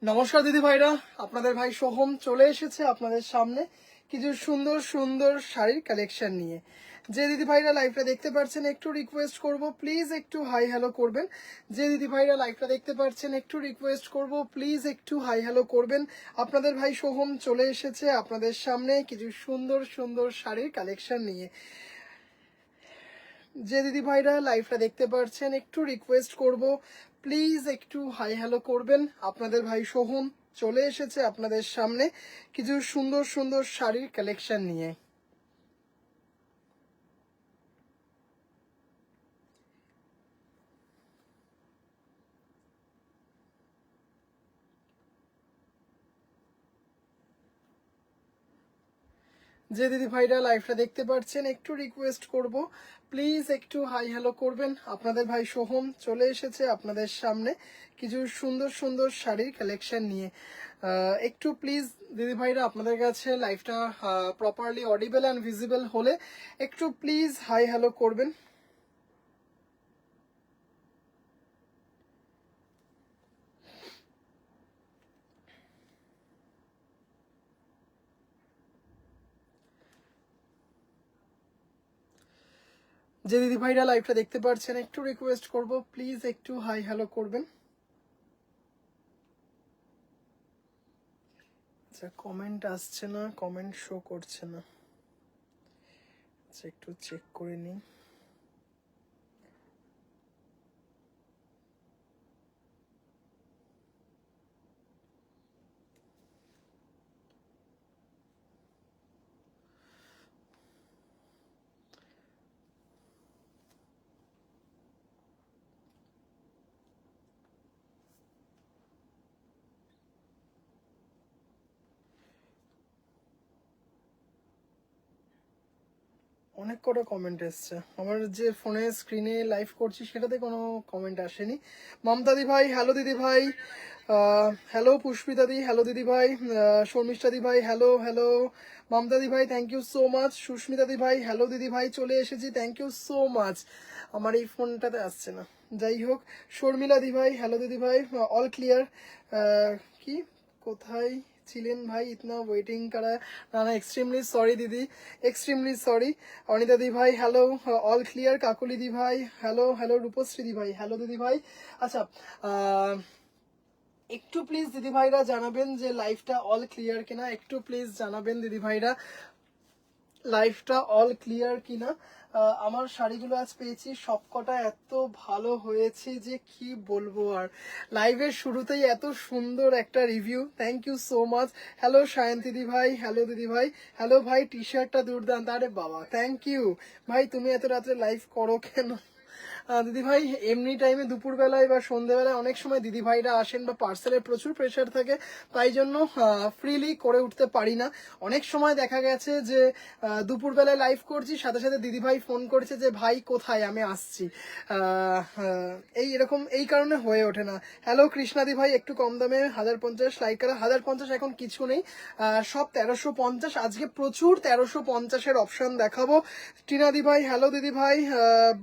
নমস্কার দিদি ভাইরা, আপনাদের ভাই সোহম চলে এসেছে আপনাদের সামনে কিছু সুন্দর সুন্দর শাড়ির কালেকশন নিয়ে। যে দিদি ভাইরা লাইভটা দেখতে পাচ্ছেন একটু রিকোয়েস্ট করব প্লিজ একটু হাই হ্যালো করবেন। যে দিদি ভাইরা লাইভটা দেখতে পাচ্ছেন একটু রিকোয়েস্ট করব প্লিজ একটু হাই হ্যালো করবেন। আপনাদের ভাই সোহম চলে এসেছে আপনাদের সামনে কিছু সুন্দর সুন্দর শাড়ির কালেকশন নিয়ে। যে দিদি ভাইরা লাইভটা দেখতে পাচ্ছেন একটু রিকোয়েস্ট করব প্লিজ একটু হাই হ্যালো করবেন। আপনাদের ভাই সোহম চলে এসেছে আপনাদের সামনে কিছু সুন্দর সুন্দর শাড়ির কালেকশন নিয়ে। যে দিদি ভাইরা লাইভটা দেখতে পাচ্ছেন একটু রিকোয়েস্ট করব প্লিজ একটু হাই হ্যালো করবেন। আপনাদের ভাই সোহম চলে এসেছে আপনাদের সামনে কিছু সুন্দর সুন্দর শাড়ির কালেকশন নিয়ে। একটু প্লিজ দিদি ভাইরা আপনাদের কাছে লাইভটা প্রপারলি অডিবল অ্যান্ড ভিজিবল হলে একটু প্লিজ হাই হ্যালো করবেন। যে দিদি ভাইরা লাইভটা দেখতে পাচ্ছেন একটু রিকোয়েস্ট করব প্লিজ একটু হাই হ্যালো করবেন। আচ্ছা, কমেন্ট আসছে না, কমেন্ট শো করছে না। আচ্ছা, একটু চেক করে নিই। অনেক কটা কমেন্ট এসছে, আমার যে ফোনে স্ক্রিনে লাইভ করছি সেটাতে কোনো কমেন্ট আসেনি। মমতাদি ভাই হ্যালো, দিদি ভাই হ্যালো, পুষ্পিতাদি হ্যালো, দিদি ভাই শর্মিষ্ঠাদি ভাই হ্যালো হ্যালো, মমতাদি ভাই থ্যাংক ইউ সো মাচ, সুস্মিতাদি ভাই হ্যালো, দিদি ভাই চলে এসেছি থ্যাংক ইউ সো মাচ। আমার এই ফোনটাতে আসছে না, যাই হোক। শর্মিলা দি ভাই হ্যালো, দিদি ভাই অল ক্লিয়ার। কি কোথায় ছিলেন ভাই, ইতনা ওয়েটিং করা? না না, এক্সট্রিমলি সরি দিদি, এক্সট্রিমলি সরি। অনিতা দি ভাই হ্যালো, অল ক্লিয়ার। কাকুলি দি ভাই হ্যালো হ্যালো, রূপশ্রী দি ভাই হ্যালো, দিদি ভাই। আচ্ছা, একটু প্লিজ দিদি ভাইরা জানাবেন যে লাইভটা অল ক্লিয়ার কিনা, একটু প্লিজ জানাবেন দিদি ভাইরা লাইভটা অল ক্লিয়ার কিনা। আমার শাড়িগুলো আজ পেয়েছি সবকটা এত ভালো হয়েছে যে কি বলবো আর। লাইভের শুরুতেই এত সুন্দর একটা review, thank you so much. Hello Sayanti di ভাই হ্যালো, দিদি ভাই হ্যালো। ভাই টি শার্টটা দুর্দান্ত, আরে বাবা থ্যাংক ইউ ভাই। তুমি এত রাত্রে লাইভ করো কেন দিদি ভাই? এমনি টাইমে দুপুরবেলায় বা সন্ধ্যেবেলায় অনেক সময় দিদি ভাইরা আসেন বা পার্সেলের প্রচুর প্রেশার থাকে, তাই জন্য ফ্রিলি করে উঠতে পারি না। অনেক সময় দেখা গেছে যে দুপুরবেলায় লাইভ করছি, সাথে সাথে দিদি ভাই ফোন করছে যে ভাই কোথায়, আমি আসছি। এই এরকম এই কারণে হয়ে ওঠে না। হ্যালো কৃষ্ণাদি ভাই, একটু কম দামে 1050 লাইক করা। 1050 এখন কিছু নেই, সব 1350। আজকে প্রচুর 1350-এর অপশন দেখাবো। টিনাদি ভাই হ্যালো, দিদি ভাই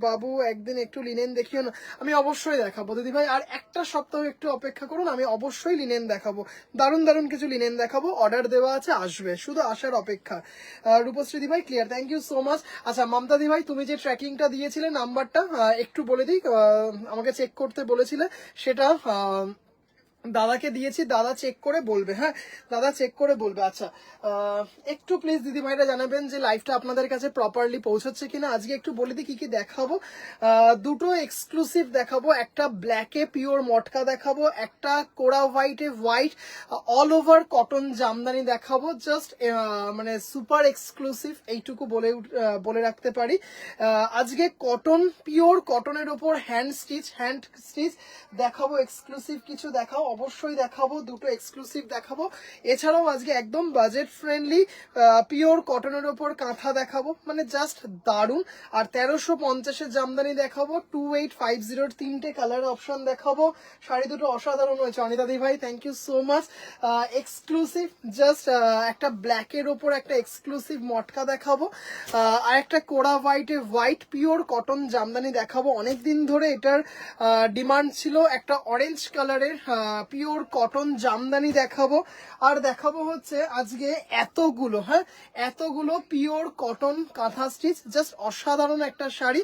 বাবু একদিন একটু লিনেন দেখিও না। আমি অবশ্যই দেখাবো দিদি ভাই, আর একটা সপ্তাহ একটু অপেক্ষা করুন, আমি অবশ্যই লিনেন দেখাবো। দারুণ দারুণ কিছু লিনেন দেখাবো, অর্ডার দেওয়া আছে, আসবে, শুধু আসার অপেক্ষা। রূপশ্রী দি ভাই clear, thank you so much. আচ্ছা মমতা দি ভাই, তুমি যে ট্র্যাকিংটা দিয়েছিলে নাম্বারটা একটু বলে দিই, আমাকে চেক করতে বলেছিলে, সেটা দাদাকে দিয়েছি, দাদা চেক করে বলবে। হ্যাঁ, দাদা চেক করে বলবে। আচ্ছা, একটু প্লিজ দিদি ভাইরা জানাবেন যে লাইভটা আপনাদের কাছে প্রপারলি পৌঁছাচ্ছে কিনা। আজকে একটু বলে দিই কি কি দেখাবো। দুটো এক্সক্লুসিভ দেখাবো, একটা ব্ল্যাকে পিওর মটকা দেখাবো, একটা কোরা হোয়াইটে white all over cotton jamdani দেখাবো। জাস্ট মানে সুপার এক্সক্লুসিভ, এইটুকু বলে রাখতে পারি। আজকে কটন, পিওর কটনের ওপর হ্যান্ড স্টিচ দেখাবো, এক্সক্লুসিভ কিছু দেখাও, অবশ্যই দেখাবো, দুটো এক্সক্লুসিভ দেখাবো। এছাড়াও আজকে একদম বাজেট ফ্রেন্ডলি পিওর কটনের ওপর কাঁথা দেখাবো, মানে জাস্ট দারুণ। আর 1350-এর জামদানি দেখাবো, 2850-র তিনটে কালার অপশন দেখাবো। শাড়ি দুটো অসাধারণ হয়েছে অনিতা দি ভাই, thank you so much. Exclusive just একটা ব্ল্যাকের ওপর একটা এক্সক্লুসিভ মটকা দেখাবো, আর একটা কোরা হোয়াইটে হোয়াইট পিওর কটন জামদানি দেখাবো। অনেকদিন ধরে এটার ডিমান্ড ছিল, একটা অরেঞ্জ কালারের পিওর কটন জামদানি দেখাবো, আর দেখাবো হচ্ছে আজকে এতগুলো, হ্যাঁ এতগুলো পিওর কটন কাঁথা স্টিচ, জাস্ট অসাধারণ একটা শাড়ি।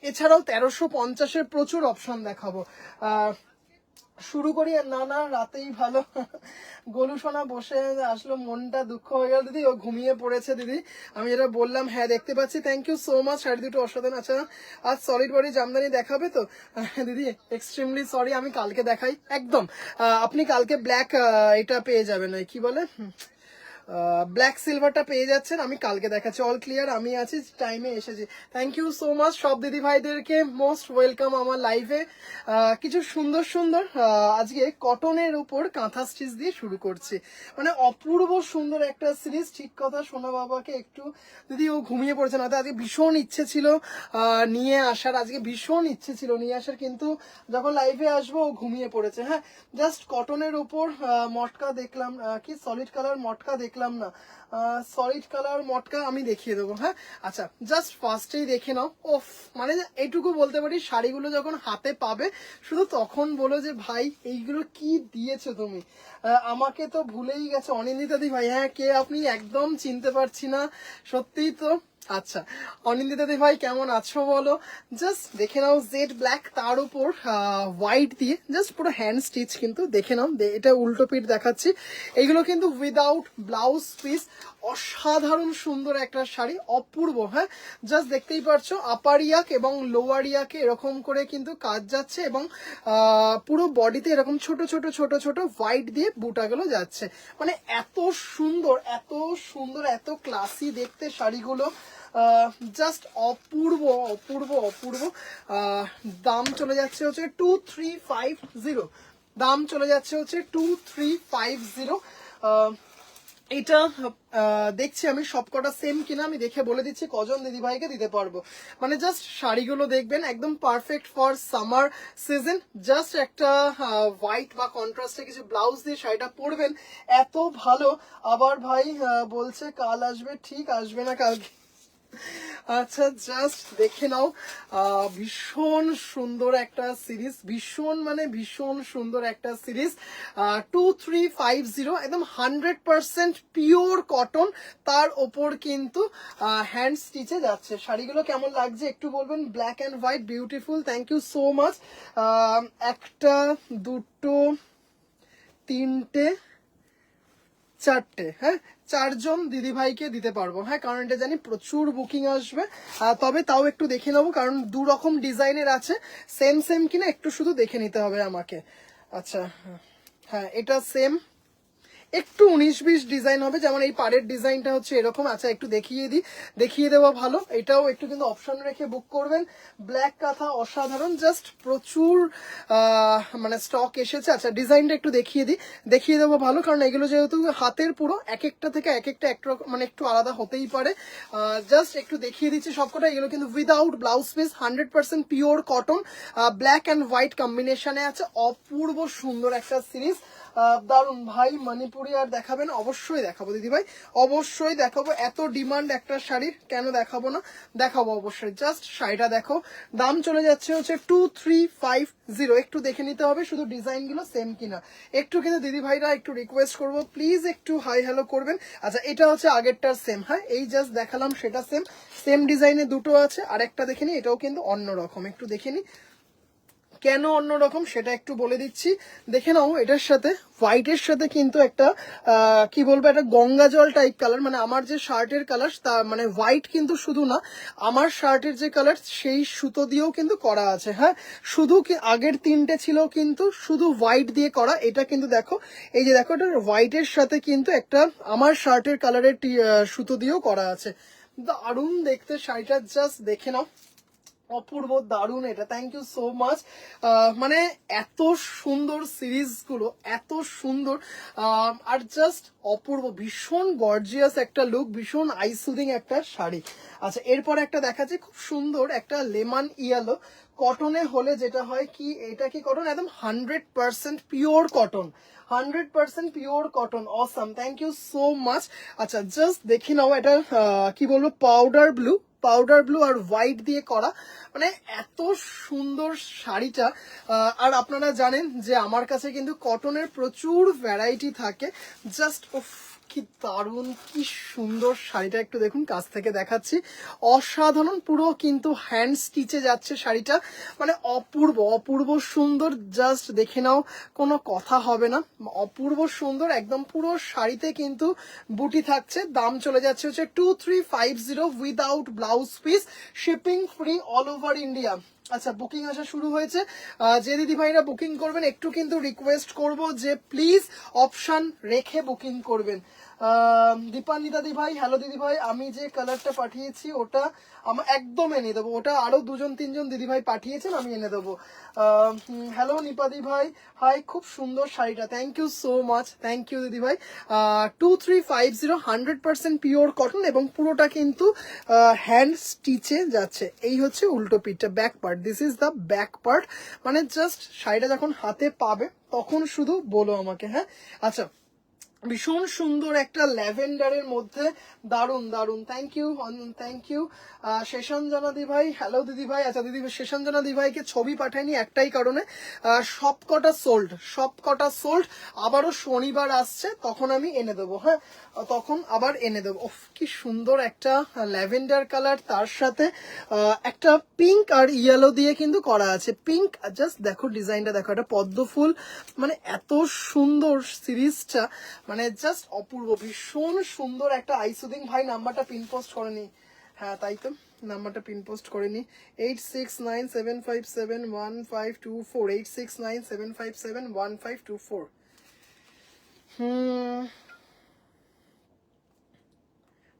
এছাড়াও 1350-এর প্রচুর অপশন দেখাবো। শুরু করি। আর না না, রাতেই ভালো। গোলু সোনা বসে আসলো, মনটা দুঃখ হয়ে গেল দিদি, ও ঘুমিয়ে পড়েছে দিদি, আমি যেটা বললাম। হ্যাঁ দেখতে পাচ্ছি, thank you so much, sari দুটো অসাধারণ। আচ্ছা আজ সলিড বডি জামদানি দেখাবে তো? দিদি এক্সট্রিমলি সরি, আমি কালকে দেখাই একদম। আপনি কালকে ব্ল্যাক এটা পেয়ে যাবেন, কি বলে ব্ল্যাক সিলভারটা পেয়ে যাচ্ছেন, আমি কালকে দেখাচ্ছি। অল ক্লিয়ার, আমি আছি, টাইমে এসেছি। থ্যাংক ইউ সো মাচ সব দিদি ভাইদেরকে, মোস্ট ওয়েলকাম আমার লাইভে। কিছু সুন্দর সুন্দর আজকে কটনের উপর কাঁথা স্টিচ দিয়ে শুরু করছি, মানে অপূর্ব সুন্দর একটা সিরিজ। ঠিক কথা, সোনা বাবাকে একটু দিদি, ও ঘুমিয়ে পড়ছে না, তো আজকে ভীষণ ইচ্ছে ছিল নিয়ে আসার, আজকে ভীষণ ইচ্ছে ছিল নিয়ে আসার, কিন্তু যখন লাইভে আসবো ও ঘুমিয়ে পড়েছে। হ্যাঁ জাস্ট কটনের উপর মটকা দেখলাম, কি সলিড কালার মটকা দেখলাম না, সলিড কালার মটকা আমি দেখিয়ে দেবো। হ্যাঁ আচ্ছা, জাস্ট ফার্স্টেই দেখে নাও। ওফ, মানে এইটুকু বলতে পারি, শাড়িগুলো যখন হাতে পাবে শুধু তখন বলো যে ভাই এইগুলো কি দিয়েছো তুমি, আমাকে তো ভুলেই গেছে। অনিন্দিতা দি ভাই, হ্যাঁ কে আপনি, একদম চিনতে পারছি না, সত্যিই তো। আচ্ছা অনিন্দিতা দি ভাই কেমন আছো বলো। জাস্ট দেখে নাও, জেড ব্ল্যাক, তার উপর হোয়াইট দিয়ে জাস্ট পুরো হ্যান্ড স্টিচ, কিন্তু দেখে নাও, এটা উল্টো পিঠ দেখাচ্ছি। এগুলো কিন্তু উইদাউট ব্লাউজ পিস, অসাধারণ সুন্দর একটা শাড়ি, অপূর্ব। হ্যাঁ জাস্ট দেখতেই পারছো, আপার ইয়াক এবং লোয়ার ইয়াকে এরকম করে কিন্তু কাজ যাচ্ছে, এবং পুরো বডিতে এরকম ছোট ছোট ছোট ছোট হোয়াইট দিয়ে বুটাগুলো যাচ্ছে, মানে এত সুন্দর এত সুন্দর এত ক্লাসি দেখতে শাড়িগুলো, জাস্ট অপূর্ব অপূর্ব অপূর্ব। দাম চলে যাচ্ছে হচ্ছে 2350, দাম চলে যাচ্ছে হচ্ছে 2350। এটা দেখছি আমি সবকটা সেম কিনা, আমি দেখে বলে দিচ্ছি কজন দিদিভাইকে দিতে পারবো। মানে জাস্ট শাড়িগুলো দেখবেন, একদম perfect for summer season. Just একটা হোয়াইট বা কন্ট্রাস্টে কিছু ব্লাউজ দিয়ে শাড়িটা পরবেন, এত ভালো। আবার ভাই বলছে কাল আসবে, ঠিক আসবে না কালকে। আচ্ছা জাস্ট দেখে নাও, ভীষণ সুন্দর একটা সিরিজ, ভীষণ মানে ভীষণ সুন্দর একটা সিরিজ। 2350, একদম 100% পিওর কটন, তার ওপর কিন্তু হ্যান্ড স্টিচে যাচ্ছে। শাড়িগুলো কেমন লাগছে একটু বলবেন। Black and white, beautiful, thank you so much. একটা, দুটো, তিনটে, চারটে, হ্যাঁ চারজন দিদিভাইকে দিতে পারবো। হ্যাঁ কারণ এটা জানি প্রচুর বুকিং আসবে, তবে তাও একটু দেখে নেবো, কারণ দু রকম ডিজাইনের আছে, সেম সেম কিনা একটু শুধু দেখে নিতে হবে আমাকে। আচ্ছা হ্যাঁ, এটা সেম, একটু 19-20 ডিজাইন হবে, যেমন এই পাড়ের ডিজাইনটা হচ্ছে এরকম। আচ্ছা একটু দেখিয়ে দিই, দেখিয়ে দেওয়া ভালো, এটাও একটু কিন্তু অপশন রেখে বুক করবেন। ব্ল্যাক কাঁথা অসাধারণ, জাস্ট প্রচুর মানে স্টক এসেছে। আচ্ছা ডিজাইনটা একটু দেখিয়ে দিই, দেখিয়ে দেবো ভালো, কারণ এগুলো যেহেতু হাতের পুরো, এক একটা থেকে এক একটা মানে একটু আলাদা হতেই পারে। জাস্ট একটু দেখিয়ে দিচ্ছি সবকটা। এগুলো কিন্তু without blouse piece, 100% pure cotton, black and white কম্বিনেশনে আছে, অপূর্ব সুন্দর একটা সিরিজ। দারুন ভাই, মণিপুরি আর দেখাবেন? অবশ্যই দেখাবো দিদি ভাই, অবশ্যই দেখাবো। এত ডিমান্ড একটা শাড়ির, কেন দেখাবো না, দেখাবো অবশ্যই। জাস্ট শাড়িটা দেখো, দাম চলে যাচ্ছে হচ্ছে 2350। একটু দেখে নিতে হবে শুধু ডিজাইনগুলো সেম কিনা, একটু কিন্তু দিদি ভাইরা একটু রিকোয়েস্ট করবো, প্লিজ একটু হাই হ্যালো করবেন। আচ্ছা এটা হচ্ছে আগেরটার সেম, হ্যাঁ এই জাস্ট দেখালাম সেটা সেম, সেম ডিজাইনে দুটো আছে। আর একটা দেখে নি, এটাও কিন্তু অন্যরকম, একটু দেখে নি কেন অন্যরকম সেটা একটু বলে দিচ্ছি। দেখে নাও, এটার সাথে হোয়াইটের সাথে কিন্তু একটা কি বলবো, একটা গঙ্গা জল টাইপ কালার, মানে আমার যে শার্টের কালার তা মানে হোয়াইট কিন্তু শুধু না, আমার শার্টের যে কালার সেই সুতো দিয়েও কিন্তু করা আছে। হ্যাঁ শুধু কি আগের তিনটে ছিল কিন্তু শুধু হোয়াইট দিয়ে করা, এটা কিন্তু দেখো, এই যে দেখো, এটা হোয়াইটের সাথে কিন্তু একটা আমার শার্টের কালারের সুতো দিয়েও করা আছে। দারুণ দেখতে শাড়িটা, জাস্ট দেখে নাও, অপূর্ব দারুণ এটা, থ্যাংক ইউ সো মাচ। মানে এত সুন্দর সিরিজগুলো, এত সুন্দর, আর জাস্ট অপূর্ব, ভীষণ গর্জিয়াস একটা লুক, ভীষণ আই সুদিং একটা শাড়ি। আচ্ছা এরপর একটা দেখাচ্ছি খুব সুন্দর একটা লেমন ইয়েলো, কটনে হলে যেটা হয় কি, এটা কি কটন, একদম 100% pure cotton, 100% pure cotton, awesome, thank you so much. আচ্ছা জাস্ট দেখি নাও, এটা কি বলবো, পাউডার ব্লু, পাউডার ব্লু আর হোয়াইট দিয়ে করা, মানে এত সুন্দর শাড়িটা। আর আপনারা জানেন যে আমার কাছে কিন্তু কটনের প্রচুর ভ্যারাইটি থাকে, জাস্ট কি দারুণ, কি সুন্দর শাড়িটা, একটু দেখুন কাছ থেকে দেখাচ্ছি, অসাধারণ, পুরো কিন্তু হ্যান্ড স্টিচে যাচ্ছে শাড়িটা, মানে অপূর্ব অপূর্ব সুন্দর, জাস্ট দেখে নাও, কোনো কথা হবে না, অপূর্ব সুন্দর একদম, পুরো শাড়িতে কিন্তু বুটি থাকছে, দাম চলে যাচ্ছে হচ্ছে 2350 without blouse piece, shipping free all over India. আচ্ছা বুকিং আসা শুরু হয়েছে, যে দিদি ভাইরা বুকিং করবেন একটু কিন্তু রিকোয়েস্ট করব যে প্লিজ অপশন রেখে বুকিং করবেন। দীপান্বিতা দি ভাই, হ্যালো দিদি ভাই, আমি যে কালারটা পাঠিয়েছি ওটা আমার একদম এনে দেবো, ওটা আরো 2-3জন দিদি ভাই পাঠিয়েছেন, আমি এনে দেবো। হ্যালো নিপাদি ভাই, হাই, খুব সুন্দর শাড়িটা, thank you so much, thank you দিদি ভাই। 2350 100% পিওর কটন এবং পুরোটা কিন্তু হ্যান্ড স্টিচে যাচ্ছে। এই হচ্ছে উল্টো পিঠটা, back part, this is the back part, মানে জাস্ট শাড়িটা যখন হাতে পাবে তখন শুধু বলো আমাকে, হ্যাঁ। আচ্ছা ভীষণ সুন্দর একটা ল্যাভেন্ডারের মধ্যে, দারুন দারুন, থ্যাংক ইউ, থ্যাংক ইউ শেষাঞ্জনা দি ভাই, হ্যালো দিদি ভাই। আচ্ছা দিদি শেষাঞ্জনা দি ভাইকে ছবি পাঠাইনি একটাই কারণে, সবকটা সোল্ড, সবকটা সোল্ড, আবারও শনিবার আসছে তখন আমি এনে দেবো, হ্যাঁ তখন আবার এনে দেবো। ওফ কি সুন্দর একটা ল্যাভেন্ডার কালার, তার সাথে একটা পিঙ্ক আর ইয়েলো দিয়ে কিন্তু করা আছে, পিঙ্ক, জাস্ট দেখো ডিজাইনটা দেখো, একটা পদ্ম ফুল, মানে এত সুন্দর সিরিজটা, মানে জাস্ট অপূর্ব, ভীষণ সুন্দর একটা আইসুদিং। ভাই নাম্বারটা পিন পোস্ট করেনি, হ্যাঁ তাই তো, নাম্বারটা পিন পোস্ট করেনি, 8697571524, 8697571524।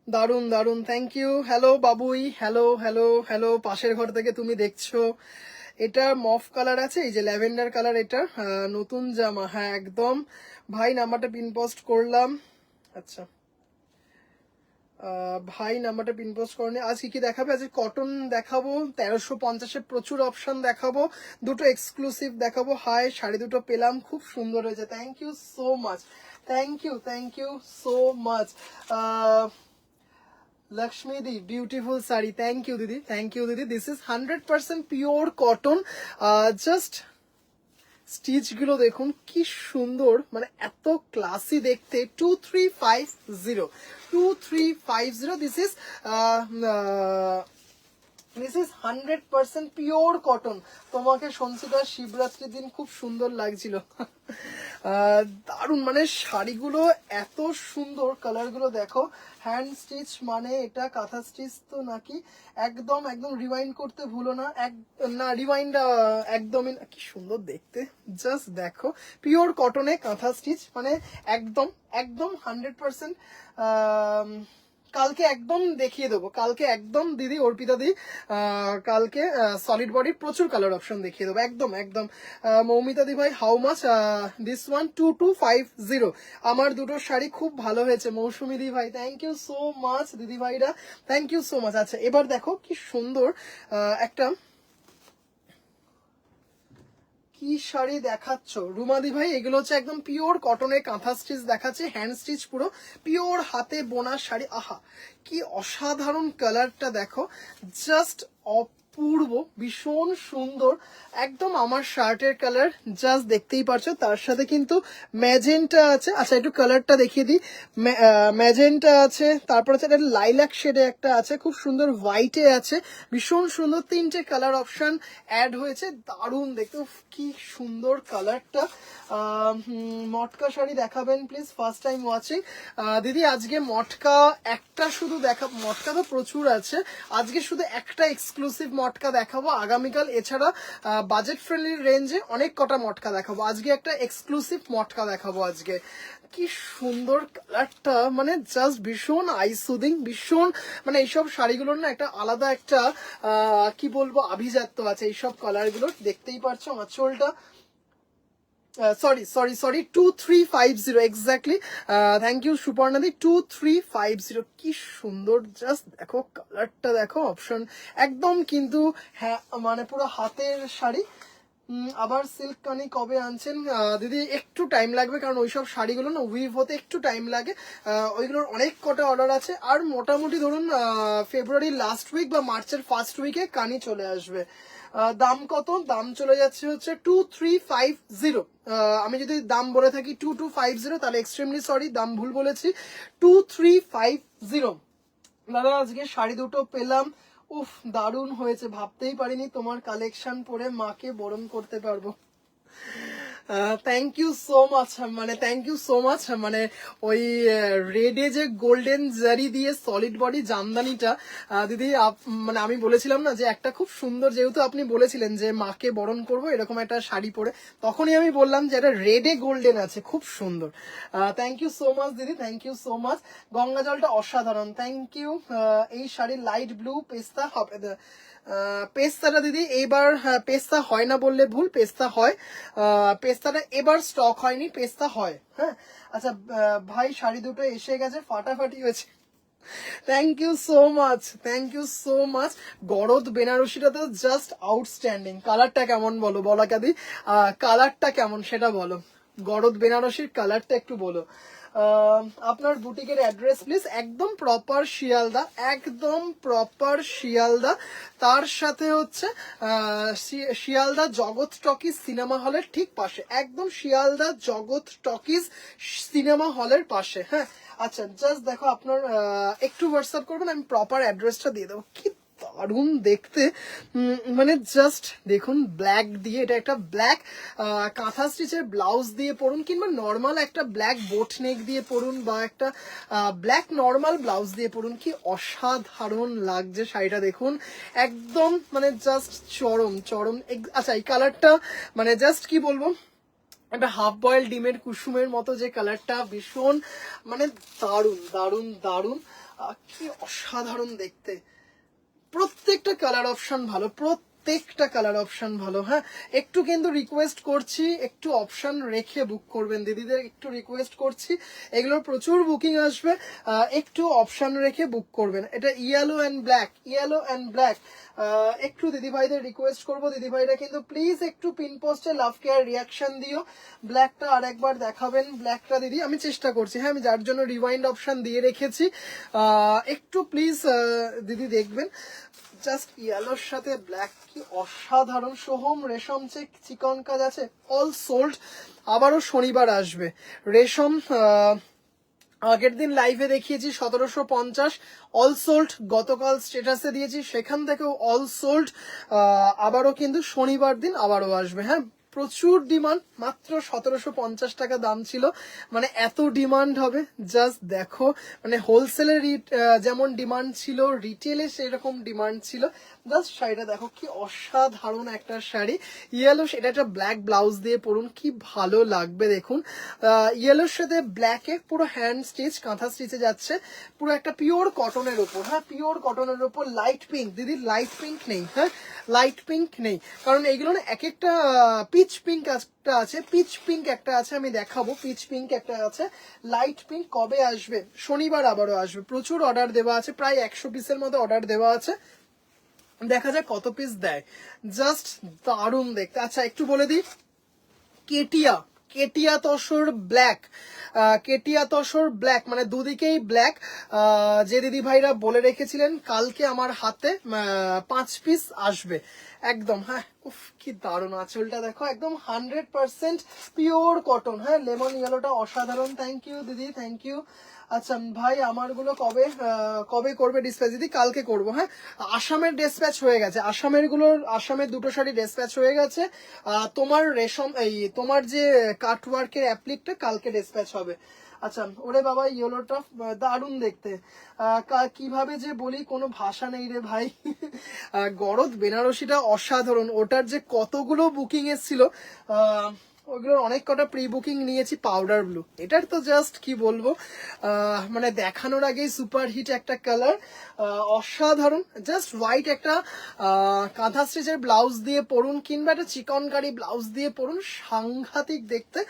দারুন দারুন, থ্যাংক ইউ। হ্যালো বাবুই, হ্যালো হ্যালো হ্যালো, পাশের ঘর থেকে তুমি দেখছো। এটা মফ কালার আছে, এই যে ল্যাভেন্ডার কালার, এটা নতুন জামা, হ্যাঁ একদম। ভাই নাম্বারটা পিন পোস্ট করলাম। আচ্ছা ভাই নাম্বারটা পিন পোস্ট করেনি। আজ কি কি দেখাবে? আজ কটন দেখাবো, 1350-এ প্রচুর অপশন দেখাবো, দুটো এক্সক্লুসিভ দেখাবো। হাই, শাড়ি দুটো পেলাম, খুব সুন্দর হয়েছে, thank you so much, thank you so much. Lakshmi di, beautiful sari, thank you দিদি, থ্যাংক ইউ দিদি। This is 100% pure cotton, just stitch গুলো দেখুন কি সুন্দর, মানে এত ক্লাসি দেখতে। 2350, দিস ইজ 100% পিওর কটন। তোমাকে সঞ্চিতা শিবরাত্রির দিন খুব সুন্দর লাগছিল। দারুন, মানে শাড়িগুলো এত সুন্দর, কালারগুলো দেখো, হ্যান্ড স্টিচ, মানে এটা কাঁথা স্টিচ তো নাকি, একদম একদম রিওয়াইন্ড করতে ভুলো না, না রিওয়াইন্ড একদমই না, কি সুন্দর দেখতে, জাস্ট দেখো, পিওর কটনে কাঁথা স্টিচ, মানে একদম একদম 100%। কালকে একদম দেখিয়ে দেবো, কালকে একদম দিদি অর্পিতা দি, কালকে সলিড বডির প্রচুর কালার অপশন দেখিয়ে দেবো, একদম একদম। মৌমিতা দি ভাই, হাউ মাচ দিস ওয়ান? 2250। আমার দুটো শাড়ি খুব ভালো হয়েছে মৌসুমি দি ভাই, থ্যাংক ইউ সো মাচ দিদি ভাইরা, থ্যাংক ইউ সো মাচ। আচ্ছা এবার দেখো কি সুন্দর একটা, কি শাড়ি দেখাচ্ছ রুমাদি ভাই? এগুলো হচ্ছে একদম পিওর কটনের কাঁথা স্টিচ দেখাচ্ছে, হ্যান্ড স্টিচ, পুরো পিওর হাতে বোনা শাড়ি। আহা কি অসাধারণ কালারটা দেখো, জাস্ট অপূর্ব, ভীষণ সুন্দর, একদম আমার শার্টের কালার, জাস্ট দেখতেই পারছো, তার সাথে কিন্তু ম্যাজেন্টা আছে। আচ্ছা একটু কালারটা দেখিয়ে দিই, ম্যাজেন্টা আছে, তারপর আছে এটা লাইলাক শেডে একটা আছে, খুব সুন্দর হোয়াইটে আছে, ভীষণ সুন্দর, তিনটে কালার অপশন অ্যাড হয়েছে, দারুণ দেখতে, কি সুন্দর কালারটা। মটকা শাড়ি দেখাবেন প্লিজ, ফার্স্ট টাইম ওয়াচিং। দিদি আজকে মটকা একটা শুধু মটকা তো প্রচুর আছে, আজকে শুধু একটা এক্সক্লুসিভ মটকা দেখাবো, আগামীকাল এছাড়া বাজেট ফ্রেন্ডলি রেঞ্জে অনেক কটা মটকা দেখাবো, আজকে একটা এক্সক্লুসিভ মটকা দেখাবো আজকে। কি সুন্দর কালারটা, মানে জাস্ট ভীষণ আইসুদিং, ভীষণ, মানে এইসব শাড়িগুলোর না একটা আলাদা একটা কি বলবো আভিজাত্য আছে এইসব কালারগুলোর, দেখতেই পারছো আঁচলটা, সরি 2350 এক্স্যাক্টলি। থ্যাংক ইউ সুপর্ণাদি, 2350। কি সুন্দর, জাস্ট দেখো কালারটা, দেখো অপশন একদম কিন্তু, হ্যাঁ মানে পুরো হাতের শাড়ি। আবার সিল্ক কানি কবে আনছেন দিদি? একটু টাইম লাগবে, কারণ ওইসব শাড়িগুলো না উইভ হতে একটু টাইম লাগে। ওইগুলোর অনেক কটা অর্ডার আছে, আর মোটামুটি ধরুন ফেব্রুয়ারির লাস্ট উইক বা মার্চের ফার্স্ট উইকে কানি চলে আসবে। দাম কত? দাম চলে যাচ্ছে হচ্ছে 2350। আমি যদি দাম বলে থাকি 2250, তাহলে এক্সট্রিমলি সরি, দাম ভুল বলেছি, 2350। দাদা আজকে শাড়ি দুটো পেলাম, উফ দারুণ হয়েছে, ভাবতেই পারিনি তোমার কালেকশন পরে মাকে বরণ করতে পারবো। থ্যাংক ইউ সো মাচ, মানে থ্যাংক ইউ সো মাচ। মানে ওই রেডে যে গোল্ডেন জারি দিয়ে সলিড বডি জামদানিটা দিদি, মানে আমি বলেছিলাম না যে একটা খুব সুন্দর, যেহেতু আপনি বলেছিলেন যে মাকে বরণ করবো এরকম একটা শাড়ি পরে, তখনই আমি বললাম যে এটা রেডে গোল্ডেন আছে, খুব সুন্দর। থ্যাংক ইউ সো মাচ দিদি, thank you so much. Ganga জলটা অসাধারণ, থ্যাংক ইউ। এই শাড়ির লাইট ব্লু পেস্তা হবে, পেস্তাটা দিদি এইবার, পেস্তা হয় না বললে ভুল, পেস্তা হয়। পেস্তাটা এবার স্টক হয়নি, পেস্তা হয়। হ্যাঁ আচ্ছা, ভাই শাড়ি দুটো এসে গেছে, ফাটাফাটি হয়েছে। Thank you so much, thank you so much. গরদ বেনারসিটা তো জাস্ট আউটস্ট্যান্ডিং। কালারটা কেমন বলো বলাকাদি, কালারটা কেমন সেটা বলো, গরদ বেনারসির কালারটা একটু বলো। আপনার বুটিকের অ্যাড্রেস প্লিজ। একদম প্রপার শিয়ালদা, একদম প্রপার শিয়ালদা। তার সাথে হচ্ছে শিয়ালদা জগৎ টকিজ সিনেমা হলের ঠিক পাশে, একদম শিয়ালদা জগৎ টকিজ সিনেমা হলের পাশে। হ্যাঁ আচ্ছা, জাস্ট দেখো আপনার একটু হোয়াটসঅ্যাপ করবেন, আমি প্রপার অ্যাড্রেসটা দিয়ে দেবো। কি দারুণ দেখতে, মানে জাস্ট দেখুন, ব্ল্যাক দিয়ে, এটা একটা ব্ল্যাক কাঁথা স্টিচের ব্লাউজ দিয়ে পরুন, কিংবা নর্মাল একটা ব্ল্যাক বোট নেক দিয়ে পরুন, বা একটা ব্ল্যাক নর্মাল ব্লাউজ দিয়ে পরুন, কি অসাধারণ লাগছে শাড়িটা দেখুন, একদম মানে জাস্ট চরম চরম। আচ্ছা এই কালারটা মানে জাস্ট কি বলবো, একটা হাফ বয়েল ডিমের কুসুমের মতো যে কালারটা, ভীষণ মানে দারুণ দারুণ দারুণ, কি অসাধারণ দেখতে। প্রত্যেকটা কালার অপশন ভালো, প্রত্যেকটা কালার অপশন ভালো। হ্যাঁ একটু কিন্তু রিকোয়েস্ট করছি, একটু অপশন রেখে বুক করবেন দিদিদের, একটু রিকোয়েস্ট করছি, এগুলোর প্রচুর বুকিং আসবে, একটু অপশন রেখে বুক করবেন। এটা yellow and black, yellow and black. একটু দিদিভাইদের রিকোয়েস্ট করবো, দিদিভাইরা কিন্তু প্লিজ একটু পিন পোস্টে লাভ কেয়ার রিয়াকশন দিও। ব্ল্যাকটা আর একবার দেখাবেন, ব্ল্যাকটা দিদি আমি চেষ্টা করছি, হ্যাঁ আমি যার জন্য রিওয়াইন্ড অপশন দিয়ে রেখেছি, একটু প্লিজ দিদি দেখবেন। জাস্ট ইয়েলোর সাথে ব্ল্যাক, কি অসাধারণ। সোহম রেশম চেক চিকন কাজ আছে, অল সোল্ড। আবারও শনিবার আসবে রেশম, আগের দিন লাইভে দেখিয়েছি 1750, অল সোল্ড। গতকাল স্টেটাসে দিয়েছি, সেখান থেকেও অল সোল্ড। আবারও কিন্তু শনিবার দিন আবারও আসবে। হ্যাঁ প্রচুর ডিমান্ড, মাত্র 1750 টাকা দাম ছিল, মানে এত ডিমান্ড হবে জাস্ট দেখো, মানে হোলসেলের যেমন ডিমান্ড ছিল, রিটেলে সেরকম ডিমান্ড ছিল। জাস্ট শাড়িটা দেখো, কি অসাধারণ একটা শাড়ি, ইয়েলো, এটা একটা ব্ল্যাক ব্লাউজ দিয়ে পরুন, কি ভালো লাগবে দেখুন। ইয়েলোর সাথে ব্ল্যাকে পুরো হ্যান্ড স্টিচ, কাঁথা স্টিচে যাচ্ছে, পুরো একটা পিওর কটনের ওপর। হ্যাঁ পিওর কটনের ওপর লাইট পিঙ্ক, দিদি লাইট পিঙ্ক নেই, হ্যাঁ লাইট পিঙ্ক নেই, কারণ এইগুলো না এক একটা, পিচ পিঙ্ক একটা আছে, পিচ পিঙ্ক একটা আছে, আমি দেখাবো, পিচ পিঙ্ক একটা আছে, লাইট পিঙ্ক কবে আসবে? শনিবার আবারও আসবে। প্রচুর অর্ডার দেওয়া আছে, প্রায় 100 পিসের মতো অর্ডার দেওয়া আছে, দেখা যাক কত পিস দেয়। জাস্ট দারুণ দেখতে। আচ্ছা একটু বলে দিই, কেটিয়া, কেটিয়া তসর ব্ল্যাক, কেটিয়া তসর ব্ল্যাক, মানে দুদিকেই ব্ল্যাক। যে দিদি ভাইরা বলে রেখেছিলেন কালকে আমার হাতে 5 পিস আসবে একদম। হ্যাঁ উফ কি দারুণ, আঁচলটা দেখো, একদম 100% পিওর কটন। হ্যাঁ লেমন ইয়েলোটা অসাধারণ। থ্যাংক ইউ দিদি, থ্যাংক ইউ। আচ্ছা ভাই আমারগুলো কবে কবে করবে ডিসপ্যাচ? দিদি কালকে করব। হ্যাঁ আসামের ডিসপ্যাচ হয়ে গেছে, আসামের দুটো শাড়ি ডিসপ্যাচ হয়ে গেছে। তোমার রেশম, এই তোমার যে কাটওয়ার্কের অ্যাপ্লিকটা কালকে ডিসপ্যাচ হবে। আচ্ছা ওরে বাবা ইয়েলোটা দারুণ দেখতে, কিভাবে যে বলি কোনো ভাষা নেই রে ভাই। গরদ বেনারসিটা অসাধারণ, ওটার যে কতগুলো বুকিং এসেছিল, ওইগুলোর অনেক কটা প্রি বুকিং নিয়েছি পাউডার ব্লু, এটার তো জাস্ট কি বলবো, মানে দেখানোর আগেই সুপার হিট একটা কালার, অসাধারণ। জাস্ট হোয়াইট একটা কাঁথা স্টিচের ব্লাউজ দিয়ে পরুন কিংবা একটা চিকনকারি ব্লাউজ দিয়ে পরুন, সাংঘাতিক দেখতে।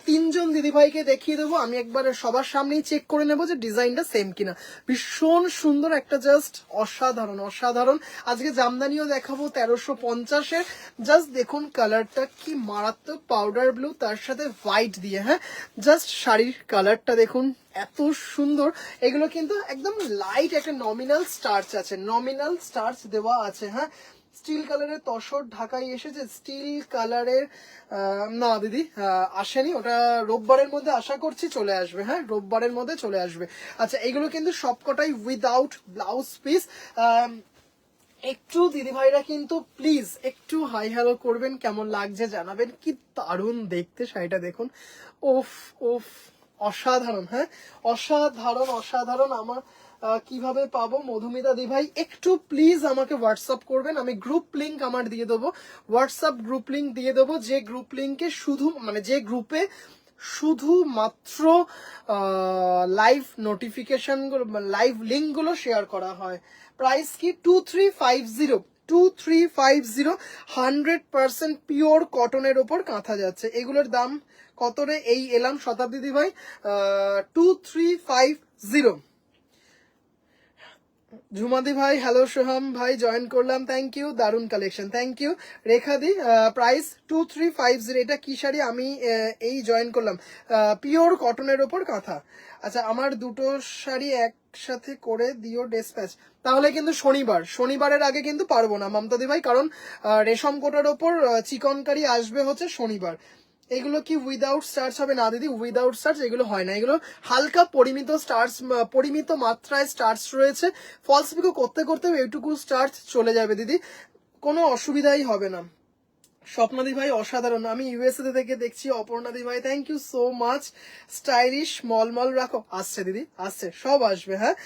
তিনজন দিদিভাইকে দেখিয়ে দেবো, আমি একবার সবার সামনেই চেক করে নেবো যে ডিজাইনটা সেম কিনা। ভীষণ সুন্দর একটা, জাস্ট অসাধারণ অসাধারণ। আজকে জামদানিও দেখাবো 1350-এর। জাস্ট দেখুন কালারটা কি মারাত্মক, পাউডার ব্লু তার সাথে হোয়াইট দিয়ে। হ্যাঁ, জাস্ট শাড়ির কালারটা দেখুন এত সুন্দর। এগুলো কিন্তু একদম লাইট একটা নমিনাল স্টার্চ আছে, নমিনাল স্টার্চ দেওয়া আছে। হ্যাঁ, স্টিল কালারের তসর ঢাকাই এসেছে, স্টিল কালারের না দিদি আসেনি, ওটা রোববারের মধ্যে আশা করছি চলে আসবে। হ্যাঁ, রোববারের মধ্যে চলে আসবে। আচ্ছা, এগুলো কিন্তু সবকটাই উইদাউট ব্লাউজ পিস। একটু দিদিভাইরা কিন্তু প্লিজ একটু হাই হ্যালো করবেন, কেমন লাগছে জানাবেন। কি দারুণ দেখতে শাড়িটা দেখুন, ওফ ওফ, অসাধারণ। হ্যাঁ, অসাধারণ অসাধারণ। আমার কিভাবে পাবো মধুমিতা দিভাই, একটু প্লিজ আমাকে হোয়াটসঅ্যাপ করবেন, আমি গ্রুপ লিংক আমার দিয়ে দেবো, হোয়াটসঅ্যাপ গ্রুপ লিংক দিয়ে দেবো, যে গ্রুপ লিংকে শুধু মানে যে গ্রুপে শুধুমাত্র লাইভ নোটিফিকেশন, লাইভ লিঙ্কগুলো শেয়ার করা হয়। প্রাইস কি 2350, 2350, 100% পিওর কটনের ওপর কাঁথা যাচ্ছে। এগুলোর দাম কত রে? এই এলাম শতাব্দী দি ভাই, 2350। ঝুমাদি ভাই হ্যালো, সোহাম ভাই জয়েন করলাম, থ্যাংক ইউ, দারুন কালেকশন, থ্যাংক ইউ। রেখাদি প্রাইস 2350। এটা কি শাড়ি? আমি এই জয়েন করলাম, পিওর কটনের ওপর কাঁথা। আচ্ছা, আমার দুটো শাড়ি একসাথে করে দিও ডিসপ্যাচ। তাহলে কিন্তু শনিবারের আগে কিন্তু পারবো না মমতাদি ভাই, কারণ রেশম কোটার ওপর চিকনকারি আসবে হচ্ছে শনিবার। এগুলো কি উইদাউট স্টার্চ হবে? না দিদি, উইদাউট স্টার্চ এগুলো হয় না, এগুলো হালকা পরিমিত স্টার্চ, পরিমিত মাত্রায় স্টার্চ রয়েছে। ফলস পিকো করতে করতে এইটুকু স্টার্চ চলে যাবে দিদি, কোনো অসুবিধাই হবে না। স্বপ্নাদি ভাই অসাধারণ, আমি ইউএসএ থেকে দেখছি। অপর্ণাদি ভাই thank you so much. Stylish মলমল রাখো, আসছে দিদি, আসছে, সব আসবে। হ্যাঁ,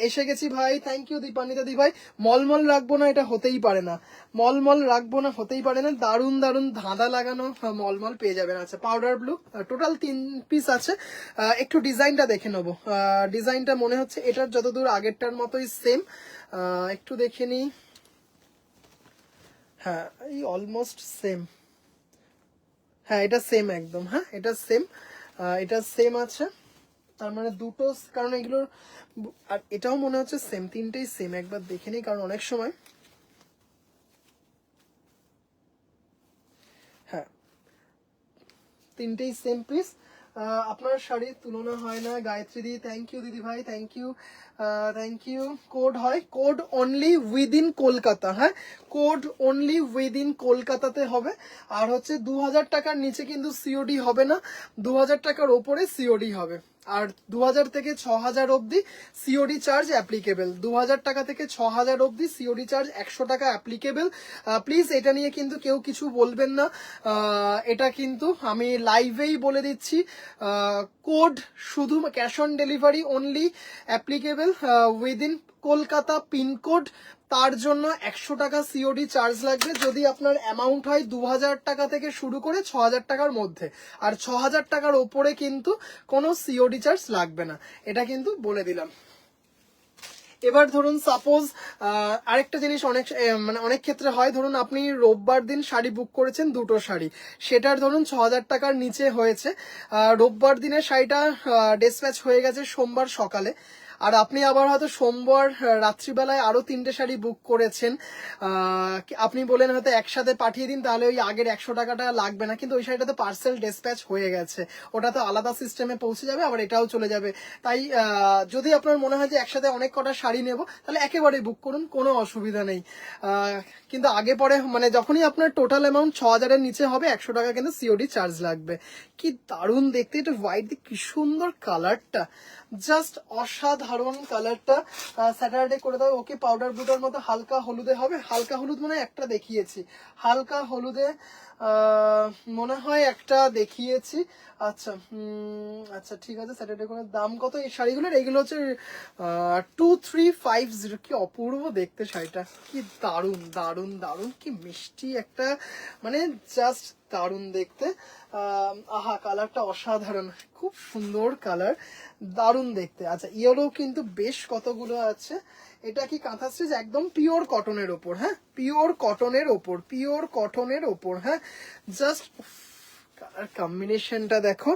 এসে গেছি ভাই, থ্যাংক ইউ। দীপান্বিতা দি ভাই, মলমল রাখবো না এটা হতেই পারে না, মলমল রাখবো না হতেই পারে না, দারুন দারুন ধাঁধা লাগানো মলমল পেয়ে যাবেন। আচ্ছা, পাউডার ব্লু টোটাল 3 পিস আছে। একটু ডিজাইনটা দেখে নেবো, ডিজাইনটা মনে হচ্ছে এটার যতদূর আগেরটার মতোই সেম, একটু দেখে নিই। হ্যাঁ, এই অলমোস্ট সেম। হ্যাঁ, এটা সেম একদম। হ্যাঁ, এটা সেম, এটা সেম আছে। তার মানে দুটো, কারণ এগুলোর আর এটাও মনে হচ্ছে সেম, তিনটেই সেম। একবার দেখে নিই, কারণ অনেক সময়, হ্যাঁ তিনটেই সেম পিস। আপনার শাড়ির তুলনা হয় না গায়ত্রী দি, থ্যাংক ইউ দিদি ভাই, thank you, thank you. COD হয়, কোড অনলি উইদিন কলকাতা। হ্যাঁ, কোড অনলি উইদিন কলকাতাতে হবে। আর হচ্ছে 2000 টাকার নিচে কিন্তু সিওডি হবে না, 2000 টাকার ওপরে সিওডি হবে। আর 2000 থেকে 6000 অবধি সিওডি চার্জ অ্যাপ্লিকেবল, 2000 টাকা থেকে 6000 অবধি সিওডি চার্জ 100 টাকা অ্যাপ্লিকেবল। প্লিজ এটা নিয়ে কিন্তু কেউ কিছু বলবেন না, এটা কিন্তু আমি লাইভেই বলে দিচ্ছি। কোড শুধু cash on delivery only applicable within Kolkata pincode, তার জন্য 100 টাকা সিওডি চার্জ লাগবে। যদি আপনার অ্যামাউন্ট হয় 2000 টাকা থেকে শুরু করে 6000 টাকার মধ্যে, আর 6000 টাকার ওপরে কিন্তু কোনো সিওডি চার্জ লাগবে না, এটা কিন্তু বলে দিলাম। এবার ধরুন সাপোজ আরেকটা জিনিস অনেক মানে অনেক ক্ষেত্রে হয়, ধরুন আপনি রোববার দিন শাড়ি বুক করেছেন, দুটো শাড়ি, সেটার ধরুন 6000 টাকার নিচে হয়েছে, রোববার দিনের শাড়িটা ডিসপ্যাচ হয়ে গেছে সোমবার সকালে, আর আপনি আবার হয়তো সোমবার রাত্রিবেলায় আরো 3টে শাড়ি বুক করেছেন, আপনি বলেন হয়তো একসাথে পাঠিয়ে দিন, তাহলে ওই আগের 100 টাকাটা লাগবে না, কিন্তু ওই শাড়িটা তো পার্সেল ডিসপ্যাচ হয়ে গেছে, ওটা তো আলাদা সিস্টেমে পৌঁছে যাবে, আবার এটাও চলে যাবে। তাই যদি আপনার মনে হয় যে একসাথে অনেক কটা শাড়ি নেব, তাহলে একেবারেই বুক করুন, কোনো অসুবিধা নেই। কিন্তু আগে পরে মানে যখনই আপনার টোটাল অ্যামাউন্ট 6000-এর নিচে হবে, 100 টাকা কিন্তু সিওডি চার্জ লাগবে। কি দারুণ দেখতে, এটা হোয়াইট দিয়ে কি সুন্দর কালারটা, জাস্ট অসাধারণ কালারটা। স্যাটারডে করে দাও ওকে। পাউডার ব্লুটার মতো হালকা হলুদে হবে, হালকা হলুদ মানে একটা দেখিয়েছি, হালকা হলুদে মনে হয় একটা দেখিয়েছি। আচ্ছা, আচ্ছা ঠিক আছে। স্যাটারডে করে দাম কত এই শাড়িগুলোর? এইগুলো হচ্ছে 2350। কি অপূর্ব দেখতে শাড়িটা, কি দারুণ দারুণ দারুণ, কি মিষ্টি একটা, মানে জাস্ট দারুণ দেখতে। আহা, কালারটা অসাধারণ, খুব সুন্দর কালার, দারুণ দেখতে। আচ্ছা, ইয়েলো কিন্তু বেশ কতগুলো আছে। এটা কি কাঁথা স্টিচ, একদম পিওর কটনের ওপর, হ্যাঁ পিওর কটনের ওপর, পিওর কটনের ওপর, হ্যাঁ জাস্ট কালার কম্বিনেশনটা দেখো,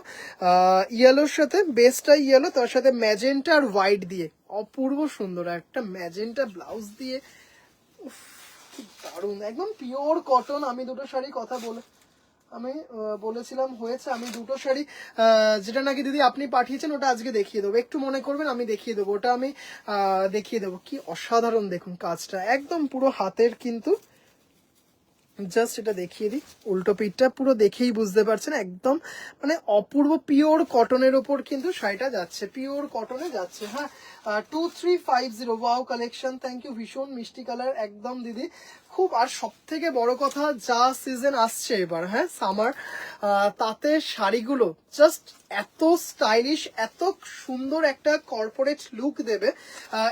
ইয়েলোর সাথে, বেসটা ইয়েলো, তার সাথে ম্যাজেন্টা আর হোয়াইট দিয়ে অপূর্ব সুন্দর একটা ম্যাজেন্টা ব্লাউজ দিয়ে, উফ, কি দারুণ, একদম পিওর কটন। আমি দুটো শাড়ি কথা বলে আমি বলেছিলাম হয়েছে, আমি দুটো শাড়ি যেটা নাকি দিদি আপনি পাঠিয়েছেন ওটা আজকে দেখিয়ে দেবো, একটু মনে করবেন, আমি দেখিয়ে দেবো ওটা, আমি দেখিয়ে দেবো। কি অসাধারণ দেখুন কাজটা, একদম পুরো হাতের কিন্তু, জাস্ট এটা দেখিয়ে দিই, উল্টো পিঠটা পুরো দেখেই বুঝতে পারছেন, একদম মানে অপূর্ব পিওর কটনের ওপর কিন্তু শাড়িটা যাচ্ছে, পিওর কটনে যাচ্ছে। হ্যাঁ, 2350 ওয়াও কালেকশন, থ্যাংক ইউ, ভীষণ মিষ্টি কালার একদম দিদি, খুব। আর সব থেকে বড় কথা, যা সিজন আসছে এবার, হ্যাঁ সামার, তাতে শাড়িগুলো জাস্ট এত স্টাইলিশ, এত সুন্দর একটা কর্পোরেট লুক দেবে,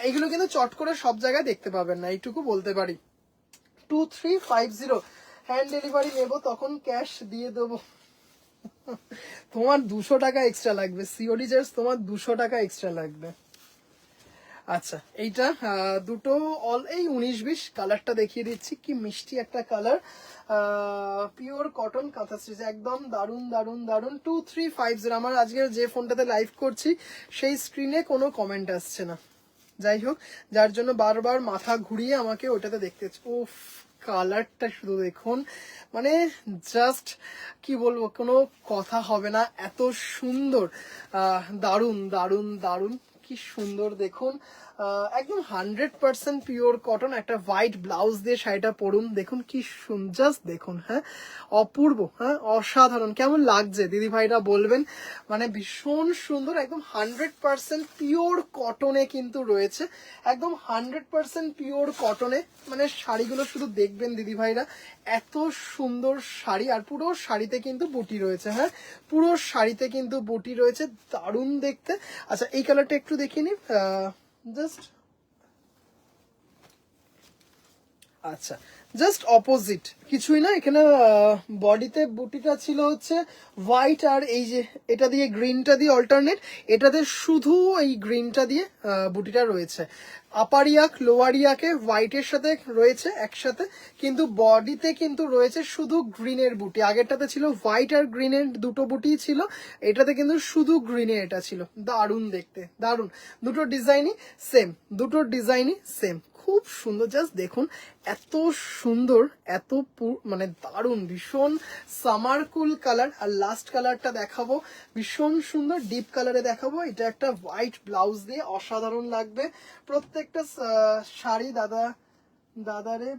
এগুলো কিন্তু চট করে সব জায়গায় দেখতে পাবেন না, এইটুকু বলতে পারি। 2350 হ্যান্ড ডেলিভারি নেবো, তখন ক্যাশ দিয়ে দেবো। তোমার 200 টাকা এক্সট্রা লাগবে, সিওডি চার্জ তোমার 200 টাকা এক্সট্রা লাগবে। আচ্ছা, এইটা দুটো অল এই 19-20 কালারটা দেখিয়ে দিচ্ছি, কি মিষ্টি একটা কালার, পিওর কটন কাঁথা স্টিচ, একদম দারুন দারুন দারুন। 2350। আমার আজকের যে ফোনটাতে লাইভ করছি সেই স্ক্রিনে কোনো কমেন্ট আসছে না, যাই হোক, যার জন্য বারবার মাথা ঘুরিয়ে আমাকে ওটাতে দেখতে হচ্ছে। উফ, কালারটা শুধু দেখুন, মানে জাস্ট কি বলবো, কোনো কথা হবে না, এত সুন্দর, দারুন দারুন দারুন, কি সুন্দর দেখুন, একদম 100% পিওর কটন, একটা হোয়াইট ব্লাউজ দিয়ে শাড়িটা পরুন, দেখুন কি জাস্ট দেখুন, হ্যাঁ অপূর্ব, হ্যাঁ অসাধারণ। কেমন লাগছে দিদি ভাইরা বলবেন, মানে ভীষণ সুন্দর, একদম 100% পিওর কটনে কিন্তু রয়েছে, একদম 100% পিওর কটনে, মানে শাড়িগুলো শুধু দেখবেন দিদি ভাইরা, এত সুন্দর শাড়ি, আর পুরো শাড়িতে কিন্তু বুটি রয়েছে, হ্যাঁ পুরো শাড়িতে কিন্তু বুটি রয়েছে, দারুণ দেখতে। আচ্ছা, এই কালারটা একটু দেখিয়ে নিন, জাস্ট, আচ্ছা জাস্ট অপোজিট, কিছুই না, এখানে বডিতে বুটিটা ছিল হচ্ছে হোয়াইট, আর এই যে এটা দিয়ে গ্রিনটা দিয়ে অল্টারনেট, এটাতে শুধু এই গ্রিনটা দিয়ে বুটিটা রয়েছে। আপার ইয়াক লোয়ার ইয়াকে হোয়াইটের সাথে রয়েছে একসাথে, কিন্তু বডিতে কিন্তু রয়েছে শুধু গ্রিনের বুটি, আগেরটাতে ছিল হোয়াইট আর গ্রিনের দুটো বুটি ছিল, এটাতে কিন্তু শুধু গ্রিনের এটা ছিল, দারুণ দেখতে, দারুণ। দুটো ডিজাইনই সেম, দুটো ডিজাইনই সেম, খুব সুন্দর, জাস্ট দেখুন এত সুন্দর, এত মানে দারুণ, ভীষণ সামার কুল কালার। আর লাস্ট কালারটা দেখাবো, ভীষণ সুন্দর ডিপ কালারে দেখাবো, এটা একটা হোয়াইট ব্লাউজ দিয়ে অসাধারণ লাগবে প্রত্যেকটা শাড়ি। দাদারে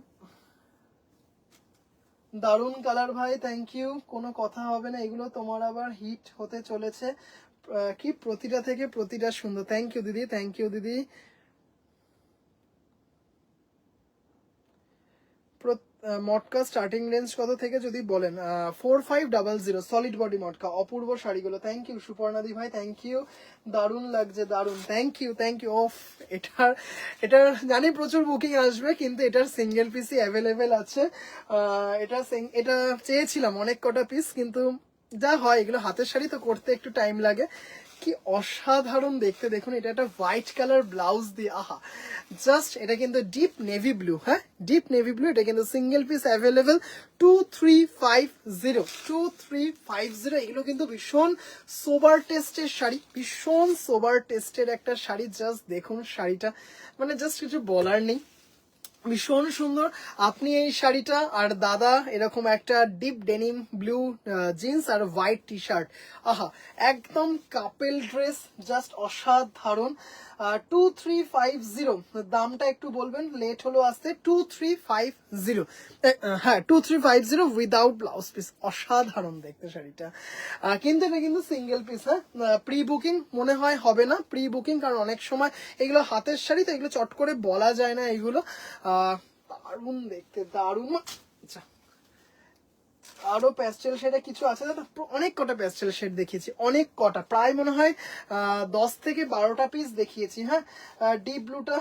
দারুণ কালার ভাই, থ্যাংক ইউ, কোনো কথা হবে না, এগুলো তোমার আবার হিট হতে চলেছে, কি প্রতিটা থেকে প্রতিটা সুন্দর, থ্যাংক ইউ দিদি, থ্যাংক ইউ দিদি। মটকা স্টার্টিং রেঞ্জ কত থেকে যদি বলেন, 4500 সলিড বডি মটকা, অপূর্ব শাড়িগুলো, থ্যাংক ইউ সুপর্ণাদি ভাই, থ্যাংক ইউ, দারুণ লাগছে, দারুণ, thank you, thank you. Off, এটার জানি প্রচুর বুকিং আসবে, কিন্তু এটার সিঙ্গেল পিসই অ্যাভেলেবেল আছে, এটা চেয়েছিলাম অনেক কটা পিস, কিন্তু যা হয়, এগুলো হাতের শাড়ি তো করতে একটু টাইম লাগে। কি অসাধারণ দেখতে, দেখুন এটা একটা হোয়াইট কালার ব্লাউজ দিয়ে, আহা জাস্ট, এটা কিন্তু ডিপ নেভি ব্লু, হ্যাঁ ডিপ নেভি ব্লু, এটা কিন্তু সিঙ্গেল পিস অ্যাভেলেবেল। 2350 এগুলো কিন্তু ভীষণ সোবার টেস্টের শাড়ি, ভীষণ সোবার টেস্টের একটা শাড়ি, জাস্ট দেখুন শাড়িটা, মানে জাস্ট কিছু বলার নেই, ভীষণ সুন্দর। আপনি এই শাড়িটা আর দাদা এরকম একটা ডিপ ডেনিম ব্লু জিন্স আর হোয়াইট টি শার্ট, আহা একদম কাপেল ড্রেস, জাস্ট অসাধারণ। 2350, দামটা একটু বলবেন, লেট হলো আসতে। 2350, হ্যাঁ 2350 উইদাউট ব্লাউজ পিস, অসাধারণ দেখতে শাড়িটা, কিন্তু এটা কিন্তু সিঙ্গেল পিস, হ্যাঁ প্রি বুকিং মনে হয় হবে না, প্রি বুকিং, কারণ অনেক সময় এগুলো হাতের শাড়ি তো, এগুলো চট করে বলা যায় না এগুলো, দারুণ দেখতে, দারুণ। আচ্ছা, আরো প্যাস্টেল শেডে কিছু আছে দাদা, অনেক কটা প্যাস্টেল শেড দেখিয়েছি, অনেক কটা, প্রায় মনে হয় 10 থেকে 12টা পিস দেখিয়েছি। হ্যাঁ, ডিপ ব্লুটা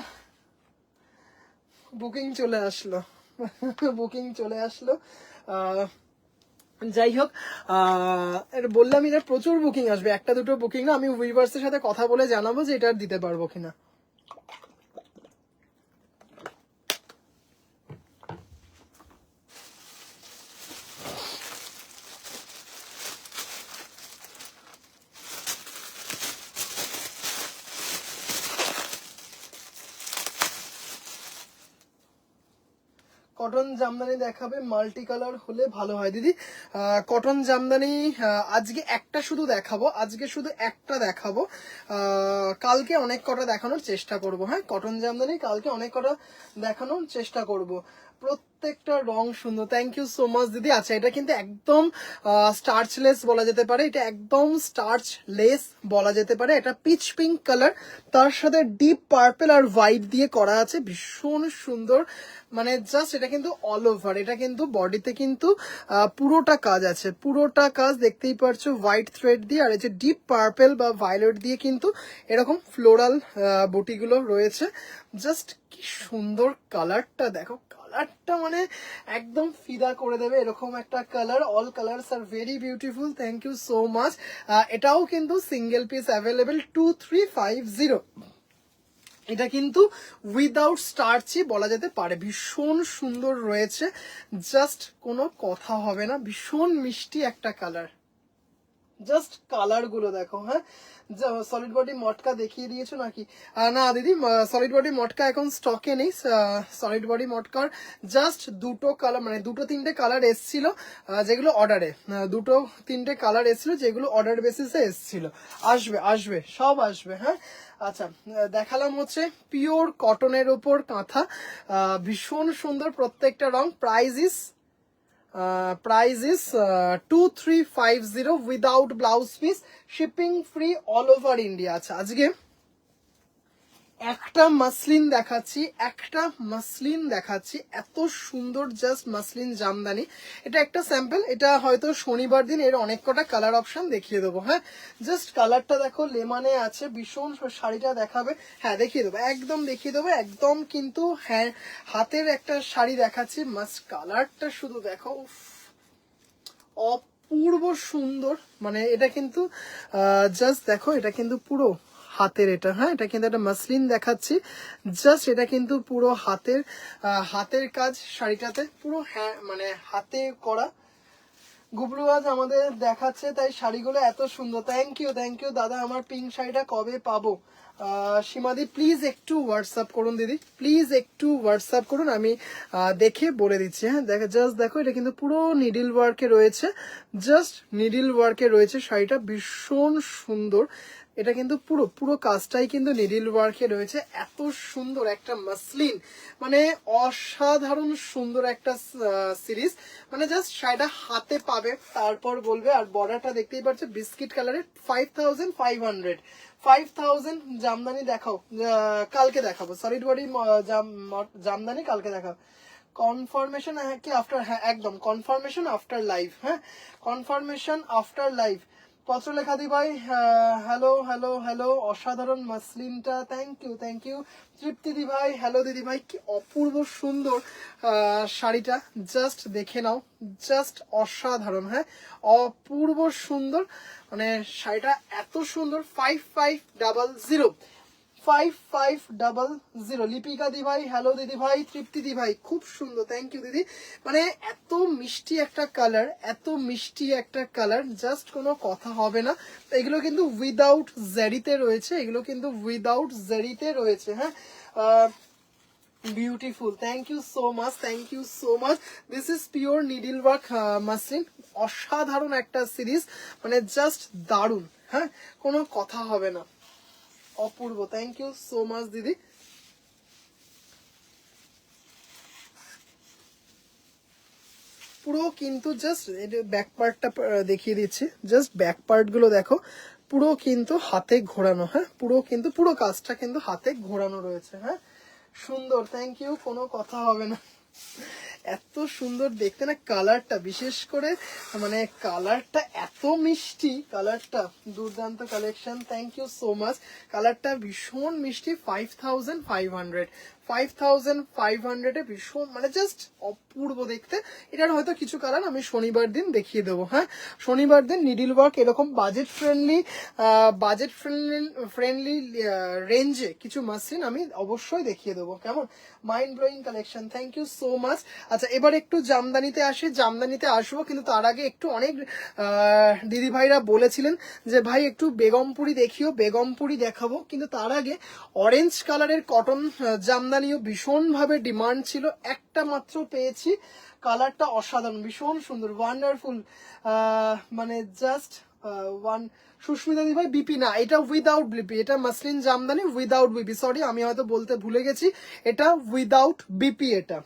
বুকিং চলে আসলো, বুকিং চলে আসলো, যাই হোক, বললাম এটা প্রচুর বুকিং আসবে, একটা দুটো বুকিং না। আমি ভিউয়ার্সের সাথে কথা বলে জানাবো যে এটা দিতে পারবো কিনা। কটন জামদানি দেখাবে, মাল্টি কালার হলে ভালো হয় দিদি। কটন জামদানি আজকে একটা শুধু দেখাবো, আজকে শুধু একটা দেখাবো, কালকে অনেক কটা দেখানোর চেষ্টা করব। হ্যাঁ, কটন জামদানি কালকে অনেক কটা দেখানোর চেষ্টা করব। প্রত্যেকটা রং সুন্দর, থ্যাংক ইউ সো মাচ দিদি। আচ্ছা, এটা কিন্তু একদম স্টার্চলেস বলা যেতে পারে, এটা একদম স্টার্চলেস বলা যেতে পারে। এটা পিচ পিঙ্ক কালার, তার সাথে ডিপ পার্পল আর হোয়াইট দিয়ে করা আছে, ভীষণ সুন্দর। মানে জাস্ট এটা কিন্তু অল ওভার, এটা কিন্তু বডিতে কিন্তু পুরোটা কাজ আছে, পুরোটা কাজ দেখতেই পারছো হোয়াইট থ্রেড দিয়ে, আর এই যে ডিপ পার্পল বা ভায়োলেট দিয়ে কিন্তু এরকম ফ্লোরাল বুটিগুলো রয়েছে। জাস্ট কি সুন্দর কালারটা দেখো, কালারটা মানে একদম ফিদা করে দেবে এরকম একটা কালার। অল কালারস আর very beautiful, thank you so much. এটাও কিন্তু সিঙ্গেল পিস অ্যাভেলেবেল 2350। এটা কিন্তু উইদাউট স্টার্চই বলা যেতে পারে, ভীষণ সুন্দর রয়েছে, জাস্ট কোনো কথা হবে না, ভীষণ মিষ্টি একটা কালার। জাস্ট কালার গুলো দেখো। হ্যাঁ, সলিড বডি মটকা দেখিয়ে দিয়েছো নাকি? না দিদি, সলিড বডি মটকা এখন স্টকে নেই। সলিড বডি মটকার জাস্ট দুটো কালার, মানে দুটো তিনটে কালার এসছিল যেগুলো অর্ডারে, দুটো তিনটে কালার এসছিল যেগুলো অর্ডার বেসিসে এসছিল। আসবে আসবে, সব আসবে। হ্যাঁ, আচ্ছা, দেখালাম হচ্ছে পিওর কটনের ওপর কাঁথা, ভীষণ সুন্দর প্রত্যেকটা রং। Price is 2350 without blouse piece, shipping free all over India. আচ্ছা, আজকে একটা মাসলিন দেখাচ্ছি, একটা মাসলিন দেখাচ্ছি, এত সুন্দর জাস্ট মাসলিন জামদানি। এটা একটা স্যাম্পল, এটা হয়তো শনিবার দিন এর অনেক কটা কালার অপশন দেখিয়ে দেবো। হ্যাঁ, জাস্ট কালারটা দেখো, লেমানে আছে, ভীষণ। শাড়িটা দেখাবে, হ্যাঁ দেখিয়ে দেবো, একদম দেখিয়ে দেবো, একদম কিন্তু। হ্যাঁ, হাতের একটা শাড়ি দেখাচ্ছি, মাস্ট কালারটা শুধু দেখো, অপূর্ব সুন্দর। মানে এটা কিন্তু জাস্ট দেখো, এটা কিন্তু পুরো হাতের, এটা হ্যাঁ, এটা কিন্তু একটা মাসলিন দেখাচ্ছি, জাস্ট এটা কিন্তু পুরো হাতের, হাতের কাজ শাড়িটাতে পুরো, হ্যাঁ মানে হাতে করা। গুবলু আজ আমাদের দেখাচ্ছে, তাই শাড়িগুলো এত সুন্দর। থ্যাংক ইউ দাদা। আমার পিঙ্ক শাড়িটা কবে পাবো? সীমাদি প্লিজ একটু হোয়াটসঅ্যাপ করুন দিদি, প্লিজ একটু হোয়াটসঅ্যাপ করুন, আমি দেখে বলে দিচ্ছি। হ্যাঁ, জাস্ট দেখো, এটা কিন্তু পুরো নিডিল ওয়ার্কে রয়েছে, জাস্ট নিডিল ওয়ার্কে রয়েছে শাড়িটা, ভীষণ সুন্দর। এটা কিন্তু পুরো পুরো কাজটাই কিন্তু নিডিল ওয়ার্কে রয়েছে, এত সুন্দর একটা মাসলিন, মানে অসাধারণ সুন্দর একটা সিরিজ। মানে জাস্ট শাড়িটা হাতে পাবে, তারপর বলবে। আর বর্ডারটা দেখতেই পাচ্ছে বিস্কিট কালারের, 5500। 5000 জামদানি দেখাও, কালকে দেখাবো। সলিড বডি জামদানি কালকে দেখাবো। কনফার্মেশন কি আফটার, হ্যাঁ একদম কনফার্মেশন আফটার লাইভ। হ্যাঁ, কনফার্মেশন আফটার লাইভ। পত্রলেখা দি ভাই, হ্যালো হ্যালো হ্যালো, অসাধারণ মাসলিনটা, থ্যাংক ইউ। তৃপ্তি দি ভাই, হ্যালো দিদি ভাই, কি অপূর্ব সুন্দর শাড়িটা, জাস্ট দেখে নাও, জাস্ট অসাধারণ। হ্যাঁ, অপূর্ব সুন্দর, মানে শাড়িটা এত সুন্দর। 5500, 5500। লিপিকা দি ভাই, হ্যালো দিদি ভাই। তৃপ্তি দি ভাই, খুব সুন্দর, থ্যাংক ইউ দিদি। মানে এত মিষ্টি একটা কালার, এত মিষ্টি একটা কালার, জাস্ট কোনো কথা হবে না। এগুলো কিন্তু উইদাউট জারিতে রয়েছে, এগুলো কিন্তু উইদাউট জারিতে রয়েছে। হ্যাঁ, beautiful, thank you so much, thank you so much. This is pure needle work muslin, অসাধারণ একটা সিরিজ, মানে জাস্ট দারুণ। হ্যাঁ, কোনো কথা হবে না, অপূর্ব, থ্যাংক ইউ সো মাচ দিদি। পুরো কিন্তু জাস্ট ব্যাক পার্টটা দেখিয়ে দিচ্ছি, জাস্ট ব্যাক পার্ট গুলো দেখো, পুরো কিন্তু হাতে ঘোরানো। হ্যাঁ, পুরো কিন্তু পুরো কাজটা কিন্তু হাতে ঘোরানো রয়েছে। হ্যাঁ, সুন্দর, থ্যাংক ইউ, কোনো কথা হবে না। এত সুন্দর দেখতে না কালারটা, বিশেষ করে মানে কালারটা এত মিষ্টি, কালারটা দুর্দান্ত collection, thank you so much. কালারটা ভীষণ মিষ্টি। 5500, 5500 এ ভীষণ মানে জাস্ট অপূর্ব দেখতে। এটার হয়তো কিছু কালার আমি শনিবার দিন দেখিয়ে দেবো। হ্যাঁ, শনিবার দিন নিডিল ওয়ার্ক এরকম বাজেট ফ্রেন্ডলি রেঞ্জে কিছু মাসলিন আমি অবশ্যই দেখিয়ে দেবো। কেমন, mind blowing collection, thank you so much. আচ্ছা, এবার একটু জামদানিতে আসি, জামদানিতে আসবো, কিন্তু তার আগে একটু অনেক দিদি ভাইরা বলেছিলেন যে ভাই একটু বেগমপুরি দেখিও, বেগমপুরি দেখাবো, কিন্তু তার আগে অরেঞ্জ কালারের কটন জামদানিও ভীষণভাবে ডিমান্ড ছিল, একটা মাত্র পেয়েছি, কালারটা অসাধারণ, ভীষণ সুন্দর, ওয়ান্ডারফুল, মানে জাস্ট ওয়ান। সুস্মিতা দিদি ভাই বিপি না, এটা উইদাউট বিপি, এটা muslin Jamdani without BP, sorry আমি হয়তো বলতে ভুলে গেছি, এটা উইদাউট বিপি। এটা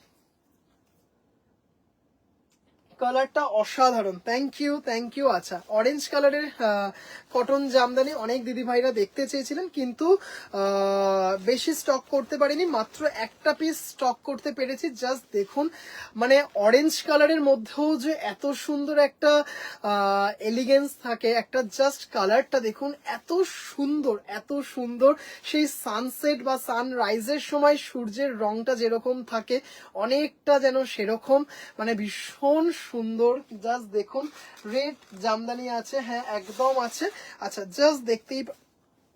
কালারটা অসাধারণ, থ্যাংক ইউ থ্যাংক ইউ। আচ্ছা, অরেঞ্জ কালারের কটন জামদানি অনেক দিদি ভাইরা দেখতে চেয়েছিলেন, কিন্তু বেশি স্টক করতে পারিনি, মাত্র একটা পিস স্টক করতে পেরেছি। জাস্ট দেখুন, মানে অরেঞ্জ কালারের মধ্যেও যে এত সুন্দর একটা এলিগেন্স থাকে, একটা জাস্ট কালারটা দেখুন, এত সুন্দর এত সুন্দর, সেই সানসেট বা সানরাইজের সময় সূর্যের রংটা যেরকম থাকে অনেকটা যেন সেরকম, মানে ভীষণ সুন্দর। জাস্ট দেখুন, রেড জামদানি আছে, হ্যাঁ একদম আছে। আচ্ছা, জাস্ট দেখতেই,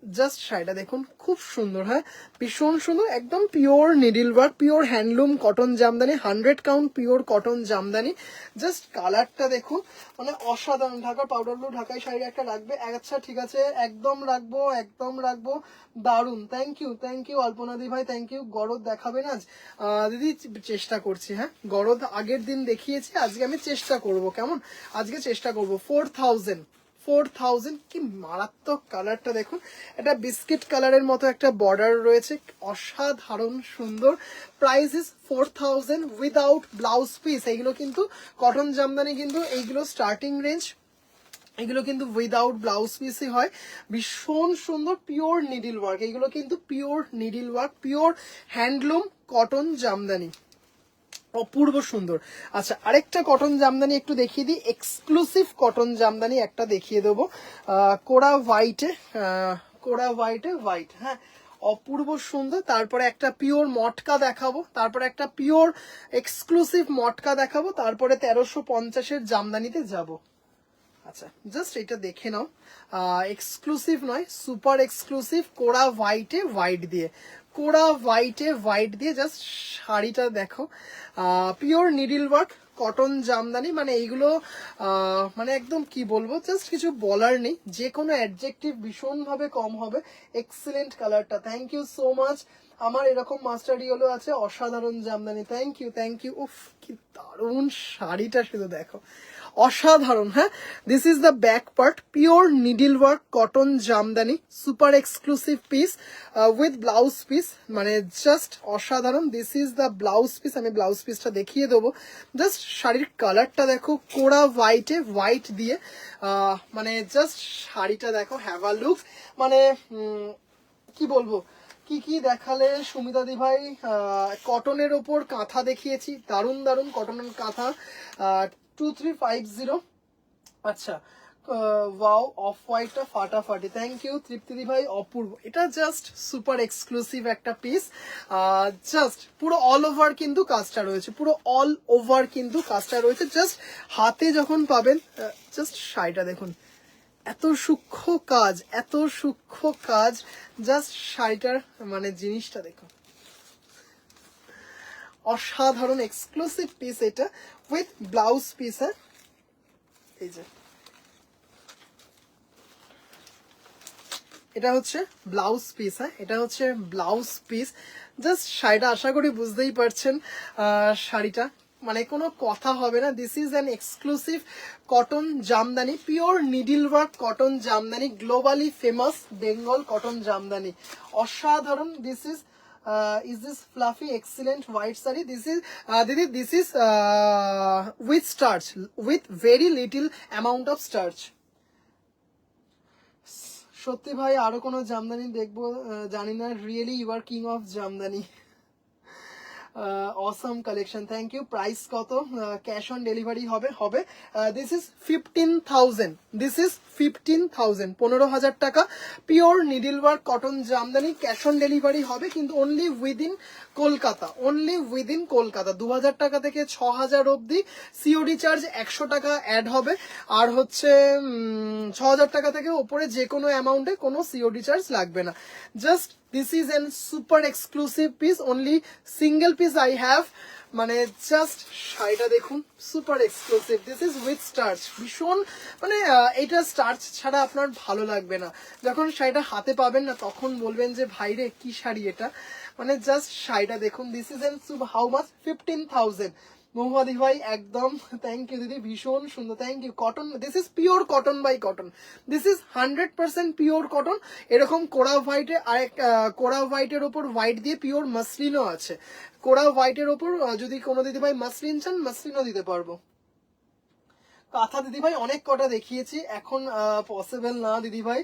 জাস্ট শাড়িটা দেখুন, খুব সুন্দর, হ্যাঁ ভীষণ সুন্দর, একদম pure needle work, pure handloom cotton Jamdani, 100 count pure cotton Jamdani. Just কালারটা দেখুন, মানে অসাধারণ। ঢাকার পাউডার ব্লু ঢাকাই শাড়ি একটা রাখবে? আচ্ছা ঠিক আছে, একদম রাখবো একদম রাখবো, দারুন, থ্যাংক ইউ অল্পনা দি ভাই, থ্যাংক ইউ। গরদ দেখাবেন আজ? দিদি চেষ্টা করছি, হ্যাঁ গরদ আগের দিন দেখিয়েছি, আজকে আমি চেষ্টা করব, কেমন, আজকে চেষ্টা করব। 4000 কি মারাত্মক কালারটা দেখুন, এটা বিস্কিট কালারের মতো একটা বর্ডার রয়েছে, অসাধারণ সুন্দর। Price is 4000 without blouse piece. এইগুলো কিন্তু কটন জামদানি, কিন্তু এইগুলো স্টার্টিং রেঞ্জ, এগুলো কিন্তু উইদাউট ব্লাউজ পিসই হয়, ভীষণ সুন্দর পিওর নিডিল ওয়ার্ক, এগুলো কিন্তু pure needle work, pure handloom cotton jamdani, অপূর্ব সুন্দর। আচ্ছা, আরেকটা কটন জামদানি একটু দেখিয়ে দিই, এক্সক্লুসিভ কটন জামদানি একটা দেখিয়ে দেবো, কোরা হোয়াইটে, হোয়াইট, হ্যাঁ অপূর্ব সুন্দর। তারপরে একটা পিওর মটকা দেখাবো, তারপরে একটা পিওর এক্সক্লুসিভ মটকা দেখাবো, তারপরে 1350-এর জামদানিতে যাব। আচ্ছা, জাস্ট এটা দেখে নাও, এক্সক্লুসিভ নয়, সুপার এক্সক্লুসিভ, কোরা হোয়াইট দিয়ে, কোরা হোয়াইট দিয়ে জাস্ট শাড়িটা দেখো, pure needle work cotton Jamdani, মানে এইগুলো মানে একদম কি বলবো, জাস্ট কিছু বলার নেই, যে কোনো অ্যাডজেক্টিভ ভীষণভাবে কম হবে। এক্সিলেন্ট কালারটা, থ্যাংক ইউ সো মাচ। আমার এরকম মাস্টার ইয়েলো আছে, অসাধারণ জামদানি, থ্যাংক ইউ। উফ, কি দারুণ শাড়িটা, শুধু দেখো, অসাধারণ। হ্যাঁ, this is the back part, pure needle work cotton Jamdani, super exclusive piece with blouse piece, মানে জাস্ট অসাধারণ। This is the blouse piece, আমি ব্লাউজ পিসটা দেখিয়ে দেবো। জাস্ট শাড়ির কালারটা দেখো, কোরা হোয়াইট দিয়ে, মানে জাস্ট শাড়িটা দেখো, হ্যাভ আ লুক, মানে কি বলবো, কি দেখালে সুমিতা দি ভাই, কটনের ওপর কাঁথা দেখিয়েছি, দারুণ কটনের কাঁথা, 2350। আচ্ছা, ওয়াও, অফ হোয়াইটটা ফাটাফাটি, থ্যাংক ইউ তৃপ্তি দি ভাই, অপূর্ব, এটা জাস্ট সুপার এক্সক্লুসিভ একটা পিস, জাস্ট পুরো অল ওভার কিন্তু কাজটা রয়েছে, পুরো অল ওভার কিন্তু কাজটা রয়েছে, জাস্ট হাতে যখন পাবেন, জাস্ট শাড়িটা দেখুন, এত সূক্ষ্ম কাজ, জাস্ট শাড়িটার মানে জিনিসটা দেখো, অসাধারণ এক্সক্লুসিভ পিস, এটা উইথ ব্লাউজ পিস। হ্যাঁ, এই যে এটা হচ্ছে ব্লাউজ পিস, হ্যাঁ এটা হচ্ছে ব্লাউজ পিস। জাস্ট শাড়িটা আশা করি বুঝতেই পারছেন, শাড়িটা মানে কোনো কথা হবে না। This is an exclusive cotton jamdani, pure needle work cotton jamdani, globally famous Bengal cotton jamdani, অসাধারণ। This is this fluffy excellent white sari? This is দিদি, this is with starch, with very little amount of starch. সত্যি ভাই, আরো কোনো জামদানি দেখবো জানি না, really you are king of jamdani. Awesome collection, thank you. Price কত? ক্যাশ অন ডেলিভারি হবে। দিস ইজ 15,000, দিস ইজ 15,000, 15,000 টাকা। Pure needle work cotton Jamdani, cash on delivery হবে কিন্তু only within Kolkata, only within Kolkata. 2,000 টাকা থেকে 6,000 অবধি সিওডি চার্জ 100 টাকা অ্যাড হবে। আর হচ্ছে 6,000 টাকা থেকে ওপরে যে কোনো অ্যামাউন্টে কোনো সিওডি চার্জ লাগবে না। Just this is an super exclusive piece, only single piece I have. মানে জাস্ট শাড়িটা দেখুন, super exclusive. This is with starch, ভীষণ মানে এটা স্টার্চ ছাড়া আপনার ভালো লাগবে না। যখন শাড়িটা হাতে পাবেন না তখন বলবেন যে ভাইরে কি শাড়ি এটা। মানে জাস্ট শাড়িটা দেখুন, this is an how much? 15,000। মহুয়াদি ভাই একদম থ্যাংক ইউ দিদি, ভীষণ সুন্দর, thank you. Cotton, this is pure cotton by cotton, this is 100% pure cotton. এরকম কোরা হোয়াইটে আরেক কোরা হোয়াইটের ওপর হোয়াইট দিয়ে পিওর মাসলিনও আছে। কোরা হোয়াইটের ওপর যদি কোনো দিদি ভাই মাসলিন চান, মাসলিনও দিতে পারবো। কাঁথা দিদিভাই অনেক কটা দেখিয়েছি, এখন পসিবল না দিদিভাই।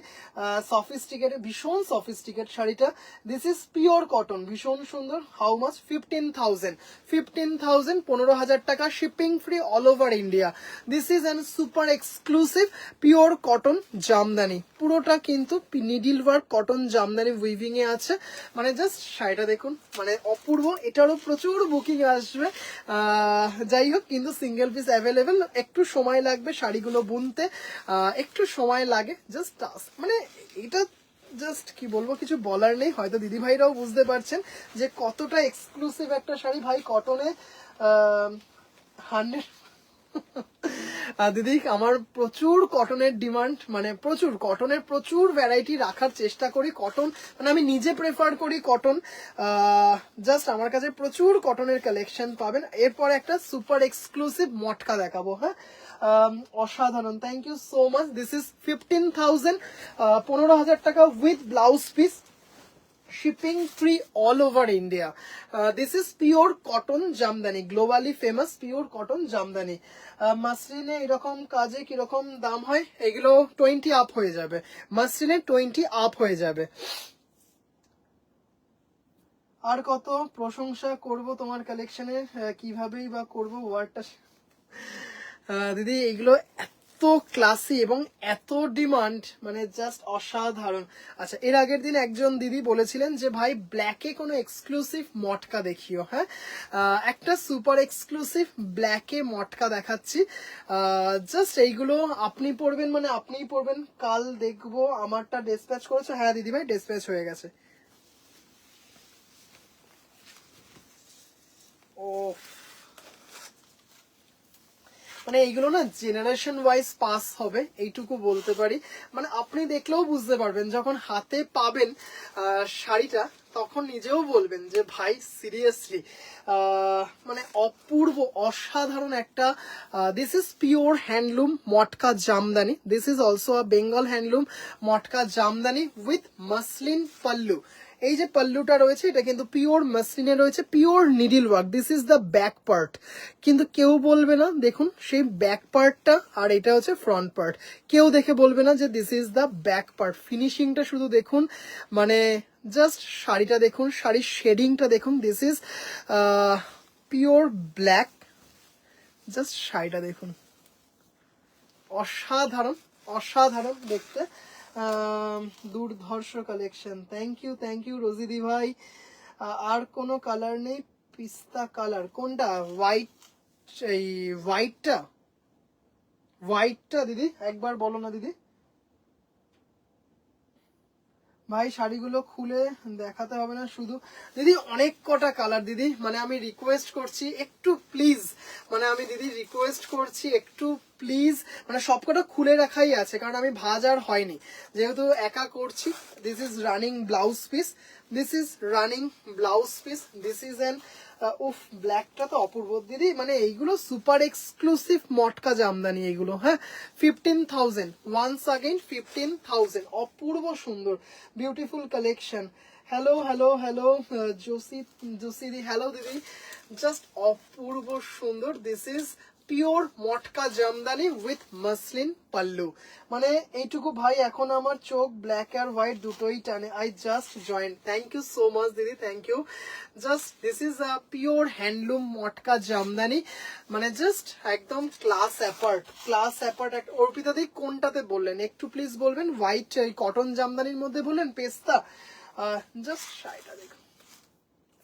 সফিস্টিকেট, ভীষণ সফিস্টিকেট শাড়িটা। দিস ইজ পিওর কটন, ভীষণ সুন্দর। How much? 15,000, 15,000, 15,000 টাকা, shipping free all over India. This is an super exclusive pure cotton jamdani, পুরোটা কিন্তু needle work cotton jamdani weaving এ আছে। মানে জাস্ট শাড়িটা দেখুন, মানে অপূর্ব। এটারও প্রচুর বুকিং আসবে। যাই হোক, কিন্তু সিঙ্গেল পিস অ্যাভেলেবেল, একটু সময় লাগবে শাড়িগুলো বুনতে, একটু সময় লাগে। জাস্ট মানে এটা জাস্ট কি বলবো, কিছু বলার নেই। হয়তো দিদি ভাইরাও বুঝতে পারছেন যে কতটা এক্সক্লুসিভ একটা শাড়ি। ভাই কটনে 100 দিদি আমার প্রচুর কটনের ডিমান্ড, মানে প্রচুর কটনের প্রচুর ভ্যারাইটি রাখার চেষ্টা করি। কটন মানে আমি নিজে প্রেফার করি কটন। জাস্ট আমার কাছে প্রচুর কটনের কালেকশন পাবেন। এরপর একটা সুপার এক্সক্লুসিভ মটকা দেখাবো। হ্যাঁ, অসাধারণ, thank you so much. This is 15,000, 15,000 টাকা with blouse piece, shipping free all over India. This is pure cotton jamdani, globally famous pure cotton jamdani. মাসলিনে এরকম কাজে কিরকম দাম হয়? এগুলো 20 আপ হয়ে যাবে, মাসলিনে 20 আপ হয়ে যাবে। আর কত প্রশংসা করব তোমার কালেকশনের, কিভাবেই বা করব ওয়ার্ডটা। দিদি এগুলো এত ক্লাসি এবং এত ডিমান্ড, মানে জাস্ট অসাধারণ। আচ্ছা, এর আগের দিন একজন দিদি বলেছিলেন যে ভাই ব্ল্যাকে কোনো এক্সক্লুসিভ মটকা দেখিও। হ্যাঁ, একটা সুপার এক্সক্লুসিভ ব্ল্যাকে মটকা দেখাচ্ছি। জাস্ট এইগুলো আপনি পড়বেন, মানে আপনিই পড়বেন। কাল দেখবো আমারটা ডিসপ্যাচ করেছো? হ্যাঁ দিদি ভাই, ডিসপ্যাচ হয়ে গেছে। ও মানে এইগুলো না জেনারেশন ওয়াইজ পাস হবে, এইটুকু বলতে পারি। মানে আপনি দেখলেও বুঝতে পারবেন, যখন হাতে পাবেন শাড়িটা তখন নিজেও বলবেন যে ভাই সিরিয়াসলি মানে অপূর্ব অসাধারণ একটা। This is pure handloom matka jamdani, this is also a Bengal handloom matka jamdani with muslin pallu. এই যে পাল্লুটা রয়েছে এটা কিন্তু পিওর মাসলিনে রয়েছে, pure needle work. This is the back part, কিন্তু কেউ বলবে না, দেখুন সেই ব্যাক পার্টটা, আর এটা হচ্ছে ফ্রন্ট পার্ট। কেউ দেখে বলবে না যে this is the back part. ফিনিশিংটা শুধু দেখুন, মানে জাস্ট শাড়িটা দেখুন, শাড়ির শেডিংটা দেখুন। This is pure black, just শাড়িটা দেখুন, অসাধারণ অসাধারণ দেখতে। দুর্ধর্ষ কালেকশন, থ্যাংক ইউ রোজিদি ভাই। আর কোনো কালার নেই? পিস্তা কালার কোনটা? হোয়াইট, এই হোয়াইটটা, হোয়াইটটা দিদি একবার বলো না দিদি। ভাই শাড়িগুলো খুলে দেখাতে হবে না শুধু দিদি, অনেক কটা কালার দিদি, মানে আমি রিকোয়েস্ট করছি একটু প্লিজ, মানে আমি দিদি রিকোয়েস্ট করছি একটু প্লিজ, মানে সবকটা খুলে রাখাই আছে কারণ আমি ভাজ আর হয়নি যেহেতু একা করছি। This is running blouse piece, this is running blouse piece, this is N উফ ব্ল্যাকটা তো অপূর্ব দিদি, মানে এইগুলো সুপার এক্সক্লুসিভ মটকা জামদানি এইগুলো। হ্যাঁ, 15,000, ওয়ান্স अगेन 15,000, অপূর্ব সুন্দর beautiful collection. Hello hello hello Josi দি, হ্যালো দিদি, জাস্ট অপূর্ব সুন্দর। This is pure matka jamdani with muslin pallu. মানে এইটুকু ভাই এখন আমার চোখ ব্ল্যাক আর হোয়াইট দুটোই টানে। I just join. Thank you so much দিদি, thank you. Just this is a pure handloom matka jamdani, মানে জাস্ট একদম class apart, class apart. Arpita দি কোনটাতে বললেন একটু প্লিজ বলবেন? হোয়াইট কটন জামদানির মধ্যে বললেন পেস্তা? জাস্ট শাড়িটা দেখুন,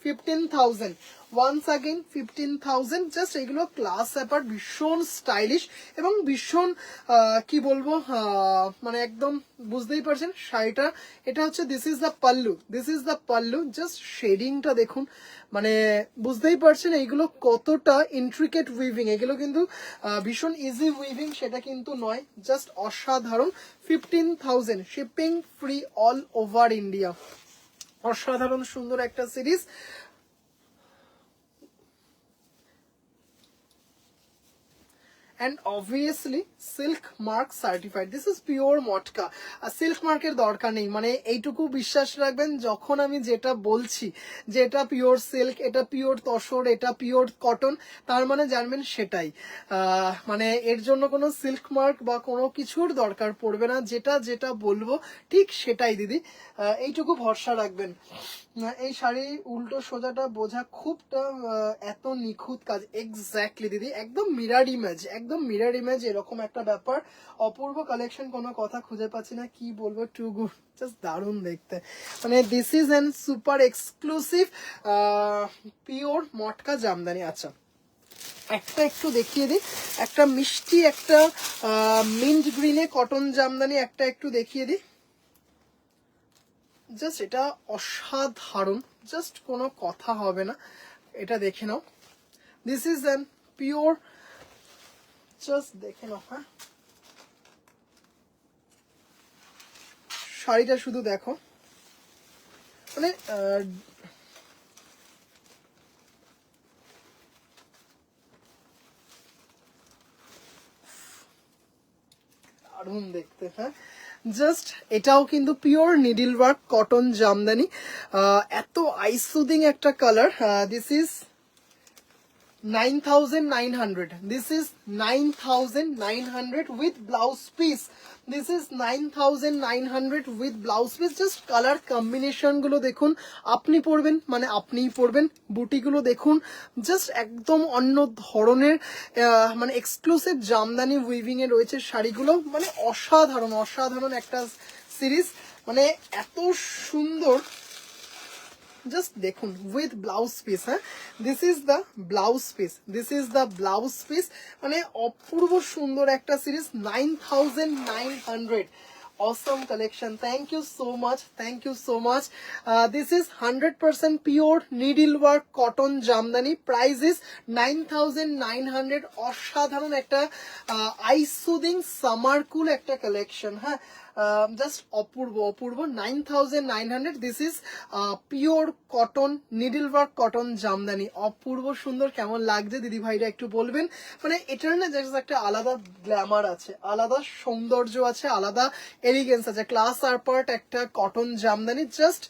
15,000 ওয়ান্স अगेन 15,000। জাস্ট এগুলো ক্লাস অ্যাপার্ট, ভীষণ স্টাইলিশ এবং ভীষণ কি বলবো, মানে একদম বুঝতেই পারছেন শাড়িটা। এটা হচ্ছে this is the pallu, this is the pallu. Just শেডিংটা দেখুন, মানে বুঝতেই পারছেন এইগুলো কতটা ইন্ট্রিকেট উইভিং। এগুলো কিন্তু ভীষণ ইজি উইভিং সেটা কিন্তু নয়, জাস্ট অসাধারণ। 15,000, shipping free all over India. অসাধারণ সুন্দর একটা series. and obviously silk mark certified. This is pure matka. R silk মার্কের দরকার নেই, মানে এইটুকু বিশ্বাস রাখবেন যখন আমি যেটা বলছি যে এটা পিওর সিল্ক, এটা পিওর তসর, এটা পিওর কটন, তার মানে জানবেন সেটাই। মানে এর জন্য কোনো সিল্ক মার্ক বা কোনো কিছুর দরকার পড়বে না, যেটা যেটা বলবো ঠিক সেটাই দিদি, এইটুকু ভরসা রাখবেন। এই শাড়ি উল্টো সোজাটা বোঝা খুবটা এত নিখুঁত কাজ। এক্স্যাক্টলি দিদি, একদম মিরার ইমেজ, একদম মিরার ইমেজ এরকম একটা ব্যাপার। অপূর্ব কালেকশন, কোনো কথা খুঁজে পাচ্ছি না, কি বলবো, টু গুড, জাস্ট দারুণ দেখতে। মানে this is an super exclusive pure matka jamdani. আচ্ছা একটা একটু দেখিয়ে দিই, একটা মিষ্টি একটা মিন্ট গ্রিনে কটন জামদানি একটা একটু দেখিয়ে দিই। জাস্ট এটা অসাধারণ, জাস্ট কোনো কথা হবে না, এটা দেখে নাও। This is an pure, just দেখে নাও। হ্যাঁ শাড়িটা শুধু দেখো, মানে দারুণ দেখতে। হ্যাঁ জাস্ট এটাও কিন্তু pure needle work cotton Jamdani, এত আই সুদিং একটা colour. This is 9,900. This is 9,900 with blouse piece. This is 9,900 with blouse piece. Just color combination গুলো দেখুন, আপনি পরবেন মানে আপনিই পরবেন। বুটি গুলো দেখুন, জাস্ট একদম অন্য ধরনের, মানে এক্সক্লুসিভ জামদানি উইভিং এ রয়েছে শাড়িগুলো, মানে অসাধারণ অসাধারণ একটা সিরিজ, মানে এত সুন্দর। জাস্ট দেখুন উইথ ব্লাউজ পিস। হ্যাঁ this is the blouse piece, this is the blouse piece, মানে অপূর্ব সুন্দর একটা series. 9,900, awesome collection. Thank you so much, thank you so much. This is 100% pure needlework cotton Jamdani, price is 9,900। অসাধারণ একটা I soothing summer কুল একটা collection. হ্যাঁ just অপূর্ব অপূর্ব। 9,900। This is pure cotton needlework cotton jamdani, অপূর্ব সুন্দর। কেমন লাগছে দিদি ভাইরা একটু বলবেন। মানে এটার না জাস্ট একটা আলাদা গ্ল্যামার আছে, আলাদা সৌন্দর্য আছে, আলাদা এলিগেন্স আছে, ক্লাস আর পার্ট একটা কটন জামদানি। জাস্ট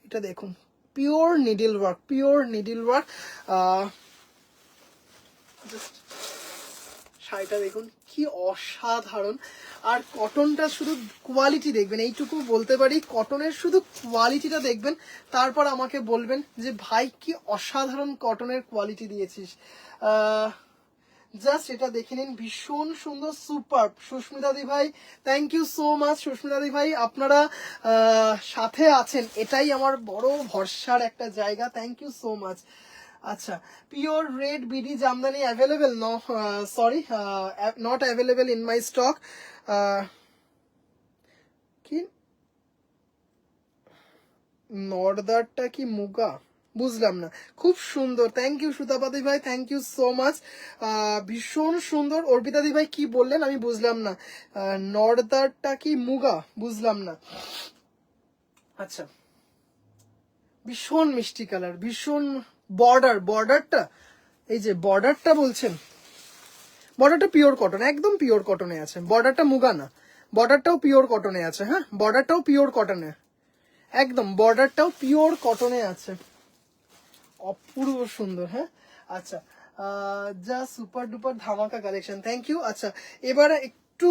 এটা দেখুন, pure needle work, pure needle work. Just শাড়িটা দেখুন কি অসাধারণ। আর কটনটা শুধু কোয়ালিটি দেখবেন, এইটুকু বলতে পারি, কটনের শুধু কোয়ালিটিটা দেখবেন, তারপর আমাকে বলবেন যে ভাই কি অসাধারণ কটনের কোয়ালিটি দিয়েছিস। জাস্ট এটা দেখে নিন, ভীষণ সুন্দর, সুপার। সুস্মিতা দি ভাই thank you so much. Susmita দি ভাই আপনারা সাথে আছেন, এটাই আমার বড় ভরসার একটা জায়গা। Thank you so much. আচ্ছা pure red body jamdani available? No sorry, not available in my stock. কি নর্দারটা কি মুগা, বুঝলাম না। খুব সুন্দর, থ্যাংক ইউ সুতাপাতি ভাই, থ্যাংক ইউ সো মাচ, ভীষণ সুন্দর। অর্পিতা দি ভাই কি বললেন আমি বুঝলাম না, নর্দারটা কি মুগা, বুঝলাম না। আচ্ছা ভীষণ মিষ্টি কালার, ভীষণ বর্ডার, বর্ডারটা এই যে বর্ডারটা বলছেন, বর্ডারটা পিওর কটন, একদম পিওর কটনে আছে। বর্ডারটা মুগা না, বর্ডারটাও পিওর কটনে আছে। হ্যাঁ বর্ডারটাও পিওর কটনে, একদম বর্ডারটাও পিওর কটনে আছে, অপূর্ব সুন্দর। হ্যাঁ আচ্ছা যা সুপার ডুপার ধামাকা কালেকশন, থ্যাংক ইউ। আচ্ছা এবারে একটু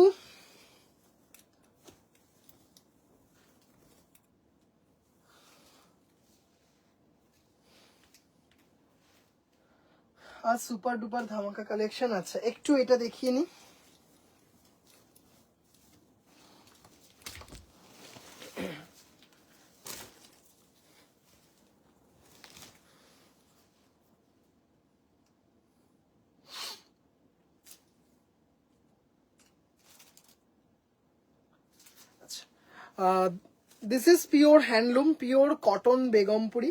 আজ সুপার ডুপার ধামাকা কালেকশন। আচ্ছা একটু এটা দেখিয়ে নি। This is pure handloom, pure cotton Begampuri,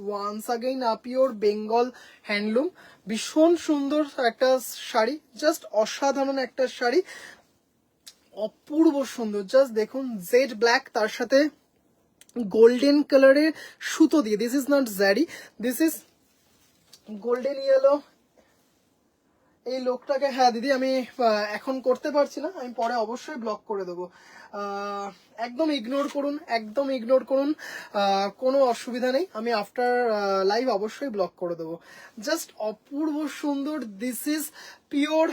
once again pure Bengal handloom. ভীষণ সুন্দর একটা শাড়ি, জাস্ট অসাধারণ একটা শাড়ি, অপূর্ব সুন্দর। জাস্ট দেখুন জেড ব্ল্যাক, তার সাথে গোল্ডেন কালারের সুতো দিয়ে, দিস ইজ নট জারি, দিস ইজ গোল্ডেন ইয়েলো। এই লোকটাকে, হ্যাঁ দিদি আমি এখন করতে পারছি না, আমি পরে অবশ্যই ব্লক করে দেবো। একদম ইগনোর করুন, একদম ইগনোর করুন, কোনো অসুবিধা নেই, আমি আফটার লাইভ অবশ্যই ব্লক করে দেবো। জাস্ট অপূর্ব সুন্দর। This is pure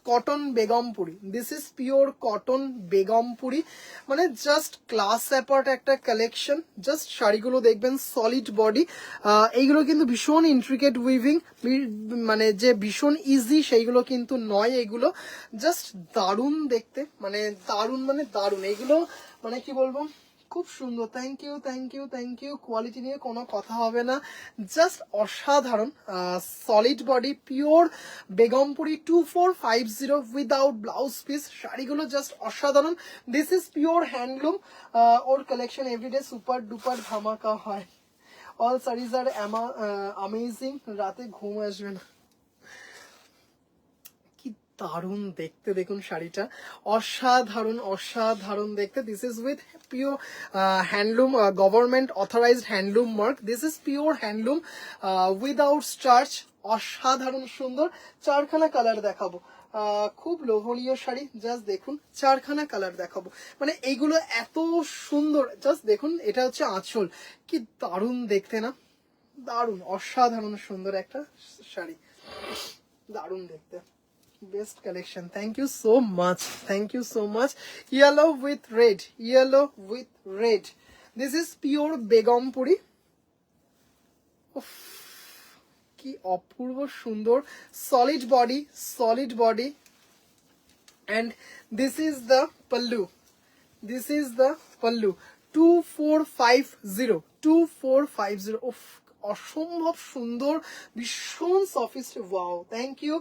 cotton Begumpuri, this is pure cotton Begampuri, মানে জাস্ট ক্লাস অ্যাপার্ট একটা কালেকশন। জাস্ট শাড়িগুলো দেখবেন সলিড বডি, এইগুলো কিন্তু ভীষণ ইন্ট্রিকেট উইভিং, মানে যে ভীষণ ইজি সেইগুলো কিন্তু নয় এগুলো। জাস্ট দারুণ দেখতে, মানে দারুণ, মানে দারুণ এইগুলো, মানে কি বলবো, খুব সুন্দর। Thank you, thank you, thank you. Quality নিয়ে কোনো কথা হবে না, জাস্ট অসাধারণ। Solid body pure Begampuri 2450 without blouse piece, শাড়িগুলো জাস্ট অসাধারণ। This is pure handloom. ওর কালেকশন এভরিডে সুপার ডুপার ধামাকা হয়। অল শাড়িজ আর অ্যামেজিং, রাতে ঘুম আসবে না। দারুণ দেখতে, দেখুন শাড়িটা অসাধারণ, অসাধারণ দেখতে। This is with pure handloom, government authorised handloom mark. This is pure handloom without starch, অসাধারণ সুন্দর। চারখানা কালার দেখাবো, খুব লোভনীয় শাড়ি। জাস্ট দেখুন চারখানা কালার দেখাবো, মানে এইগুলো এত সুন্দর। জাস্ট দেখুন, এটা হচ্ছে আঁচল, কি দারুণ দেখতে না, দারুণ অসাধারণ সুন্দর একটা শাড়ি, দারুণ দেখতে। Best collection, thank you so much, thank you so much. Yellow with red, yellow with red, this is pure begompuri. কি অপূর্ব সুন্দর, solid body, solid body, and this is the pallu, this is the pallu 2450, 2450. অসম্ভব সুন্দর, ভীষণ sophist. Wow, thank you.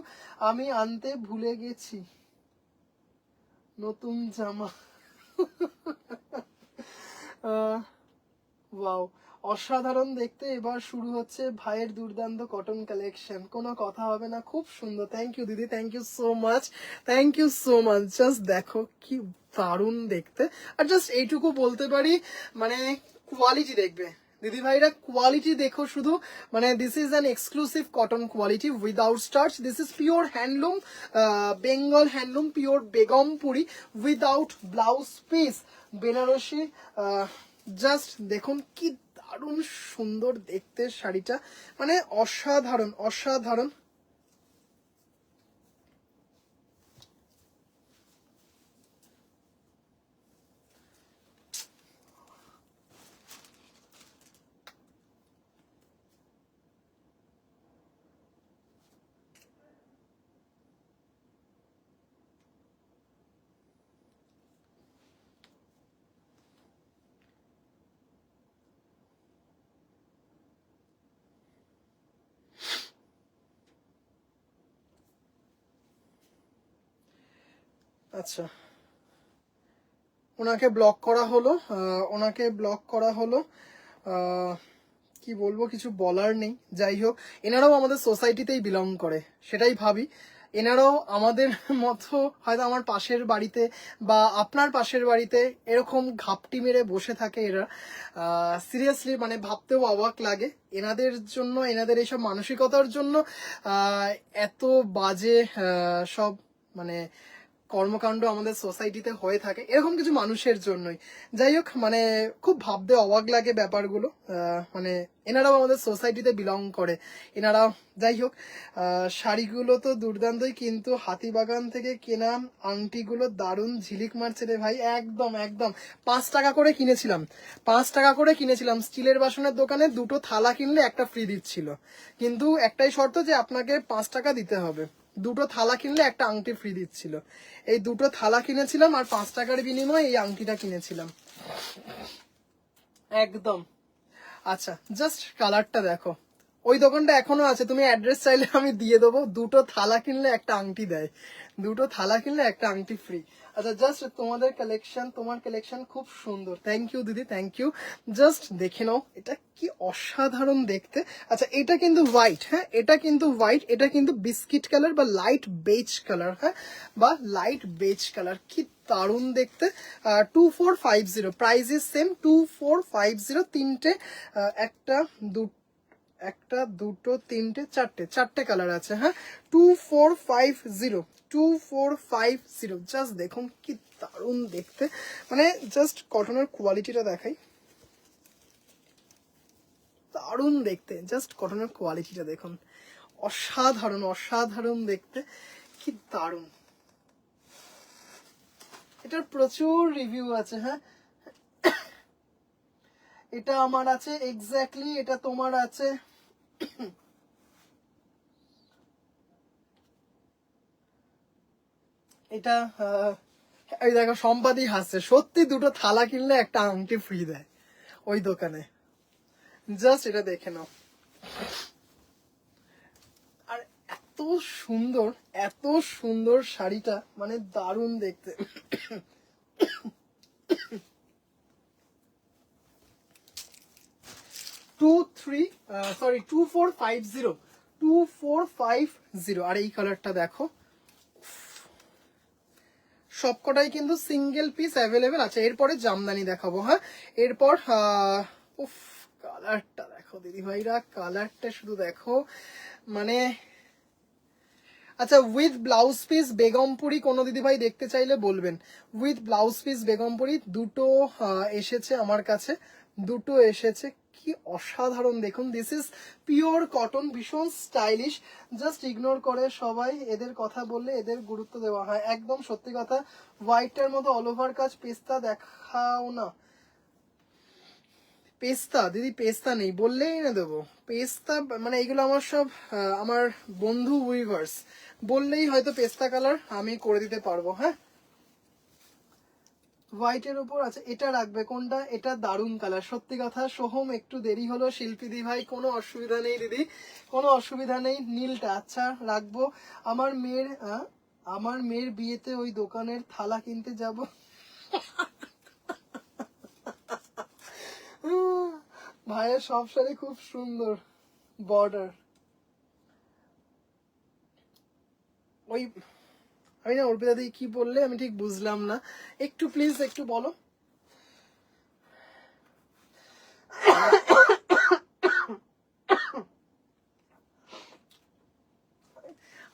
আমি আনতে ভুলে গেছি নতুন জামা। ওয়াও, অসাধারণ দেখতে। এবার শুরু হচ্ছে ভাইয়ের দুর্দান্ত কটন কালেকশন, কোনো কথা হবে না, খুব সুন্দর। থ্যাংক ইউ দিদি, thank you so much, thank you so much. Just দেখো কি দারুণ দেখতে। আর জাস্ট এইটুকু বলতে পারি, মানে কোয়ালিটি দেখবে দিদি ভাইরা, কোয়ালিটি দেখো শুধু, মানে this is an exclusive cotton quality without starch. This is pure handloom, Bengal handloom, pure Begampuri without blouse piece, Banarasi. Just দেখুন কি দারুণ সুন্দর দেখতে শাড়িটা, মানে অসাধারণ, অসাধারণ। আচ্ছা, ওনাকে ব্লক করা হলো, ওনাকে ব্লক করা হলো। কি বলবো, কিছু বলার নেই। যাই হোক, এনারাও আমাদের সোসাইটিতেই বিলং করে, সেটাই ভাবি। এনারাও আমাদের মতো হয়তো আমার পাশের বাড়িতে বা আপনার পাশের বাড়িতে এরকম ঘাপটি মেরে বসে থাকে এরা। সিরিয়াসলি মানে ভাবতেও অবাক লাগে এনাদের জন্য, এনাদের এইসব মানসিকতার জন্য এত বাজে সব মানে কর্মকাণ্ড আমাদের সোসাইটিতে হয়ে থাকে এরকম কিছু মানুষের জন্যই। যাই হোক, মানে খুব ভাবতে অবাক লাগে ব্যাপারগুলো। মানে এনারাও আমাদের সোসাইটিতে বিলং করে এনারাও। যাই হোক, শাড়িগুলো তো দুর্দান্তই, কিন্তু হাতিবাগান থেকে কেনা আংটিগুলো দারুণ ঝিলিক মারছে রে ভাই। একদম একদম 5 টাকা করে কিনেছিলাম, 5 টাকা করে কিনেছিলাম। স্টিলের বাসনের দোকানে 2টো থালা কিনলে একটা ফ্রি দিচ্ছিল, কিন্তু একটাই শর্ত যে আপনাকে 5 টাকা দিতে হবে। 2টো থালা কিনলে একটা আংটি ফ্রি দিচ্ছিল। এই 2টো থালা কিনেছিলাম আর 5 টাকার বিনিময়ে এই আংটিটা কিনেছিলাম। একদম। আচ্ছা, জাস্ট কালারটা দেখো। ওই দোকানটা এখনো আছে, তুমি অ্যাড্রেস চাইলে আমি দিয়ে দেবো। 2টো থালা কিনলে একটা আংটি দেয়, 2টো থালা কিনলে একটা আংটি ফ্রি। আচ্ছা, জাস্ট তোমাদের কালেকশন, তোমার কালেকশন খুব সুন্দর। থ্যাংক ইউ দিদি, থ্যাংক ইউ। জাস্ট দেখে নাও, এটা কি অসাধারণ দেখতে। আচ্ছা, এটা কিন্তু হোয়াইট, হ্যাঁ এটা কিন্তু হোয়াইট, এটা কিন্তু বিস্কিট কালার বা লাইট বেজ কালার, হ্যাঁ বা লাইট বেজ কালার। কি দারুণ দেখতে। 2450, প্রাইস ইজ সেম 2450। তিনটে, একটা একটা দুটো তিনটে চারটে কালার আছে, হ্যাঁ 2450, 2450। জাস্ট দেখুন কি দারুণ দেখতে। মানে জাস্ট কটনের কোয়ালিটিটা দেখাই, দারুণ দেখতে। জাস্ট কটনের কোয়ালিটিটা দেখুন, অসাধারণ অসাধারণ দেখতে, কি দারুণ। এটার প্রচুর রিভিউ আছে, হ্যাঁ এটা আমার আছে এক্স্যাক্টলি, এটা তোমার আছে। এটা এই দেখো, সম্পাদি হাসছে, সত্যি 2টো থালা কিনলে একটা আংটি ফ্রি দেয় ওই দোকানে। জাস্ট এটা দেখে নাও। আর এত সুন্দর, এত সুন্দর শাড়িটা, মানে দারুণ দেখতে। 2450, আর এই কালারটা দেখো। সবকটাই কিন্তু সিঙ্গেল পিস অ্যাভেলেবেল আছে। এরপরে জামদানি দেখাবো, হ্যাঁ এরপর উফ, কালারটা দেখো দিদি ভাইরা, কালারটা শুধু দেখো, মানে আচ্ছা, উইথ ব্লাউজ পিস বেগমপুরি কোনো দিদি ভাই দেখতে চাইলে বলবেন। উইথ ব্লাউজ পিস বেগমপুরি 2টো এসেছে আমার কাছে, 2টো এসেছে। কি অসাধারণ দেখুন, দিস ইজ পিওর কটন, ভীষণ স্টাইলিশ। জাস্ট ইগনোর করে সবাই এদের কথা বললে এদের গুরুত্ব দেওয়া হয়, একদম সত্যি কথা। হোয়াইটের মতো অল ওভার কাজ, পেস্তা দেখাও না। পেস্তা দিদি, পেস্তা নেই, বললেই এনে দেবো পেস্তা। মানে এগুলো আমার সব আমার বন্ধু উইভার্স, বললেই হয়তো পেস্তা কালার আমি করে দিতে পারবো, হ্যাঁ। হোয়াইটের উপর আছে, এটা রাখবে কোনটা? এটা দারুণ কালার, সত্যি কথা। সোহম একটু দেরি হলো, শিল্পী দি ভাই কোনো অসুবিধা নেই দিদি, কোনো অসুবিধা নেই। নীলটা আচ্ছা রাখবো। আমার মেয়ের বিয়েতে ওই দোকানের থালা কিনতে যাব। ভাইয়ের সব শাড়ি খুব সুন্দর, বর্ডার। ওই আমি না, অর্পিতা দি কি বললে আমি ঠিক বুঝলাম না, একটু প্লিজ একটু বলো।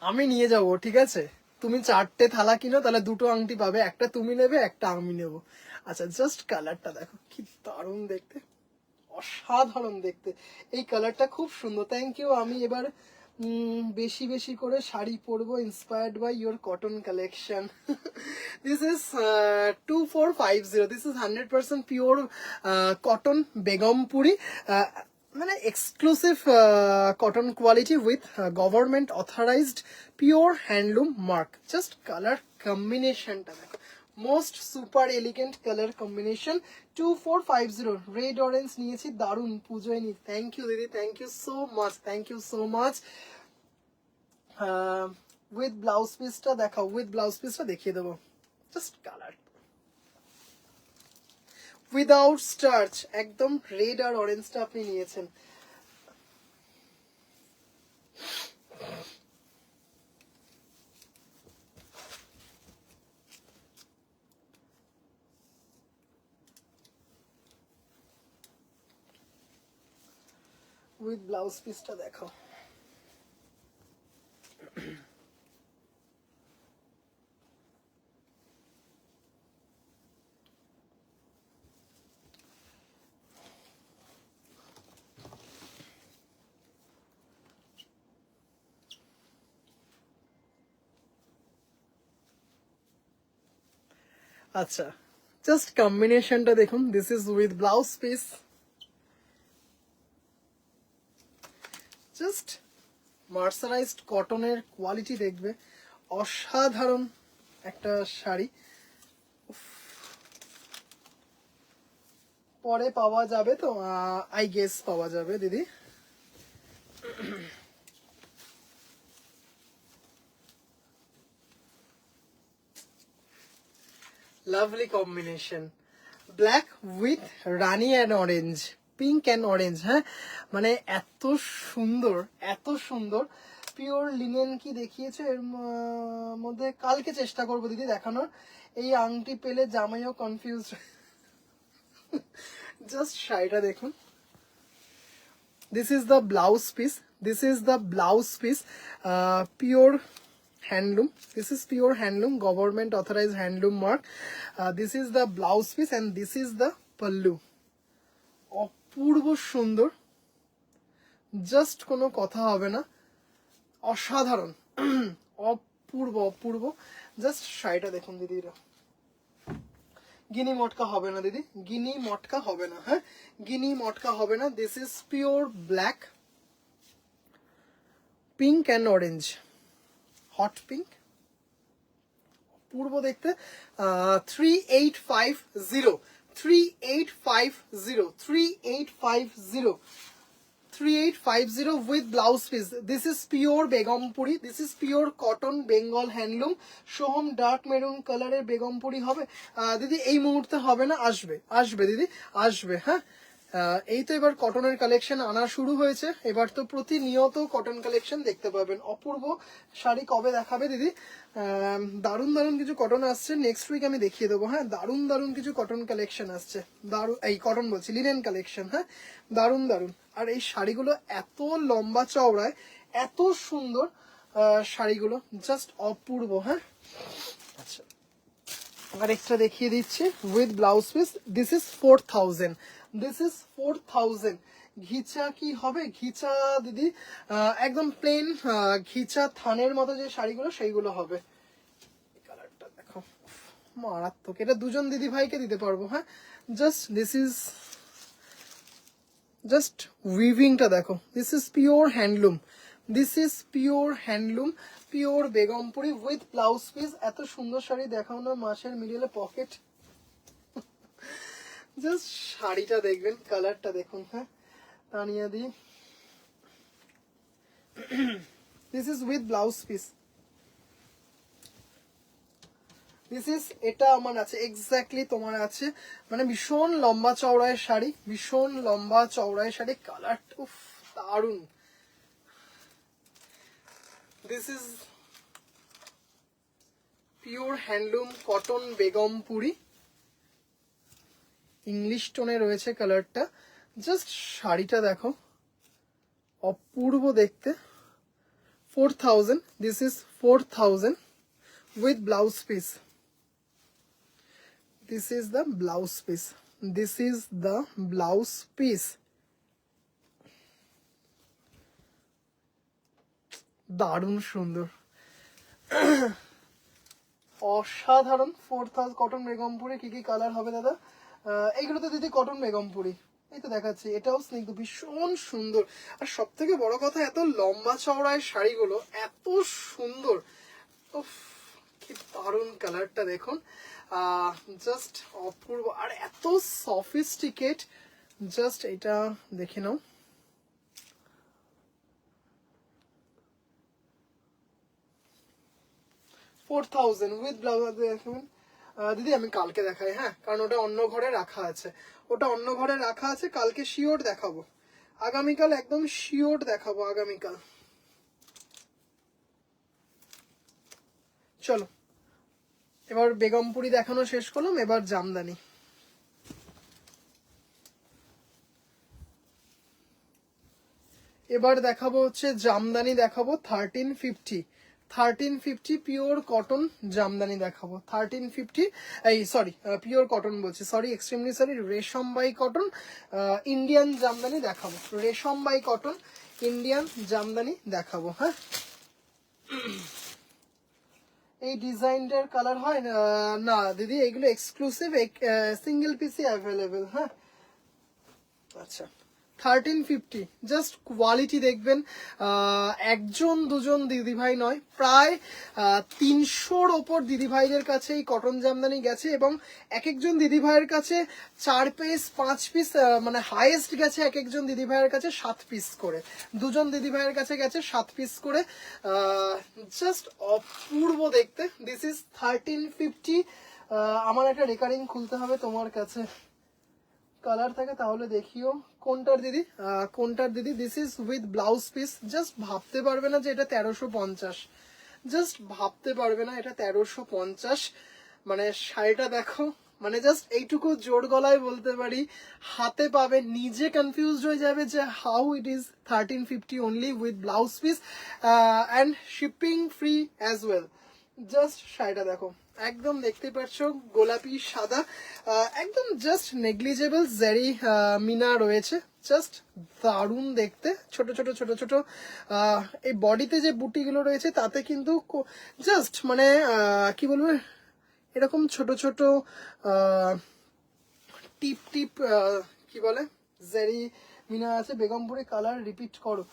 আমি নিয়ে যাব, ঠিক আছে। তুমি 4টে থালা কিনো, তাহলে 2টো আংটি পাবে, একটা তুমি নেবে একটা আমি নেব। আচ্ছা, জাস্ট কালারটা দেখো কি দারুণ দেখতে, অসাধারণ দেখতে। এই কালারটা খুব সুন্দর, থ্যাংক ইউ। আমি এবার বেশি বেশি করে শাড়ি পরবো, inspired by your cotton collection. This is 2450, this is 100% pure cotton Begampuri, মানে exclusive cotton quality with government authorised pure handloom mark. Just colour কম্বিনেশনটা দেখো, most super elegant colour combination. 2450, red orange নিয়েছি, দারুন পুজোয় নি। থ্যাংক ইউ দিদি, thank you so much, thank you so much. With blouse পিসটা দেখাও, উইথ ব্লাউজ পিসটা দেখিয়ে দেবো। জাস্ট কালার উইদাউট স্টার্চ, একদম রেড আর অরেঞ্জটা আপনি নিয়েছেন। উইথ ব্লাউজ পিসটা দেখো। আচ্ছা, জাস্ট কম্বিনেশনটা দেখুন, this is with blouse piece. Just mercerised কটনের কোয়ালিটি দেখবে, অসাধারণ একটা শাড়ি। পরে পাওয়া যাবে তো, আই গেস পাওয়া যাবে দিদি। Lovely combination, black with Rani and orange, pink and orange. হ্যাঁ, মানে এত সুন্দর, এত সুন্দর। পিওর লিনেন কি দেখিয়েছে এর মধ্যে, কালকে চেষ্টা করবো দিদি দেখানোর। এই আংটি পেলে জামাইও কনফিউজ। জাস্ট শাড়িটা দেখুন, this is the blouse piece, this is the blouse piece, pure handloom, this is pure handloom, government authorized handloom mark. This is the blouse piece and this is the pallu. অপূর্ব সুন্দর, just কোনো কথা হবে না, অসাধারণ, অপূর্ব অপূর্ব। Just শাড়িটা দেখুন দিদি, গিনি মটকা হবে না দিদি, গিনি মটকা হবে না। হ্যাঁ, গিনি মটকা হবে না। This is pure black, pink and orange, hot pink, পূর্ব দেখতে। 3850, 3850, 3850, 3850 with blouse piece. This is pure Begumpuri, this is pure cotton Bengal handloom. Soham dark maroon কালারের বেগমপুরি হবে দিদি, এই মুহূর্তে হবে না, আসবে আসবে দিদি, আসবে। হ্যাঁ, এই তো এবার কটনের কালেকশন আনা শুরু হয়েছে, এবার তো প্রতিনিয়ত কটন কালেকশন দেখতে পাবেন। অপূর্ব শাড়ি কবে দেখাবে দিদি? দারুণ দারুণ কিছু কটন আসছে, নেক্সট উইক আমি দেখিয়ে দেবো। হ্যাঁ, দারুণ দারুণ কিছু কটন কালেকশন আসছে, দারুণ, এই কটন বলছি, লিনেন কালেকশন। হ্যাঁ, দারুণ দারুণ। আর এই শাড়িগুলো এত লম্বা চওড়ায়, এত সুন্দর শাড়িগুলো, জাস্ট অপূর্ব। হ্যাঁ, আচ্ছা, আরেকটা দেখিয়ে দিচ্ছি with blouse piece. This is 4000, this is 4000। ঘিচা কি হবে? ঘিচা দিদি একদম প্লেন ঘিচা থানের মতো যে শাড়িগুলো সেইগুলো হবে। কালারটা দেখো, মারাত্মক। এটা দুজন দিদি ভাইকে দিতে পারবো। হ্যাঁ, জাস্ট দিস ইজ, জাস্ট উইভিংটা দেখো, this is pure handloom, this is pure handloom, pure Begumpuri with blouse piece. এত সুন্দর শাড়ি দেখাও না মাসের মিডিলে পকেট। জাস্ট শাড়িটা দেখবেন, কালারটা দেখুন। হ্যাঁ, তানিয়া দি, this is with blouse piece, this is, এটা আমার আছে এক্স্যাক্টলি, তোমার আছে, মানে ভীষণ লম্বা চওড়ায় শাড়ি, ভীষণ লম্বা চওড়ায় শাড়ি, কালার উফ দারুন। This is pure handloom cotton Begampuri, English টোনে রয়েছে কালারটা। জাস্ট শাড়িটা দেখো, অপূর্ব দেখতে। 4000, this is 4000 with blouse piece. This is the blouse piece, this is the blouse piece. দারুণ সুন্দর, অসাধারণ। 4000 কটন বেগমপুরি। কি কি কালার হবে দাদা? এইগুলো তো দিদি কটন বেগমপুরি, এই তো দেখাচ্ছি। এটাও স্নিগ্ধ, ভীষণ সুন্দর। আর সব থেকে বড় কথা, এত লম্বা চওড়ায় শাড়িগুলো এত সুন্দর। উফ, কি দারুণ কালারটা দেখুন, জাস্ট অপূর্ব, আর এত সফিস্টিকেট। জাস্ট এটা দেখে নাও, উইথ ব্লাউজ। দেখুন দিদি, আমি কালকে দেখাই। হ্যাঁ, কারণ ওটা অন্য ঘরে রাখা আছে, ওটা অন্য ঘরে রাখা আছে, কালকে শিওর দেখাবো, আগামীকাল একদম শিওর দেখাবো, আগামীকাল। চলো, এবার বেগমপুরি দেখানো শেষ করলাম, এবার জামদানি। এবার দেখাবো হচ্ছে জামদানি, দেখাবো 1350, 1350 পিওর কটন জামদানি দেখাবো। 1350, এই সরি পিওর কটন বলছি, সরি, এক্সট্রিমলি সরি, রেশম বাই কটন ইন্ডিয়ান জামদানি দেখাবো, রেশম বাই কটন ইন্ডিয়ান জামদানি দেখাবো। হ্যাঁ, এই ডিজাইনটার কালার হয় না না দিদি, এগুলো এক্সক্লুসিভ, সিঙ্গেল পিসি অ্যাভেলেবেল। হ্যাঁ আচ্ছা 1350, জাস্ট কোয়ালিটি দেখবেন। একজন দুজন দিদিভাই নয়, প্রায় 300-র ওপর দিদিভাইদের কাছে এই কটন জামদানি গেছে, এবং এক একজন দিদিভাইয়ের কাছে 4 পিস 5 পিস, মানে হাইয়েস্ট গেছে এক একজন দিদিভাইয়ের কাছে 7 পিস করে, দুজন দিদিভাইয়ের কাছে গেছে 7 পিস করে। জাস্ট অপূর্ব দেখতে। This is 1350। আমার একটা রেকারিং খুলতে হবে তোমার কাছে, কালার থাকে তাহলে দেখিও। কোনটার দিদি? কোনটার দিদি? This is with blouse piece. Just ভাবতে পারবে না যে এটা 1350, জাস্ট ভাবতে পারবে না এটা 1350। মানে শাড়িটা দেখো, মানে জাস্ট এইটুকু জোর গলায় বলতে পারি, হাতে পাবে নিজে কনফিউজ হয়ে যাবে যে how it is 1350 only with blouse piece and shipping free as well. Just শাড়িটা দেখো, একদম দেখতে পাচ্ছ গোলাপি সাদা, একদম জাস্ট নেগলিজেবল জারি মিনা রয়েছে, জাস্ট দারুণ দেখতে। ছোট ছোট ছোট ছোট এই বডিতে যে বুটিগুলো রয়েছে তাতে কিন্তু জাস্ট মানে কি বলবো, এরকম ছোট ছোট টিপ টিপ কি বলে জারি মিনা আছে। বেগমপুরি কালার রিপিট করো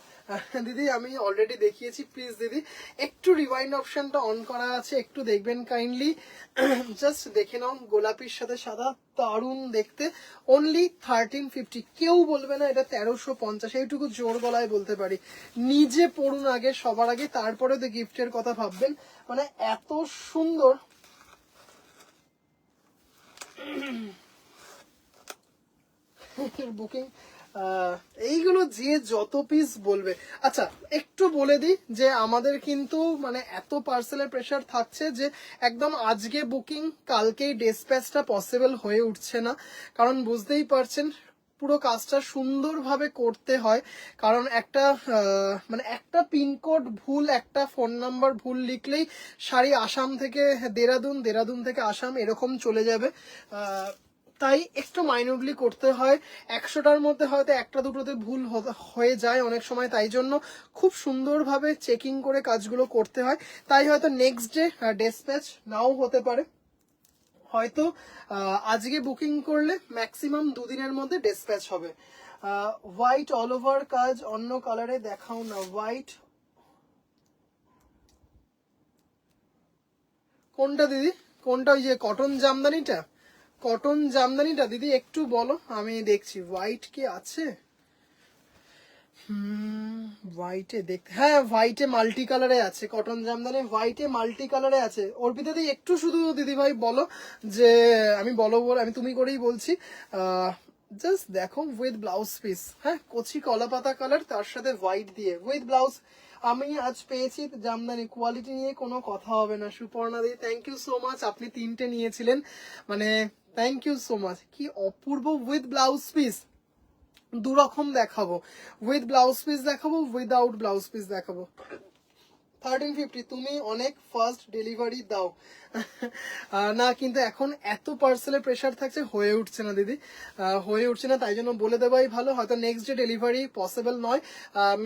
দিদি, আমি অলরেডি দেখিয়েছি। প্লিজ দিদি একটু রিওয়াইন্ড অপশনটা অন করা আছে, একটু দেখবেন কাইন্ডলি, জাস্ট দেখে নাও। গোলাপির সাথে সাদা, দারুণ দেখতে। অনলি 1350, কেউ বলবে না এটা 1350, এইটুকু জোর গলায় বলতে পারি। নিজে পড়ুন আগে, সবার আগে, তারপরে তো গিফটের কথা ভাববেন। মানে এত সুন্দর। বুকিং এইগুলো যে যত পিস বলবে। আচ্ছা একটু বলে দিই যে আমাদের কিন্তু মানে এত পার্সেলের প্রেশার থাকছে যে একদম আজকে বুকিং কালকেই ডেসপ্যাচটা পসিবল হয়ে উঠছে না, কারণ বুঝতেই পারছেন পুরো কাজটা সুন্দরভাবে করতে হয়। কারণ একটা মানে একটা পিনকোড ভুল, একটা ফোন নাম্বার ভুল লিখলেই শাড়ি আসাম থেকে দেরাদুন, দেরাদুন থেকে আসাম এরকম চলে যাবে। তাই একটু মাইনুটলি করতে হয়। 100টার মধ্যে হয়তো একটা দুটোতে ভুল হয়ে যায় অনেক সময়, তাই জন্য খুব সুন্দরভাবে চেকিং করে কাজগুলো করতে হয়। তাই হয়তো নেক্সট ডে ডেসপ্যাচ নাও হতে পারে, হয়তো আজকে বুকিং করলে ম্যাক্সিমাম 2 দিনের মধ্যে ডেসপ্যাচ হবে। হোয়াইট অল ওভার কাজ, অন্য কালারে দেখাও না। হোয়াইট কোনটা দিদি? কোনটা? ওই যে কটন জামদানিটা? কটন জামদানিটা দিদি একটু বলো, আমি দেখছি। হোয়াইট কি আছে? হোয়াইটে দেখতে, হ্যাঁ হোয়াইটে মাল্টি কালারে আছে কটন জামদানি, হোয়াইটে মাল্টি কালারে আছে। অর্পিতা দি একটু শুধু দিদি ভাই বলো যে, আমি বলো বল, আমি তুমি করেই বলছি। জাস্ট দেখো উইথ ব্লাউজ পিস, হ্যাঁ কচি কলা পাতা কালার, তার সাথে হোয়াইট দিয়ে উইথ ব্লাউজ। আমি আজ পেয়েছি জামদানি, কোয়ালিটি নিয়ে কোনো কথা হবে না। সুপর্ণা দি থ্যাংক ইউ সো মাচ, আপনি 3টে নিয়েছিলেন, মানে থ্যাংক ইউ সো মাচ। কি অপূর্ব উইথ ব্লাউজ পিস। দু রকম দেখাবো, উইথ ব্লাউজ পিস দেখাবো, উইদাউট ব্লাউজ পিস দেখাবো। 1350 তুমি অনেক ফার্স্ট ডেলিভারি দাও না, কিন্তু এখন এত পার্সেলের প্রেশার থাকছে, হয়ে উঠছে না দিদি, হয়ে উঠছে না, তাই জন্য বলে দেওয়াই ভালো। হয়তো নেক্সট ডে ডেলিভারি পসিবল নয়,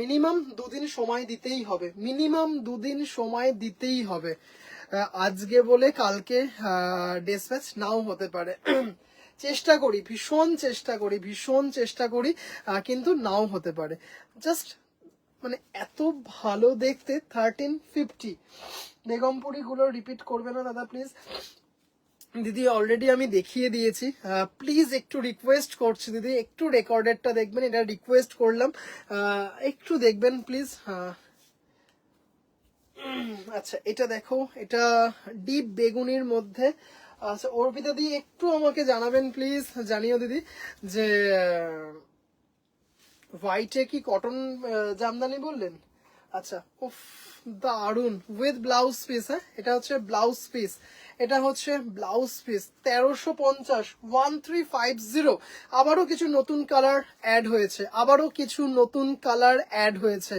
মিনিমাম 2 দিন সময় দিতেই হবে, মিনিমাম 2 দিন সময় দিতেই হবে। আজকে বলে কালকে ডিসপ্যাচ নাও হতে পারে। চেষ্টা করি, ভীষণ চেষ্টা করি, ভীষণ চেষ্টা করি, কিন্তু নাও হতে পারে। জাস্ট মানে এত ভালো দেখতে। 1350 বেগমপুরি গুলো রিপিট করবে না দাদা প্লিজ। দিদি অলরেডি আমি দেখিয়ে দিয়েছি, প্লিজ একটু রিকোয়েস্ট করছি দিদি, একটু রেকর্ডেডটা দেখবেন, এটা রিকোয়েস্ট করলাম, একটু দেখবেন প্লিজ। আচ্ছা এটা দেখো, এটা ডিপ বেগুনির মধ্যে। আচ্ছা অর্পিতা দি একটু আমাকে জানাবেন প্লিজ, জানিও দিদি যে হোয়াইটে কি কটন জামদানি বললেন? আচ্ছা উফ দারুন উইথ ব্লাউজ পিস। হ্যাঁ এটা হচ্ছে ব্লাউজ পিস, এটা হচ্ছে ব্লাউজ পিস 1350, 1350। আবারও কিছু নতুন কালার অ্যাড হয়েছে, আবারও কিছু নতুন কালার অ্যাড হয়েছে।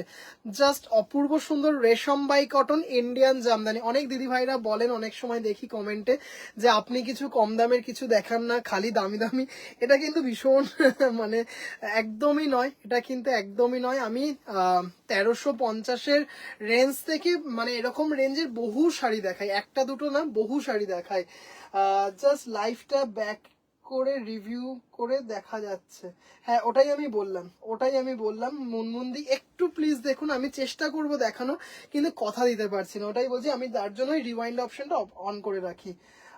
জাস্ট অপূর্ব সুন্দর রেশম বাই কটন ইন্ডিয়ান জামদানি। অনেক দিদি ভাইরা বলেন, অনেক সময় দেখি কমেন্টে যে আপনি কিছু কম দামের কিছু দেখান না, খালি দামি দামি। এটা কিন্তু ভীষণ মানে একদমই নয়, এটা কিন্তু একদমই নয়। আমি 1350-এর রেঞ্জ থেকে মানে এরকম রেঞ্জের বহু শাড়ি দেখাই, একটা দুটো না, বহু শাড়ি দেখাই। জাস্ট লাইফটা ব্যাক করে রিভিউ করে দেখা যাচ্ছে। হ্যাঁ, ওটাই আমি বললাম, ওটাই আমি বললাম। মুনমুন্দি একটু প্লিজ দেখুন, আমি চেষ্টা করব দেখানো, কিন্তু কথা দিতে পারছি না। ওটাই বলছি, আমি তার জন্যই রিওয়াইন্ড অপশনটা অন করে রাখি।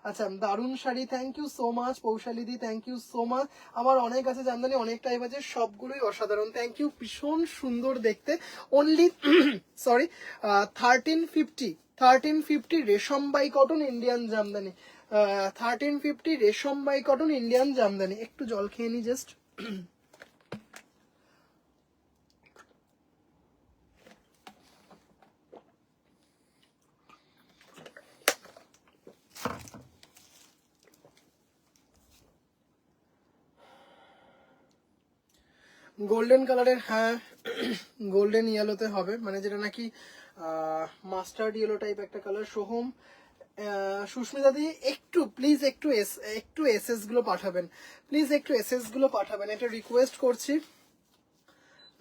আচ্ছা, দারুণ sari, thank you so much পৌশালিদি, থ্যাংক ইউ সো মাচ। আমার অনেক আছে জামদানি, অনেক টাইপ আছে, সবগুলোই অসাধারণ, থ্যাংক ইউ, ভীষণ সুন্দর দেখতে। অনলি সরি 1350, 1350 রেশম বাই কটন ইন্ডিয়ান জামদানি, 1350 রেশম বাই কটন ইন্ডিয়ান জামদানি। একটু জল খেয়ে নি জাস্ট। গোল্ডেন কালারের, হ্যাঁ গোল্ডেন ইয়েলোতে হবে, মানে যেটা নাকি মাস্টার্ড ইয়েলো টাইপ একটা কালার। সোহম, সুস্মিতা দি একটু প্লিজ একটু এসএস গুলো পাঠাবেন, প্লিজ একটু এসএস গুলো পাঠাবেন, এটা রিকোয়েস্ট করছি।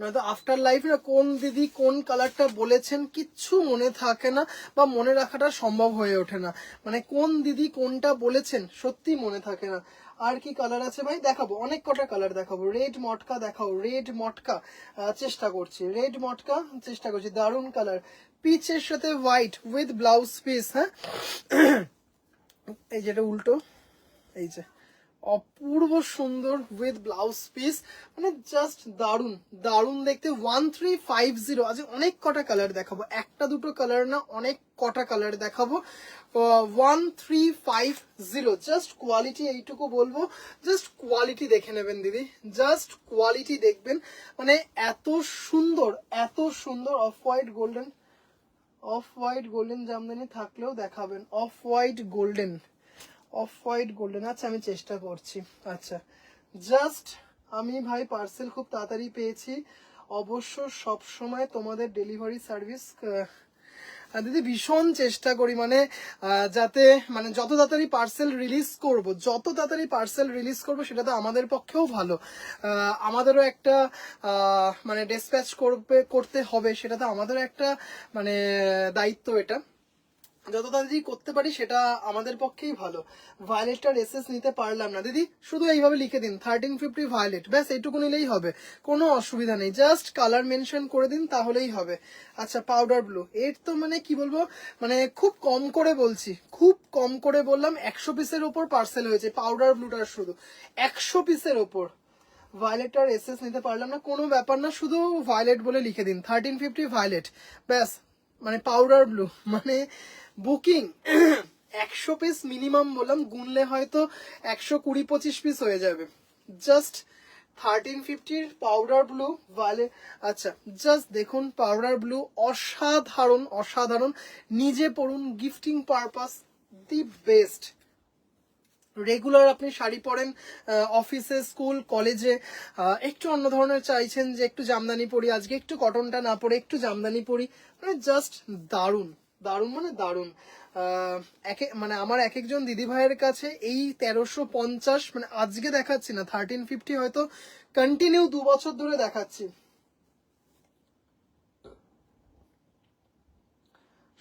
নয়তো আফটার লাইফ না কোন দিদি কোন কালারটা বলেছেন কিচ্ছু মনে থাকে না, বা মনে রাখাটা সম্ভব হয়ে ওঠে না। মানে কোন দিদি কোনটা বলেছেন সত্যি মনে থাকে না। আর কি কালার আছে ভাই দেখাবো, অনেক কটা কালার দেখাবো। রেড মটকা দেখাও, রেড মটকা চেষ্টা করছি, রেড মটকা চেষ্টা করছি। দারুন কালার, পিচের সাথে হোয়াইট উইথ ব্লাউজ পিস। হ্যাঁ, এই যেটা উল্টো, এই যে অপূর্ব সুন্দর উইথ ব্লাউজ পিস, মানে জাস্ট দারুন দারুন দেখতে। 1350। আজ অনেক কটা কালার দেখাবো, একটা দুটো কালার না, অনেক কটা কালার দেখাবো। 1350, জাস্ট কোয়ালিটি এইটুকু বলবো, জাস্ট কোয়ালিটি দেখে নেবেন দিদি, জাস্ট কোয়ালিটি দেখবেন। মানে এত সুন্দর, এত সুন্দর। Off white golden, off white golden Jamdani থাকলেও দেখাবেন। Off white golden, off white golden, আচ্ছা আমি চেষ্টা করছি। আচ্ছা, জাস্ট আমি ভাই পার্সেল খুব তাড়াতাড়ি পেয়েছি, অবশ্য সব সময় তোমাদের ডেলিভারি সার্ভিস দিদি ভীষণ চেষ্টা করি, মানে যাতে মানে যত তাড়াতাড়ি পার্সেল রিলিজ করব, যত তাড়াতাড়ি পার্সেল রিলিজ করব সেটা তো আমাদের পক্ষেও ভালো। আমাদেরও একটা মানে ডিসপ্যাচ করতে হবে, সেটা তো আমাদেরও একটা মানে দায়িত্ব। এটা যত তাড়াতাড়ি করতে পারি সেটা আমাদের পক্ষেই ভালো। ভায়োলেটটার এসএস নিতে পারলাম না দিদি, শুধু এইভাবে লিখে দিন 1350 ভায়োলেট, ব্যাস এইটুকু নিলেই হবে, কোনো অসুবিধা নেই। জাস্ট কালার মেনশন করে দিন তাহলেই হবে। আচ্ছা, পাউডার ব্লু, এর তো মানে কি বলবো, মানে খুব কম করে বলছি, খুব কম করে বললাম, 100 পিসের ওপর পার্সেল হয়েছে পাউডার ব্লুটার, শুধু 100 পিসের ওপর। ভায়োলেটটার এসএস নিতে পারলাম না, কোনো ব্যাপার না, শুধু ভায়োলেট বলে লিখে দিন 1350 ভায়োলেট, ব্যাস। মানে পাউডার ব্লু মানে বুকিং 100 পিস মিনিমাম বললাম, গুনলে হয়তো 120-25 পিস হয়ে যাবে। Just 1350 powder blue violet. আচ্ছা, জাস্ট দেখুন পাউডার ব্লু, অসাধারণ অসাধারণ, নিজে পড়ুন, gifting purpose the best. Regular আপনি শাড়ি পরেন অফিসে, স্কুল, কলেজে, একটু অন্য ধরনের চাইছেন যে একটু জামদানি পরি, আজকে একটু কটনটা না পরে একটু জামদানি পরি, মানে জাস্ট দারুণ দারুণ, মানে দারুণ। মানে আমার এক একজন দিদি ভাইয়ের কাছে এই 1350 মানে আজকে দেখাচ্ছি না, 1350 হয়তো কন্টিনিউ 2 বছর ধরে দেখাচ্ছি।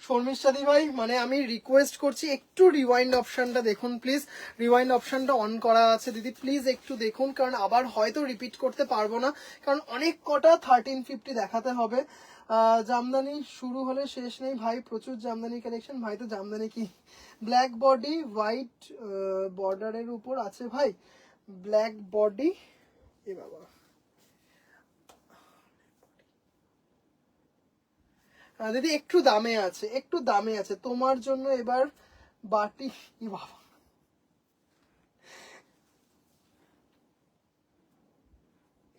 শর্মিষ্ঠাদি ভাই, মানে আমি রিকোয়েস্ট করছি একটু রিওয়াইন্ড অপশনটা দেখুন প্লিজ, রিওয়াইন্ড অপশনটা অন করা আছে দিদি, প্লিজ একটু দেখুন, কারণ আবার হয়তো রিপিট করতে পারবো না, কারণ অনেক কটা 1350 দেখাতে হবে। জামদানি শুরু হলে শেষ নেই ভাই, প্রচুর জামদানি কালেকশন ভাই। তো জামদানি কি ব্ল্যাক বডি হোয়াইট বর্ডারের উপর আছে ভাই? ব্ল্যাক বডি, এ বাবা, দিদি একটু দামে আছে, একটু দামে আছে তোমার জন্য এবার বাটি। ই বাবা,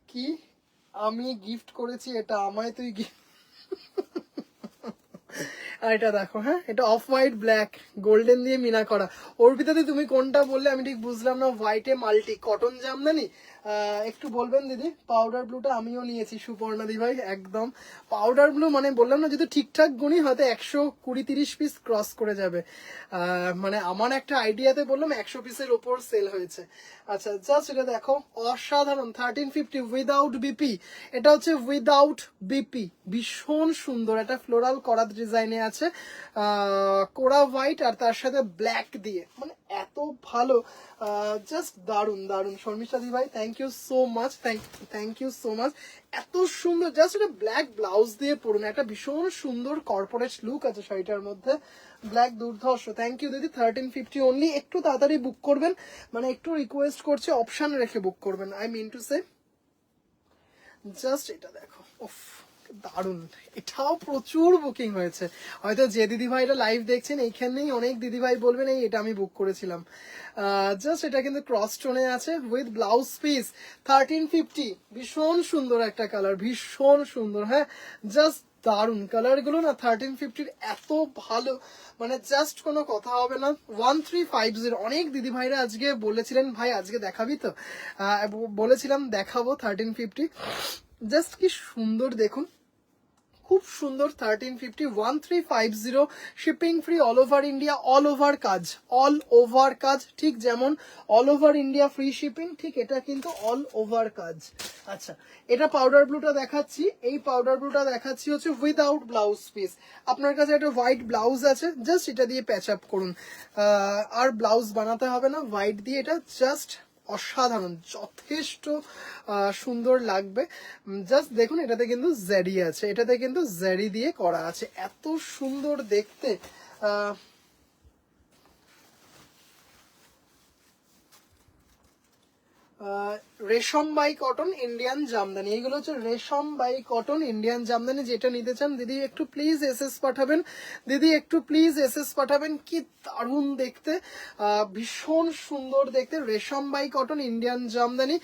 কি আমি গিফট করেছি এটা, আমায় তুই গিফট আর এটা দেখো, হ্যাঁ এটা অফ হোয়াইট ব্ল্যাক গোল্ডেন দিয়ে মিনা করা। অর্পিতাদি তুমি কোনটা বললে আমি ঠিক বুঝলাম না। হোয়াইটে মাল্টি কটন জামদানি, একটু বলবেন দিদি। পাউডার ব্লুটা আমিও নিয়েছি সুপর্ণা দি ভাই, একদম পাউডার ব্লু মানে বললাম না, যদি ঠিকঠাক গুণি হয়তো 120-30 পিস ক্রস করে যাবে। মানে আমার একটা আইডিয়াতে বললাম 100 পিসের ওপর সেল হয়েছে। আচ্ছা জাস্ট এটা দেখো, অসাধারণ 1350 উইদাউট বিপি। এটা হচ্ছে উইদাউট বিপি, ভীষণ সুন্দর। একটা ফ্লোরাল করা ডিজাইনে আছে, কোরা হোয়াইট আর তার সাথে ব্ল্যাক দিয়ে, মানে এত ভালো, জাস্ট দারুন দারুন। শর্মিষ্ঠা দি ভাই thank you so much, thank you so much. এত সুন্দর, জাস্ট এটা ব্ল্যাক ব্লাউজ দিয়ে পরুন, একটা ভীষণ সুন্দর কর্পোরেট লুক আছে শাড়িটার মধ্যে। ব্ল্যাক দুর্ধর্ষ, থ্যাংক ইউ দিদি। 1350 অনলি, একটু তাড়াতাড়ি বুক করবেন, মানে একটু রিকোয়েস্ট করছি অপশন রেখে বুক করবেন, I mean to say. Just এটা দেখো, উফ দারুন, এটাও প্রচুর বুকিং হয়েছে। হয়তো যে দিদি ভাইরা লাইভ দেখছেন এইখানেই অনেক দিদি ভাই বলবেন এই এটা আমি বুক করেছিলাম। জাস্ট এটা কিন্তু ক্রস টোনে আছে উইথ ব্লাউজ পিস, 1350, ভীষণ সুন্দর একটা কালার, ভীষণ সুন্দর। হ্যাঁ জাস্ট দারুন কালার গুলো না, 1350 এত ভালো, মানে জাস্ট কোনো কথা হবে না। 1350, অনেক দিদি ভাইরা আজকে বলেছিলেন ভাই আজকে দেখাবি তো, বলেছিলাম দেখাবো 1350। জাস্ট কি সুন্দর দেখুন, খুব সুন্দর। 1350, 1350, shipping free all over India, all over কাজ, অল ওভার কাজ, ঠিক যেমন all over India free shipping, ঠিক এটা কিন্তু অল ওভার কাজ। আচ্ছা এটা পাউডার ব্লুটা দেখাচ্ছি, এই পাউডার ব্লুটা দেখাচ্ছি হচ্ছে উইদাউট ব্লাউজ পিস। আপনার কাছে একটা হোয়াইট ব্লাউজ আছে, জাস্ট এটা দিয়ে প্যাচ আপ করুন, আর ব্লাউজ বানাতে হবে না, হোয়াইট দিয়ে এটা জাস্ট অসাধারণ, যথেষ্ট সুন্দর লাগবে। জাস্ট দেখুন এটাতে কিন্তু জেরি আছে, এটাতে কিন্তু জেরি দিয়ে করা আছে, এত সুন্দর দেখতে। রেশম বাই কটন ইন্ডিয়ান জামদানি, এইগুলো হচ্ছে রেশম বাই কটন ইন্ডিয়ান জামদানি। যেটা নিতে চান দিদি একটু প্লিজ এসএস পাঠাবেন, দিদি একটু প্লিজ এসএস পাঠাবেন। কি দারুণ দেখতে, ভীষণ সুন্দর দেখতে, রেশম বাই কটন ইন্ডিয়ান জামদানি,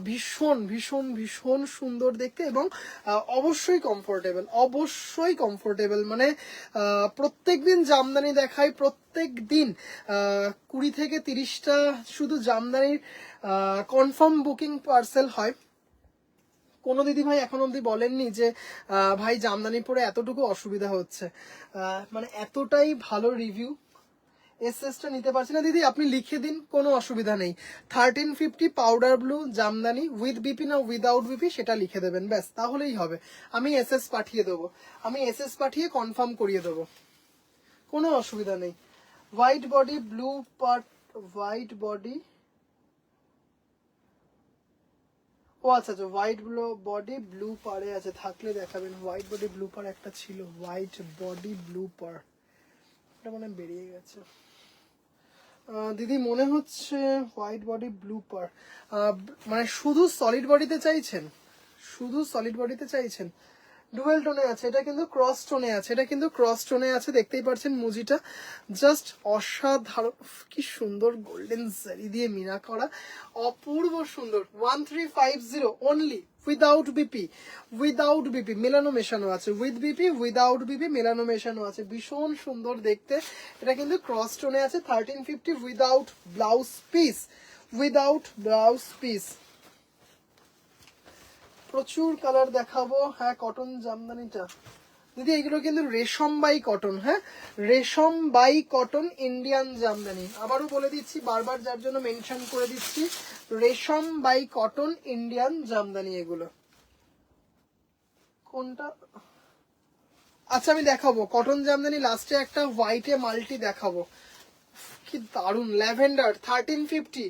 ভীষণ ভীষণ ভীষণ সুন্দর দেখতে, এবং অবশ্যই কমফোর্টেবল, অবশ্যই কমফোর্টেবল। মানে প্রত্যেক দিন জামদানি দেখাই, প্রত্যেক দিন 20 থেকে 30টা শুধু জামদানির কনফার্ম বুকিং পার্সেল হয়। কোনো দিদি ভাই এখন অবধি বলেননি যে ভাই জামদানি পরে এতটুকু অসুবিধা হচ্ছে, মানে এতটাই ভালো রিভিউ। এসএসটা নিতে পারছি না দিদি, আপনি লিখে দিন, কোনো অসুবিধা নেই। 1350 powder blue Jamdani with BP না উইদাউট বিপি সেটা লিখে দেবেন, ব্যাস তাহলেই হবে। আমি এসএস পাঠিয়ে দেবো, আমি এসএস পাঠিয়ে কনফার্ম করিয়ে দেবো, কোনো অসুবিধা নেই। White body blue part, white body, ও আচ্ছা আচ্ছা, হোয়াইট বডি ব্লু পারে আছে, থাকলে দেখাবেন। হোয়াইট বডি ব্লু পার একটা ছিল, হোয়াইট বডি ব্লু পার, এটা মানে বেরিয়ে গেছে দিদি মনে হচ্ছে। হোয়াইট বডি ব্লু পার, মানে শুধু সলিড বডিতে চাইছেন, শুধু সলিড বডিতে চাইছেন। ডুয়েল টোনে আছে, এটা কিন্তু ক্রস টোনে আছে, এটা কিন্তু ক্রস টোনে আছে, দেখতেই পাচ্ছেন মুজিটা, জাস্ট অসাধারণ, কি সুন্দর গোল্ডেন জারি দিয়ে মিনা করা, অপূর্ব সুন্দর। 1350 only, without BP, without BP মেলানো মেশানো আছে, উইথ বিপি উইদাউট বিপি মেলানো মেশানো আছে, ভীষণ সুন্দর দেখতে। এটা কিন্তু ক্রস টোনে আছে, 1350 without blouse piece, without blouse piece. প্রচুর কালার দেখাবো। হ্যাঁ কটন জামদানিটা দিদি, এগুলো কিন্তু রেশম বাই কটন, হ্যাঁ রেশম বাই কটন ইন্ডিয়ান জামদানি। আবারও বলে দিচ্ছি, বারবার যার জন্য মেনশন করে দিচ্ছি, রেশম বাই কটন ইন্ডিয়ান জামদানি এগুলো। কোনটা, আচ্ছা আমি দেখাবো কটন জামদানি, লাস্টে একটা হোয়াইটে মাল্টি দেখাবো, কি দারুন ল্যাভেন্ডার 1350,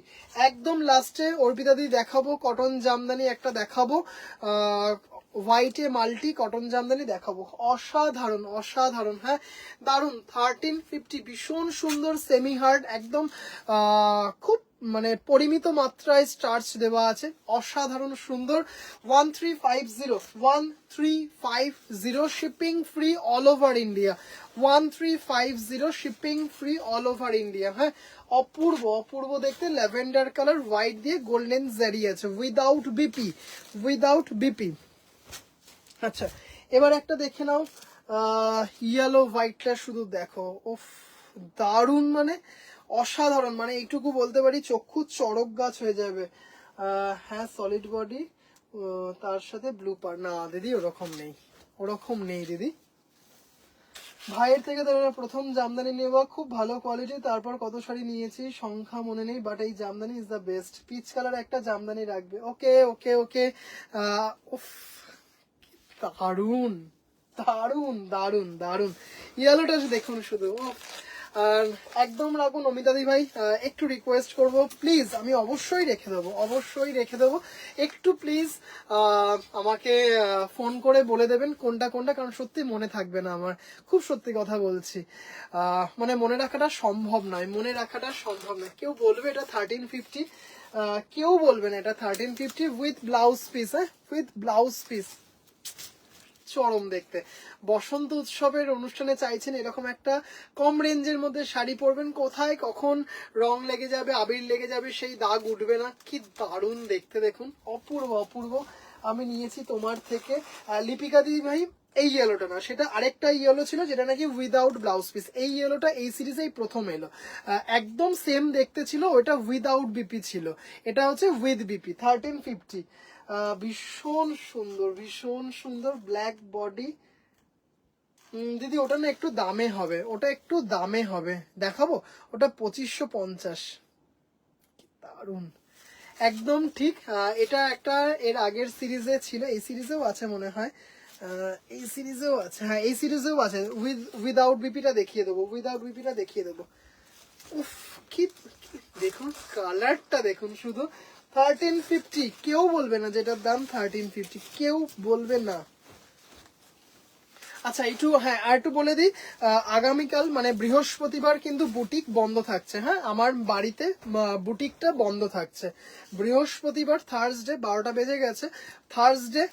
একদম লাস্টে অর্পিতা দি দেখাবো কটন জামদানি একটা দেখাবো, হোয়াইটে মাল্টি কটন জামদানি দেখাবো, অসাধারণ অসাধারণ। হ্যাঁ দারুন 1350, ভীষণ সুন্দর সেমি হার্ড, একদম খুব মানে পরিমিত মাত্রায় স্টার্চ দেওয়া আছে, অসাধারণ সুন্দর। 1350, 1350, shipping free all over India, 1350, shipping free all over India. হ্যাঁ অপূর্ব অপূর্ব দেখতে, ল্যাভেন্ডার কালার হোয়াইট দিয়ে গোল্ডেন জারি আছে, উইদাউট বিপি, উইদাউট বিপি। আচ্ছা এবার একটা দেখে নাও, ইয়েলো হোয়াইটটা শুধু দেখো, উফ দারুণ, মানে অসাধারণ, মানে এইটুকু বলতে পারি চক্ষু চড়ক গাছ হয়ে যাবে। হ্যাঁ সলিড বডি, তার সাথে ব্লু পার, না দিদি ওরকম নেই, ওরকম নেই দিদি। ভাইয়ের থেকে তাহলে প্রথম জামদানি নেওয়া, খুব ভালো কোয়ালিটি, তারপর কত শাড়ি নিয়েছি সংখ্যা মনে নেই, বাট এই Jamdani is the best. Peach colour একটা জামদানি রাখবে। ওকে ওকে ওকে। উফ দারুন দারুন দারুন দারুন, ইয়েলোটা দেখুন শুধু। আর একদম রাখুন অমিতাদি ভাই, একটু রিকোয়েস্ট করব প্লিজ, আমি অবশ্যই রেখে দেবো, অবশ্যই রেখে দেবো, একটু প্লিজ আমাকে ফোন করে বলে দেবেন কোনটা কোনটা, কারণ সত্যি মনে থাকবে না আমার, খুব সত্যি কথা বলছি। মানে মনে রাখাটা সম্ভব নয়, মনে রাখাটা সম্ভব নয়। কেউ বলবে এটা 1350, কেউ বলবেন এটা 1350 উইথ ব্লাউজ পিস, হ্যাঁ উইথ ব্লাউজ পিস, চরম দেখতে। বসন্ত উৎসবের অনুষ্ঠানে চাইছেন এরকম একটা কম রেঞ্জের মধ্যে শাড়ি পরবেন, কোথায় কখন রং লেগে যাবে, আবির লেগে যাবে, সেই দাগ উঠবে না, কি দারুণ দেখতে দেখুন, অপূর্ব অপূর্ব। আমি নিয়েছি তোমার থেকে লিপিকা দিদি ভাই, এই ইয়েলোটা না, সেটা আরেকটা ইয়েলো ছিল যেটা নাকি উইদাউট ব্লাউজ পিস, এই ইয়েলোটা এই সিরিজেই প্রথম এলো, একদম সেম দেখতে ছিল, ওটা উইদাউট বিপি ছিল, এটা হচ্ছে উইথ বিপি 1350। ভীষণ সুন্দর, ভীষণ সুন্দর, ব্ল্যাক বডি। দিদি ওটা না একটু দামে হবে, ওটা একটু দামে হবে, দেখাবো, ওটা 2550। দারুন, একদম ঠিক। এটা একটা এর আগের সিরিজে ছিল, এই সিরিজেও আছে মনে হয়, এই সিরিজেও আছে, হ্যাঁ এই সিরিজেও আছে, উইদাউট বিপিটা দেখিয়ে দেবো, উইদাউট বিপিটা দেখিয়ে দেবো। উফ কি দেখুন কালারটা দেখুন শুধু, 1350, কেউ বলবে না যেটার দাম 1350, কেউ বলবে না। আচ্ছা একটু, হ্যাঁ আর একটু বলে দিই, আগামীকাল মানে বৃহস্পতিবার কিন্তু বুটিক বন্ধ থাকছে, হ্যাঁ আমার বাড়িতে বুটিকটা বন্ধ থাকছে বৃহস্পতিবার, থার্সডে 12টা বেজে গেছে, থার্সডে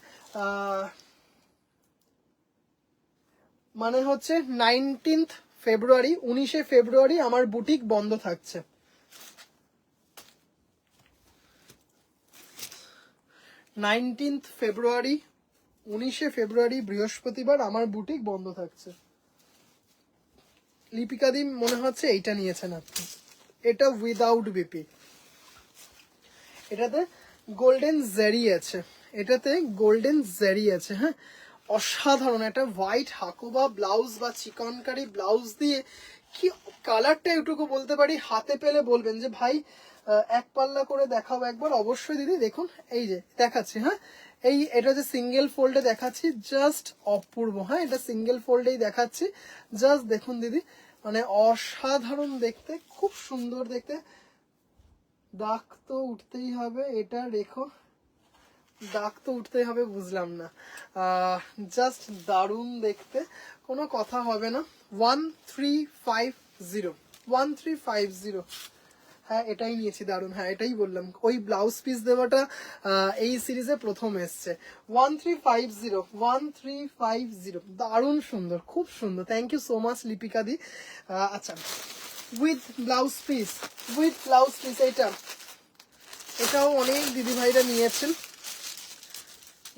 মানে হচ্ছে 19 ফেব্রুয়ারি, 19শে ফেব্রুয়ারি আমার বুটিক বন্ধ থাকছে। 19 ফেব্রুয়ারি, 19শে ফেব্রুয়ারি বৃহস্পতিবার আমার বুটিক বন্ধ থাকছে। লিপিকা দি মনে হচ্ছে এইটা নিয়েছেন আপনি, এটা উইদাউট বিপি, এটাতে গোল্ডেন জেরি আছে, এটাতে গোল্ডেন জেরি আছে, হ্যাঁ অসাধারণ, একটা হোয়াইট হাকুবা ব্লাউজ বা চিকনকারি ব্লাউজ দিয়ে, কি কালারটা এটুকু বলতে পারি, হাতে পেলে বলবেন যে ভাই এক পাল্লা করে দেখাও একবার, অবশ্যই দিদি দেখুন, এই যে দেখাচ্ছি, হ্যাঁ এই এটা যে সিঙ্গেল ফোল্ডে দেখাচ্ছি, জাস্ট অপূর্ব, হ্যাঁ এটা সিঙ্গেল ফোল্ডেই দেখাচ্ছি, জাস্ট দেখুন দিদি, মানে অসাধারণ দেখতে, খুব সুন্দর দেখতে। দাগ তো উঠতেই হবে, এটা রেখো, দাগ তো উঠতেই হবে, বুঝলাম না, জাস্ট দারুণ দেখতে, কোনো কথা হবে না। 1350, 1350, হ্যাঁ এটাই নিয়েছি, দারুন, হ্যাঁ এটাই বললাম, ওই ব্লাউজ পিস দেওয়াটা এই সিরিজে প্রথম এসছে। 1350, 1350, দারুণ সুন্দর, খুব সুন্দর, thank you so much Lipika দি। আচ্ছা with blouse piece, with blouse piece, এটাও অনেক দিদি ভাইরা নিয়েছেন।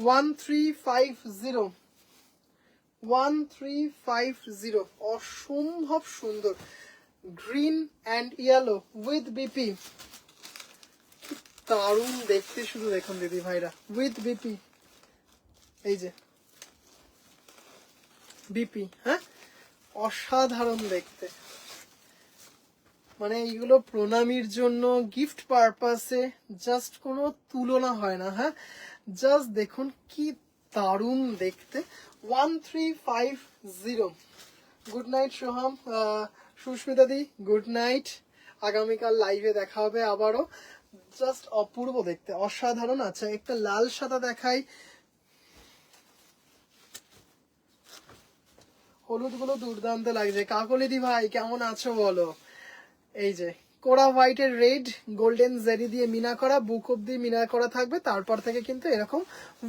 1350, 1350, অসম্ভব সুন্দর, green and yellow with BP, দারুণ দেখতে শুধু দেখুন দিদি ভাইরা, উইথ বিপি, এই যে বিপি, হ্যাঁ অসাধারণ দেখতে, মানে এইগুলো প্রণামীর জন্য গিফট পারপাসে জাস্ট কোনো তুলনা হয় না, হ্যাঁ জাস্ট দেখুন কি দারুণ দেখতে। 1350। গুড নাইট সোহাম, সুস্মিতা দি গুড নাইট, আগামীকাল লাইভে দেখা হবে আবারও, জাস্ট অপূর্ব দেখতে, অসাধারণ। আচ্ছা একটা লাল সাদা দেখাই, হলুদ গুলো দুর্দান্ত লাগছে। কাকলিদি ভাই কেমন আছো বলো, এই যে কোরা হোয়াইটের রেড গোল্ডেন জেরি দিয়ে মিনা করা, বুক অব্দি মিনা করা থাকবে, তারপর থেকে কিন্তু এরকম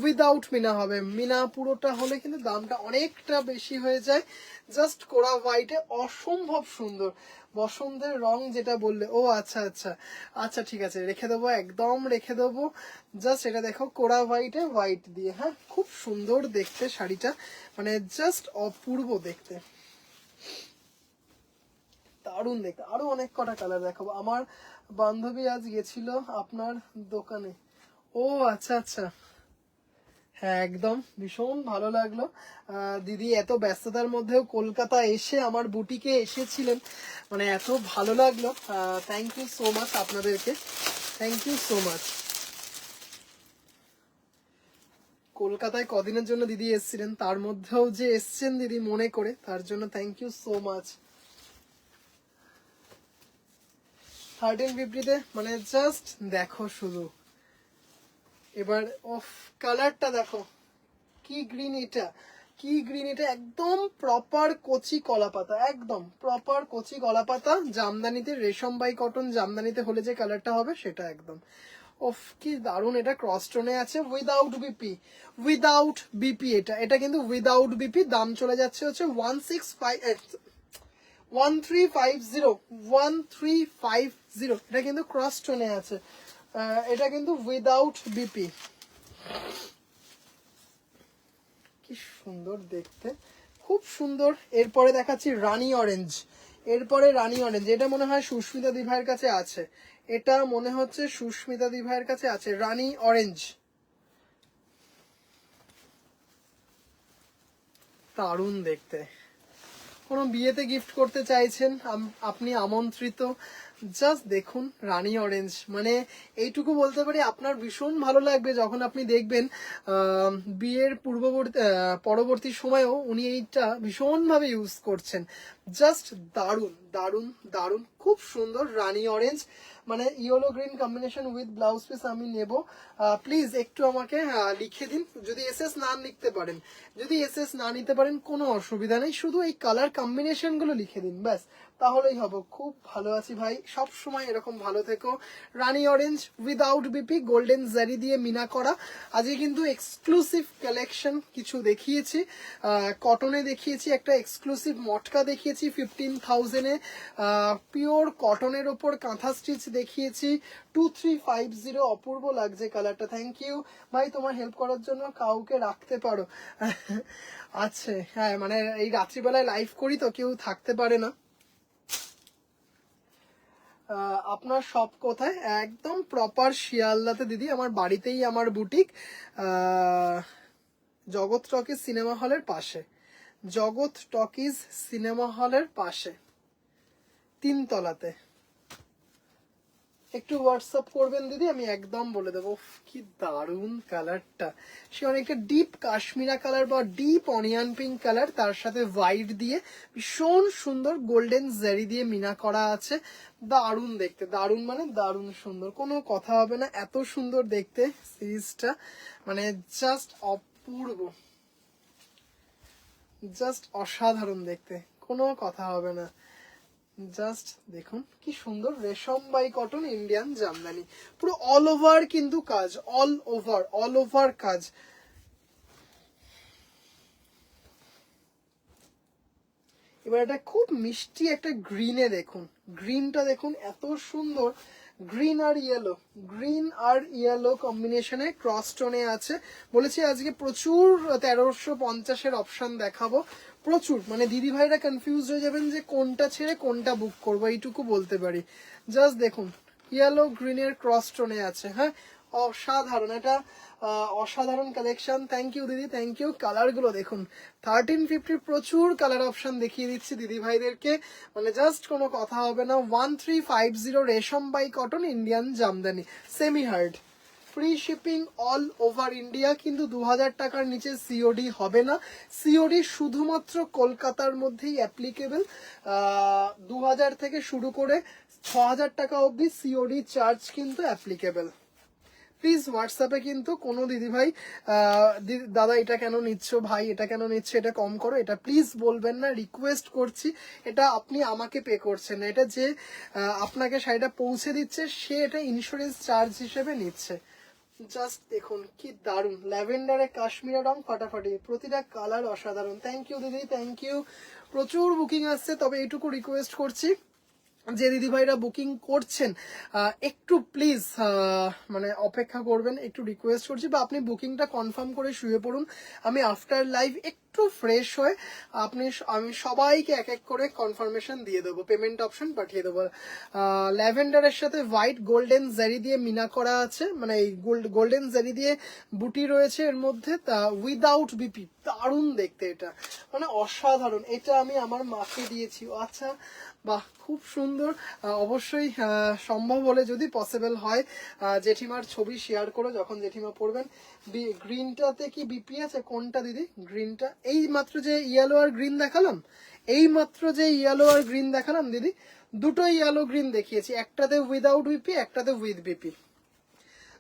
উইদাউট মিনা হবে। মিনা পুরোটা হলে কিন্তু দামটা অনেকটা বেশি হয়ে যায়। জাস্ট কোরা হোয়াইটে অসম্ভব সুন্দর, বসন্তের রং যেটা বললে, ও আচ্ছা আচ্ছা আচ্ছা ঠিক আছে, রেখে দেবো, একদম রেখে দেবো। জাস্ট এটা দেখো কোরা হোয়াইটে হোয়াইট দিয়ে, হ্যাঁ খুব সুন্দর দেখতে শাড়িটা, মানে জাস্ট অপূর্ব দেখতে, দারুণ দেখতে। আরো অনেক কটা কালার দেখাবো। আমার বান্ধবী আজ গেছিল আপনার দোকানে, ও আচ্ছা আচ্ছা, হ্যাঁ একদম ভীষণ ভালো লাগলো। দিদি এত ব্যস্ততার মধ্যেও কলকাতা এসে আমার বুটিকে এসেছিলেন, মানে এত ভালো লাগলো। থ্যাংক ইউ সো মাচ আপনাদেরকে, থ্যাংক ইউ সো মাচ। কলকাতায় কদিনের জন্য দিদি এসেছিলেন, তার মধ্যেও যে এসছেন দিদি মনে করে, তার জন্য থ্যাংক ইউ সো মাচ। 1350-তে মানে জাস্ট দেখো শুধু, এবার অফ কালারটা দেখো, কি গ্রিন এটা, কি গ্রিন এটা, একদম প্রপার কচি কলা পাতা, একদম প্রপার কচি কলা পাতা, জামদানিতে রেশম বাই কটন জামদানিতে হলে যে কালারটা হবে সেটা একদম। ওফ কি দারুন, এটা ক্রস টোনে আছে উইদাউট বিপি, উইদাউট বিপি, এটা কিন্তু উইদাউট বিপি। দাম চলে যাচ্ছে হচ্ছে 1350, এটা কিন্তু ক্রস টোনে আছে, এটা কিন্তু উইদাউট বিপি। কি সুন্দর দেখতে, খুব সুন্দর। এরপরে দেখাচ্ছি রানী অরেঞ্জ, এরপরে রানী অরেঞ্জ, এটা মনে হয় সুস্মিতা দি ভাইয়ের কাছে আছে, এটা মনে হচ্ছে সুস্মিতা দি ভাইয়ের কাছে আছে, রানী অরেঞ্জ, দারুণ দেখতে। কোনো বিয়েতে গিফট করতে চাইছেন আপনি আমন্ত্রিত। জাস্ট দেখুন রানী অরেঞ্জ, মানে এইটুকু বলতে পারি আপনার ভীষণ ভালো লাগবে যখন আপনি দেখবেন বিয়ের পরবর্তী সময়েও উনি এইটা ভীষণভাবে ইউজ করছেন। জাস্ট দারুণ দারুণ দারুণ, খুব সুন্দর রানী অরেঞ্জ, মানে yellow green combination with blouse piece আমি নেব। প্লিজ একটু আমাকে লিখে দিন, যদি এসএস না লিখতে পারেন, যদি এসএস না নিতে পারেন কোনো অসুবিধা নেই, শুধু এই কালার কম্বিনেশন গুলো লিখে দিন ব্যাস, তাহলেই হবো। খুব ভালো আছি ভাই, সব সময় এরকম ভালো থেকো। রানী অরেঞ্জ উইদাউট বিপি, গোল্ডেন জারি দিয়ে মিনা করা। আজকে কিন্তু এক্সক্লুসিভ কালেকশন কিছু দেখিয়েছি, কটনে দেখিয়েছি, একটা এক্সক্লুসিভ মটকা দেখিয়েছি 15,000-এ, পিওর কটনের ওপর কাঁথা স্টিচ দেখিয়েছি 2350, অপূর্ব লাগছে কালারটা। থ্যাংক ইউ ভাই, তোমার হেল্প করার জন্য কাউকে রাখতে পারো। আচ্ছা হ্যাঁ, মানে এই রাত্রিবেলায় লাইভ করি তো কেউ থাকতে পারে না। আপনার সব কোথায়? একদম প্রপার শিয়ালদাতে দিদি, আমার বাড়িতেই আমার বুটিক, জগৎ টকিজ সিনেমা হলের পাশে, জগৎ টকিজ সিনেমা হলের পাশে 3 তলাতে। একটু হোয়াটসঅ্যাপ করবেন দিদি, আমি একদম বলে দেবো। কি দারুণ কালারটা, সে অনেকটা ডিপ কাশ্মীরা কালার বা ডিপ অনিয়ন পিঙ্ক কালার, তার সাথে হোয়াইট দিয়ে ভীষণ সুন্দর গোল্ডেন জারি দিয়ে মিনা করা আছে, দারুণ দেখতে, দারুণ মানে দারুণ সুন্দর, কোনো কথা হবে না, এত সুন্দর দেখতে সিরিজটা, মানে জাস্ট অপূর্ব, জাস্ট অসাধারণ দেখতে, কোনো কথা হবে না। জাস্ট দেখুন কি সুন্দর, রেশম বাই কটন ইন্ডিয়ান জামদানি, পুরো অল ওভার কিন্তু কাজ, অল ওভার কাজ। এবার এটা খুব মিষ্টি একটা গ্রিনে দেখুন, গ্রিনটা দেখুন এত সুন্দর, গ্রিন আর ইয়েলো, গ্রিন আর ইয়েলো কম্বিনেশনে ক্রস টোনে আছে। বলেছি আজকে প্রচুর 1350-এর অপশন দেখাবো, প্রচুর, মানে দিদি ভাইরা কনফিউজ হয়ে যাবেন যে কোনটা ছেড়ে কোনটা বুক করবো, এইটুকু বলতে পারি। জাস্ট দেখুন ইয়েলো গ্রিনের ক্রস টোনে আছে, হ্যাঁ অসাধারণ, এটা অসাধারণ কালেকশন। থ্যাংক ইউ দিদি, থ্যাংক ইউ। কালার গুলো দেখুন, 1350 প্রচুর কালার অপশন দেখিয়ে দিচ্ছি দিদি ভাইদেরকে, মানে জাস্ট কোনো কথা হবে না। 1350 রেশম by cotton Indian Jamdani, semi hard, free shipping all over India, কিন্তু 2000 টাকার নিচে সিওডি হবে না, সিওডি শুধুমাত্র কলকাতার মধ্যেই অ্যাপ্লিকেবল। 2000 থেকে শুরু করে 6000 টাকা অবধি সিওডি চার্জ কিন্তু অ্যাপ্লিকেবল। প্লিজ হোয়াটসঅ্যাপে কিন্তু কোনো দিদিভাই দাদা এটা কেন নিচ্ছ, ভাই এটা কেন নিচ্ছ, এটা কম করো, এটা প্লিজ বলবেন না, রিকোয়েস্ট করছি। এটা আপনি আমাকে পে করছেন না, এটা যে আপনাকে শাড়িটা পৌঁছে দিচ্ছে সে এটা ইন্স্যুরেন্স চার্জ হিসেবে নিচ্ছে। জাস্ট দেখুন কি দারুণ, ল্যাভেন্ডারে কাশ্মীরা রং ফাটাফাটি, প্রতিটা কালার অসাধারণ। থ্যাংক ইউ দিদি, থ্যাংক ইউ। প্রচুর বুকিং আসছে, তবে এইটুকু রিকোয়েস্ট করছি যে দিদিভাইরা বুকিং করছেন একটু প্লিজ মানে অপেক্ষা করবেন, একটু রিকোয়েস্ট করছি, বা আপনি বুকিংটা কনফার্ম করে শুয়ে পড়ুন। আমি আফটার লাইভ একটু ফ্রেশ হয়ে আমি সবাইকে এক এক করে কনফার্মেশন দিয়ে দেবো, পেমেন্ট অপশন পাঠিয়ে দেবো। ল্যাভেন্ডারের সাথে হোয়াইট গোল্ডেন জারি দিয়ে মিনা করা আছে, মানে এই গোল্ডেন জারি দিয়ে বুটি রয়েছে এর মধ্যে, তা উইদাউট বিপি, দারুণ দেখতে এটা, মানে অসাধারণ। এটা আমি আমার মাকে দিয়েছি। আচ্ছা, বাহ, খুব সুন্দর। অবশ্যই সম্ভব হলে যদি পসিবল হয় জেঠিমার ছবি শেয়ার করো যখন জেঠিমা পড়বেন। গ্রিনটাতে কি বিপি আছে কোনটা দিদি? গ্রিনটা এই মাত্র যে ইয়েলো আর গ্রিন দেখালাম, এই মাত্র যে ইয়েলো আর গ্রিন দেখালাম দিদি, দুটো ইয়েলো গ্রিন দেখিয়েছি, একটাতে উইদাউট বিপি, একটাতে উইথ বিপি।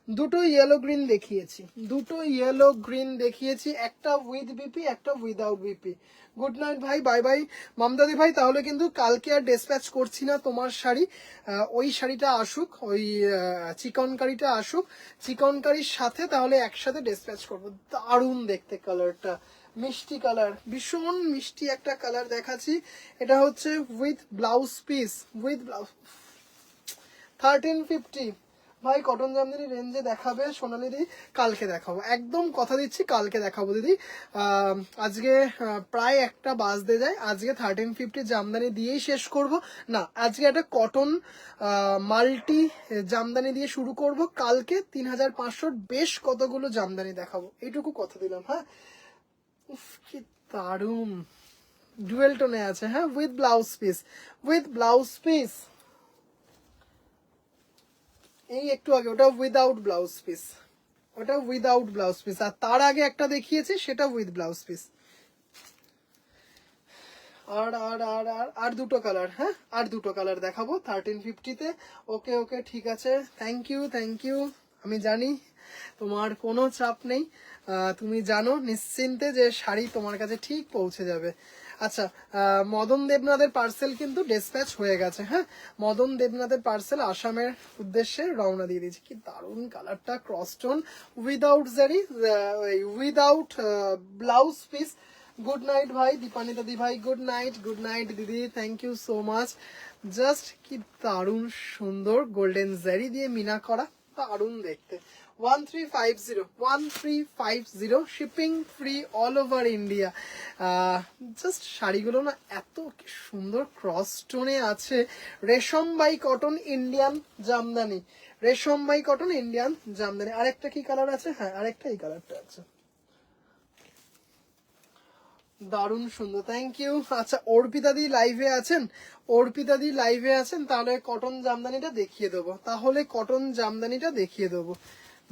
দুটো ইয়েলো গ্রিন দেখিয়েছি, দুটো ইয়েলো গ্রিন দেখিয়েছি, একটা উইথ বিপি, একটা উইদাউট বিপি। গুড নাইট ভাই, বাই বাই। মামদাদি ভাই, তাহলে কিন্তু কালকে আর ডিসপ্যাচ করছি না তোমার শাড়ি, ওই শাড়িটা আসুক, ওই চিকনকারিটা আসুক, চিকনকারির সাথে তাহলে একসাথে ডিসপ্যাচ করবো। দারুণ দেখতে কালারটা, মিষ্টি কালার, ভীষণ মিষ্টি একটা কালার দেখাচ্ছি। এটা হচ্ছে with blouse piece, with blouse 1350। ভাই কটন জামদানি রেঞ্জে দেখাবে সোনালি দি? কালকে দেখাবো, একদম কথা দিচ্ছি, কালকে দেখাবো দিদি। আজকে প্রায় একটা বাজতে যায়, আজকে 1350 জামদানি দিয়েই শেষ করব না, আজকে একটা কটন মাল্টি জামদানি দিয়ে শুরু করব, কালকে 3500 বেশ কতগুলো জামদানি দেখাবো, এইটুকু কথা দিলাম। হ্যাঁ, উফ কি দারুণ, ডুয়েল টোনে আছে, হ্যাঁ, with blouse piece, with blouse piece. এই একটু আগে ওটা উইদাউট ব্লাউজ পিস, ওটা উইদাউট ব্লাউজ পিস, আর তার আগে একটা দেখিয়েছি সেটা উইথ ব্লাউজ পিস। আর আর আর আর আর দুটো কালার, হ্যাঁ, আর দুটো কালার দেখাবো 1350-তে। ওকে ওকে, ঠিক আছে, থ্যাংক ইউ, থ্যাংক ইউ। আমি জানি তোমার কোনো চাপ নেই, তুমি জানো নিশ্চিন্তে যে শাড়ি তোমার কাছে ঠিক পৌঁছে যাবে। আচ্ছা, মদন দেবনাথের পার্সেল কিন্তু ডিসপ্যাচ হয়ে গেছে। হ্যাঁ, মদন দেবনাথের পার্সেল আসামের উদ্দেশ্যে রওনা দিয়ে দিয়েছি। কি দারুণ কালারটা, ক্রসটোন, উইদাউট জারি, without blouse piece. Good night ভাই, দীপানি দাদি ভাই, গুড নাইট, গুড নাইট দিদি, thank you so much. Just কি দারুণ সুন্দর, গোল্ডেন জারি দিয়ে মিনা করা, দারুণ দেখতে। 1350 shipping free all over India. Just শাড়িগুলো না এত কি সুন্দর, ক্রস টোনে আছে, রেশম বাই কটন ইন্ডিয়ান জামদানি, রেশম বাই কটন ইন্ডিয়ান জামদানি। আরেকটা কি কালার আছে? হ্যাঁ, আরেকটা এই কালারটা আছে, দারুণ সুন্দর, থ্যাংক ইউ। আচ্ছা, অর্পিতাদি লাইভে আছেন? অর্পিতাদি লাইভে আছেন, তাহলে কটন জামদানিটা দেখিয়ে দেবো, তাহলে কটন জামদানিটা দেখিয়ে দেবো।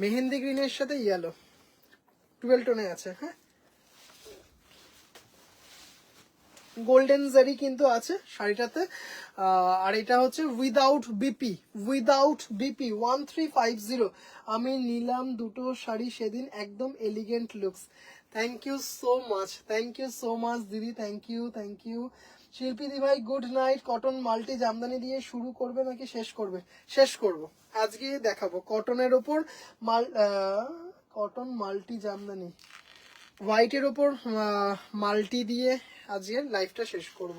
মেহেন্দি গ্রিনের সাথে ইয়েলো, 12 টোনে আছে। হ্যাঁ, গোল্ডেন জারি কিন্তু আছে শাড়িটাতে। আর এটা হচ্ছে উইদাউট বিপি, উইদাউট বিপি 1350। আমি নিলাম দুটো শাড়ি সেদিন, একদম elegant looks. Thank you so much, thank you so much দিদি, thank you, thank you. Shilpi di ভাই, good night. Cotton multi Jamdani দিয়ে শুরু করবে নাকি শেষ করবে? শেষ করব, আজকে দেখাবো কটনের ওপর মাল, কটন মাল্টি জামদানি, হোয়াইটের ওপর মাল্টি দিয়ে আজকে লাইফটা শেষ করব।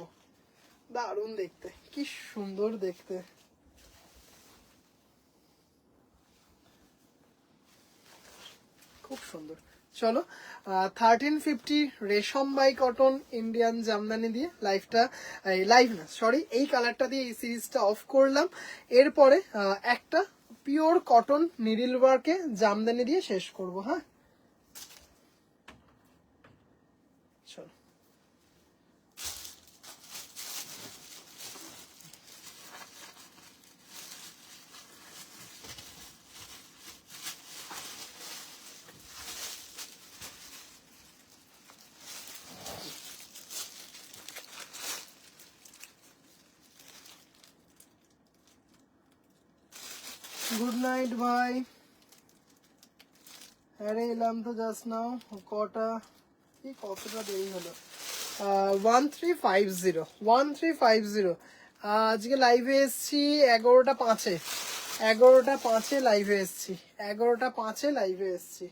দারুণ দেখতে, কি সুন্দর দেখতে, খুব সুন্দর। চলো, 1350 রেশম বাই কটন ইন্ডিয়ান জামদানি দিয়ে লাইফটা, লাইভ না সরি, এই কালারটা দিয়ে এই সিরিজটা অফ করলাম। এরপরে একটা পিওর কটন নিডিল ওয়ার্কে জামদানি দিয়ে শেষ করব। হ্যাঁ, চলো। গুড নাইট ভাই। আরে এলাম তো জাস্ট নাও, কটা কি কতটা দেরি হলো। 1350 আজকে লাইভে এসছি 11টা 5-এ, 11টা 5-এ লাইভে এসছি, 11টা 5-এ লাইভে এসছি।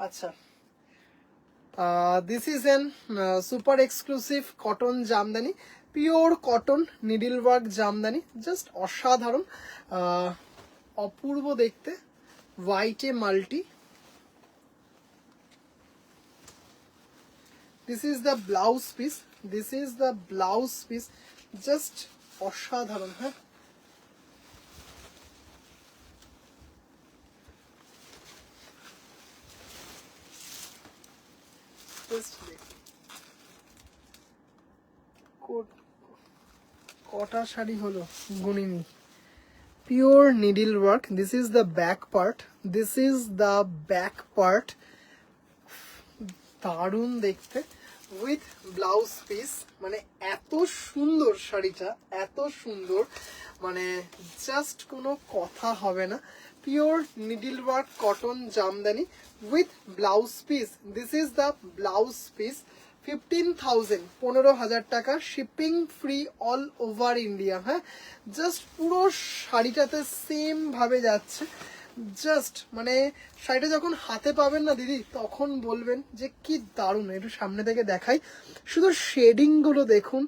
আচ্ছা, this is an super exclusive cotton jamdani, pure cotton needle work jamdani, just অসাধারণ, অপূর্ব দেখতে, হোয়াইটে multi. This is the blouse piece, this is the blouse piece, just অসাধারণ। হ্যাঁ, কটা শাড়ি হলো গুনিনি। Pure needle work, this is the back part, this is the back part, দারুণ দেখতে, উইথ ব্লাউজ পিস। মানে এত সুন্দর শাড়িটা, এত সুন্দর, মানে জাস্ট কোনো কথা হবে না। Pure needle work cotton Jamdani with blouse piece, this is the blouse piece. 15,000, 15,000 টাকা, shipping free all over India. হ্যাঁ, জাস্ট পুরো শাড়িটাতে সেম ভাবে যাচ্ছে। জাস্ট মানে শাড়িটা যখন হাতে পাবেন না দিদি, তখন বলবেন যে কি দারুণ। একটু সামনে থেকে দেখাই, শুধু শেডিং গুলো দেখুন,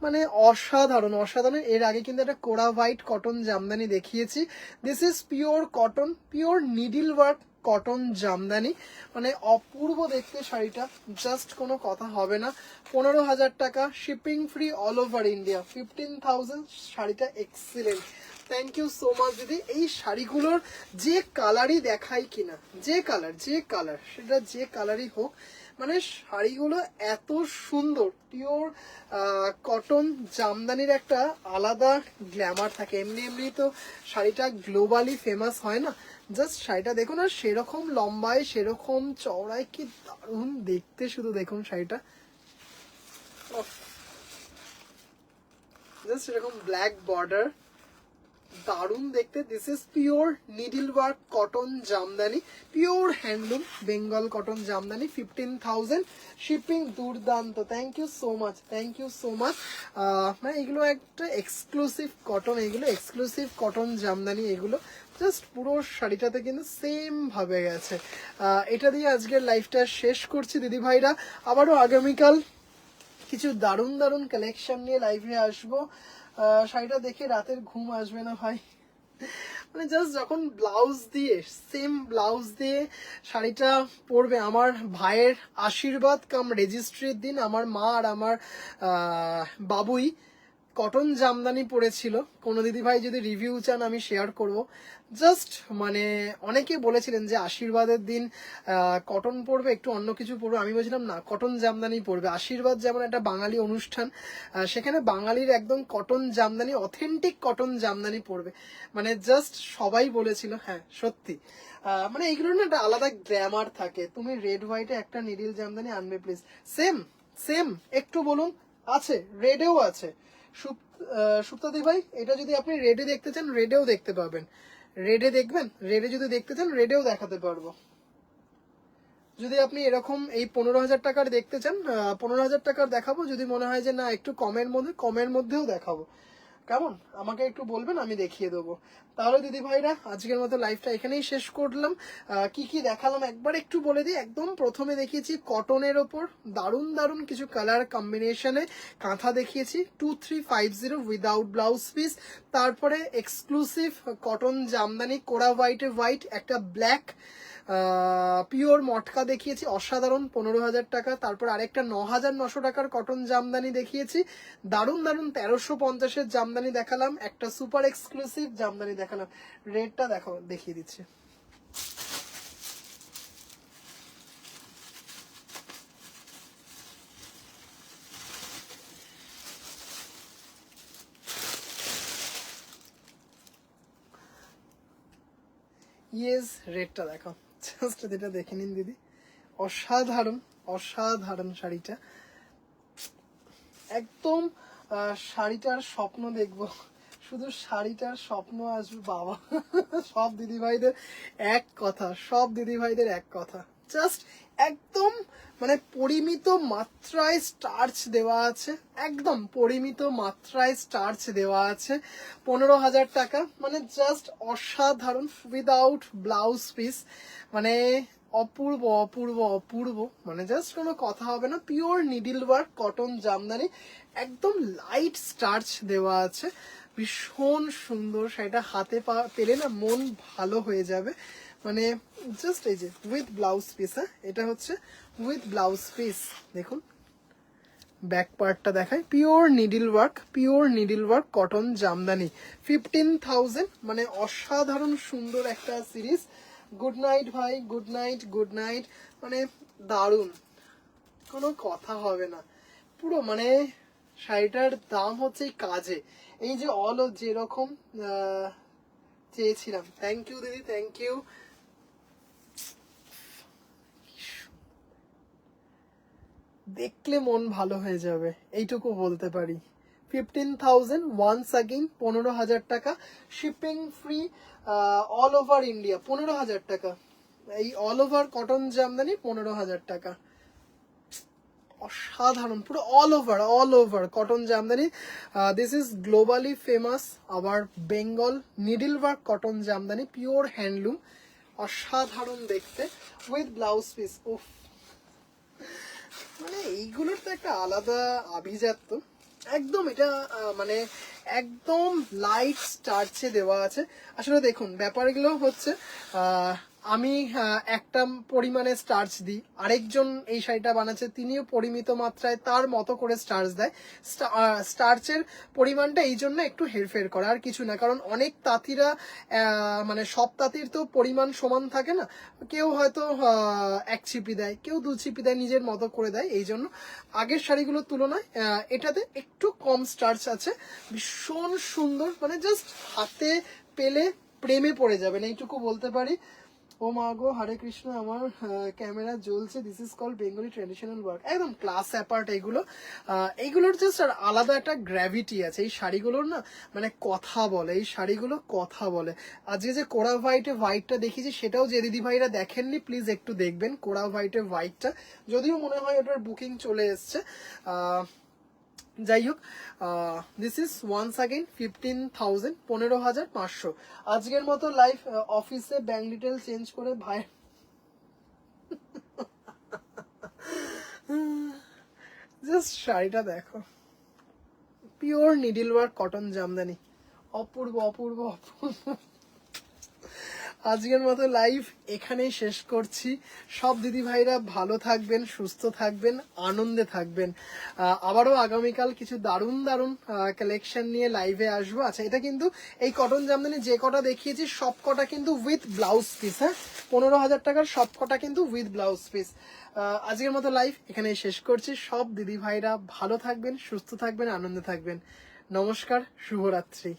মানে অসাধারণ অসাধারণ। এর আগে কিন্তু একটা কোরা হোয়াইট কটন জামদানি দেখিয়েছি। This is pure cotton, pure needle work cotton Jamdani, মানে অপূর্ব দেখতে শাড়িটা, জাস্ট কোনো কথা হবে না। 15,000 টাকা, shipping free all over India. 15,000, শাড়িটা excellent. Thank you so much দিদি। এই শাড়িগুলোর যে কালারই দেখাই কিনা, যে কালার সেটা যে কালারই হোক, মানে শাড়িগুলো এত সুন্দর। পিওর কটন জামদানির একটা আলাদা গ্ল্যামার থাকে, এমনি এমনি তো শাড়িটা গ্লোবালি ফেমাস হয় না। জাস্ট শাড়িটা দেখুন, আর সেরকম লম্বায় সেরকম চওড়ায়, কি দারুণ দেখতে, শুধু দেখুন শাড়িটা, জাস্ট এরকম ব্ল্যাক বর্ডার, দারুণ দেখতে। This is pure needle work cotton jamdani, pure handloom Bengal cotton jamdani. 15,000, shipping দুর্দান্ত। Thank you so much, thank you so much. মানে এগুলো একটা এক্সক্লুসিভ কটন, এগুলো এক্সক্লুসিভ কটন জামদানি, এগুলো জাস্ট পুরো শাড়িটাতে কিন্তু সেম ভাবে গেছে। এটা দিয়ে আজকের লাইফটা শেষ করছি দিদি ভাইরা। আবারও আগামীকাল কিছু দারুণ দারুণ কালেকশন নিয়ে লাইভে আসবো। শাড়িটা দেখে রাতের ঘুম আসবে না ভাই, মানে জাস্ট যখন ব্লাউজ দিয়ে, সেম ব্লাউজ দিয়ে শাড়িটা পরবে। আমার ভাইয়ের আশীর্বাদ কাম রেজিস্ট্রির দিন আমার মা আর আমার বাবুই কটন জামদানি পরেছিল। কোনো দিদি ভাই যদি রিভিউ চান আমি শেয়ার করব। জাস্ট মানে অনেকে বলেছিলেন যে আশীর্বাদের দিন কটন পরবে, একটু অন্য কিছু পরবে। আমি বলছিলাম না, কটন জামদানি পরবে। আশীর্বাদ যেমন একটা বাঙালি অনুষ্ঠান, সেখানে বাঙালির একদম cotton Jamdani, authentic cotton Jamdani পরবে। মানে জাস্ট সবাই বলেছিল, হ্যাঁ সত্যি। মানে এইগুলোর না একটা আলাদা গ্ল্যামার থাকে। তুমি রেড হোয়াইটে একটা নিডিল জামদানি আনবে প্লিজ। সেম সেম একটু বলুন, আছে, রেডেও আছে। সুপ্তাদি ভাই, এটা যদি আপনি রেডে দেখতে চান, রেডেও দেখতে পাবেন। রেডে দেখবেন, রেডে যদি দেখতে চান রেডেও দেখাতে পারবো। যদি আপনি এরকম এই 15,000 টাকার দেখতে চান, 15,000 টাকার দেখাবো। যদি মনে হয় যে না একটু কমের মধ্যেও দেখাবো। কেমন, আমাকে একটু বলবেন, আমি দেখিয়ে দেবো। তাহলে দিদি ভাইরা আজকের মতো লাইভটা এখানেই শেষ করলাম। কি কি দেখালাম একবার একটু বলে দিই। একদম প্রথমে দেখিয়েছি কটনের ওপর দারুণ দারুণ কিছু কালার কম্বিনেশনে কাঁথা দেখিয়েছি, 2350 উইদাউট ব্লাউজ পিস। তারপরে এক্সক্লুসিভ কটন জামদানি, কোরা হোয়াইটে হোয়াইট, একটা ব্ল্যাক পিওর মটকা দেখিয়েছি, অসাধারণ, 15,000 টাকা। তারপর আরেকটা 9,900 টাকার কটন জামদানি দেখিয়েছি, দারুণ দারুণ 1350-এর জামদানি দেখালাম, একটা সুপার এক্সক্লুসিভ জামদানি দেখালাম। রেটটা দেখো, দেখিয়ে দিচ্ছি। ইয়েস, রেটটা দেখো, জাস্ট এটা দেখে নিন দিদি, অসাধারণ অসাধারণ শাড়িটা, একদম শাড়িটার স্বপ্ন দেখবো। শুধু শাড়িটার স্বপ্ন আসবে বাবা। সব দিদিভাইদের এক কথা, সব দিদিভাইদের এক কথা, জাস্ট একদম মানে পরিমিত মাত্রায় স্টার্চ দেওয়া আছে, একদম পরিমিত মাত্রায় স্টার্চ দেওয়া আছে। 15,000 টাকা, মানে জাস্ট অসাধারণ, উইদাউট ব্লাউজ পিস, মানে অপূর্ব অপূর্ব অপূর্ব, মানে জাস্ট কোনো কথা হবে না। Pure needle work cotton Jamdani, একদম লাইট স্টার্চ দেওয়া আছে, ভীষণ সুন্দর। সেটা হাতে পেলে না মন ভালো হয়ে যাবে, মানে জাস্ট এই যে উইথ ব্লাউজ পিস। হ্যাঁ, এটা হচ্ছে উইথ ব্লাউজ পিস। দেখুন ব্যাক পার্টটা দেখায়, pure needle work, pure needle work cotton jamdani, 15,000, মানে অসাধারণ সুন্দর একটা সিরিজ। গুড নাইট ভাই, গুড নাইট, গুড নাইট, মানে দারুণ, কোনো কথা হবে না। পুরো মানে শাড়িটার দাম হচ্ছে এই কাজে, এই যে অল যেরকম চেয়েছিলাম। থ্যাংক ইউ দিদি, থ্যাংক ইউ। দেখলে মন ভালো হয়ে যাবে, এইটুকু বলতে পারি। 15,000 ওয়ান্স अगेन, 15,000 টাকা, shipping free all over India, 15,000 টাকা। এই অল ওভার কটন জামদানি 15,000 টাকা, অসাধারণ, পুরো all over cotton jamdani. This is globally famous আবার Bengal needle work cotton jamdani, pure handloom, অসাধারণ দেখতে, উইথ ব্লাউজ পিস। উফ, মানে এইগুলোর তো একটা আলাদা আভিজাত্য। একদম এটা মানে একদম লাইট স্টার্চে দেওয়া আছে। আসলে দেখুন ব্যাপারগুলো হচ্ছে আমি একটা পরিমাণে স্টার্চ দিই, আরেকজন এই শাড়িটা বানাচ্ছে তিনিও পরিমিত মাত্রায় তার মতো করে স্টার্চ দেয়। স্টার্চের পরিমাণটা এই জন্য একটু হেরফের করা, আর কিছু না। কারণ অনেক তাঁতিরা মানে সব তাঁতির তো পরিমাণ সমান থাকে না, কেউ হয়তো 1 ছিপি দেয়, কেউ 2 ছিপি দেয়, নিজের মতো করে দেয়। এই জন্য আগের শাড়িগুলোর তুলনায় এটাতে একটু কম স্টার্চ আছে, ভীষণ সুন্দর, মানে জাস্ট হাতে পেলে প্রেমে পড়ে যাবেন, এইটুকু বলতে পারি। ও মা গো, হরে কৃষ্ণ, আমার ক্যামেরা জ্বলছে। This is call Bengali traditional work, একদম ক্লাস অ্যাপার্ট এইগুলো। এইগুলোর জাস্ট আর আলাদা একটা গ্র্যাভিটি আছে এই শাড়িগুলোর না, মানে কথা বলে, এই শাড়িগুলো কথা বলে। আজকে যে কোরা হোয়াইটটা দেখিয়েছি সেটাও যে দিদি ভাইরা দেখেননি প্লিজ একটু দেখবেন, কোরা হোয়াইটটা, যদিও মনে হয় ওটার বুকিং চলে এসছে। যাই হোক, দিস ইজ ওয়ান্স अगेन 15,000, 15,500। আজকের মতো লাইভ অফিসে ব্যাংক ডিটেল চেঞ্জ করে ভাই জাস্ট শাড়িটা দেখো, pure needle work cotton jamdani, অপূর্ব অপূর্ব অপূর্ব। আজকের মতো লাইভ এখানেই শেষ করছি। সব দিদি ভাইরা ভালো থাকবেন, সুস্থ থাকবেন, আনন্দে থাকবেন। আবারও আগামীকাল কিছু দারুণ দারুণ কালেকশন নিয়ে লাইভে আসবো। আচ্ছা, এটা কিন্তু এই কটন জামদানি যে কটা দেখিয়েছি সব কটা কিন্তু উইথ ব্লাউজ পিস। হ্যাঁ, 15,000 টাকার সব কটা কিন্তু উইথ ব্লাউজ পিস। আজকের মতো লাইভ এখানেই শেষ করছি। সব দিদি ভাইরা ভালো থাকবেন, সুস্থ থাকবেন, আনন্দে থাকবেন। নমস্কার, শুভরাত্রি।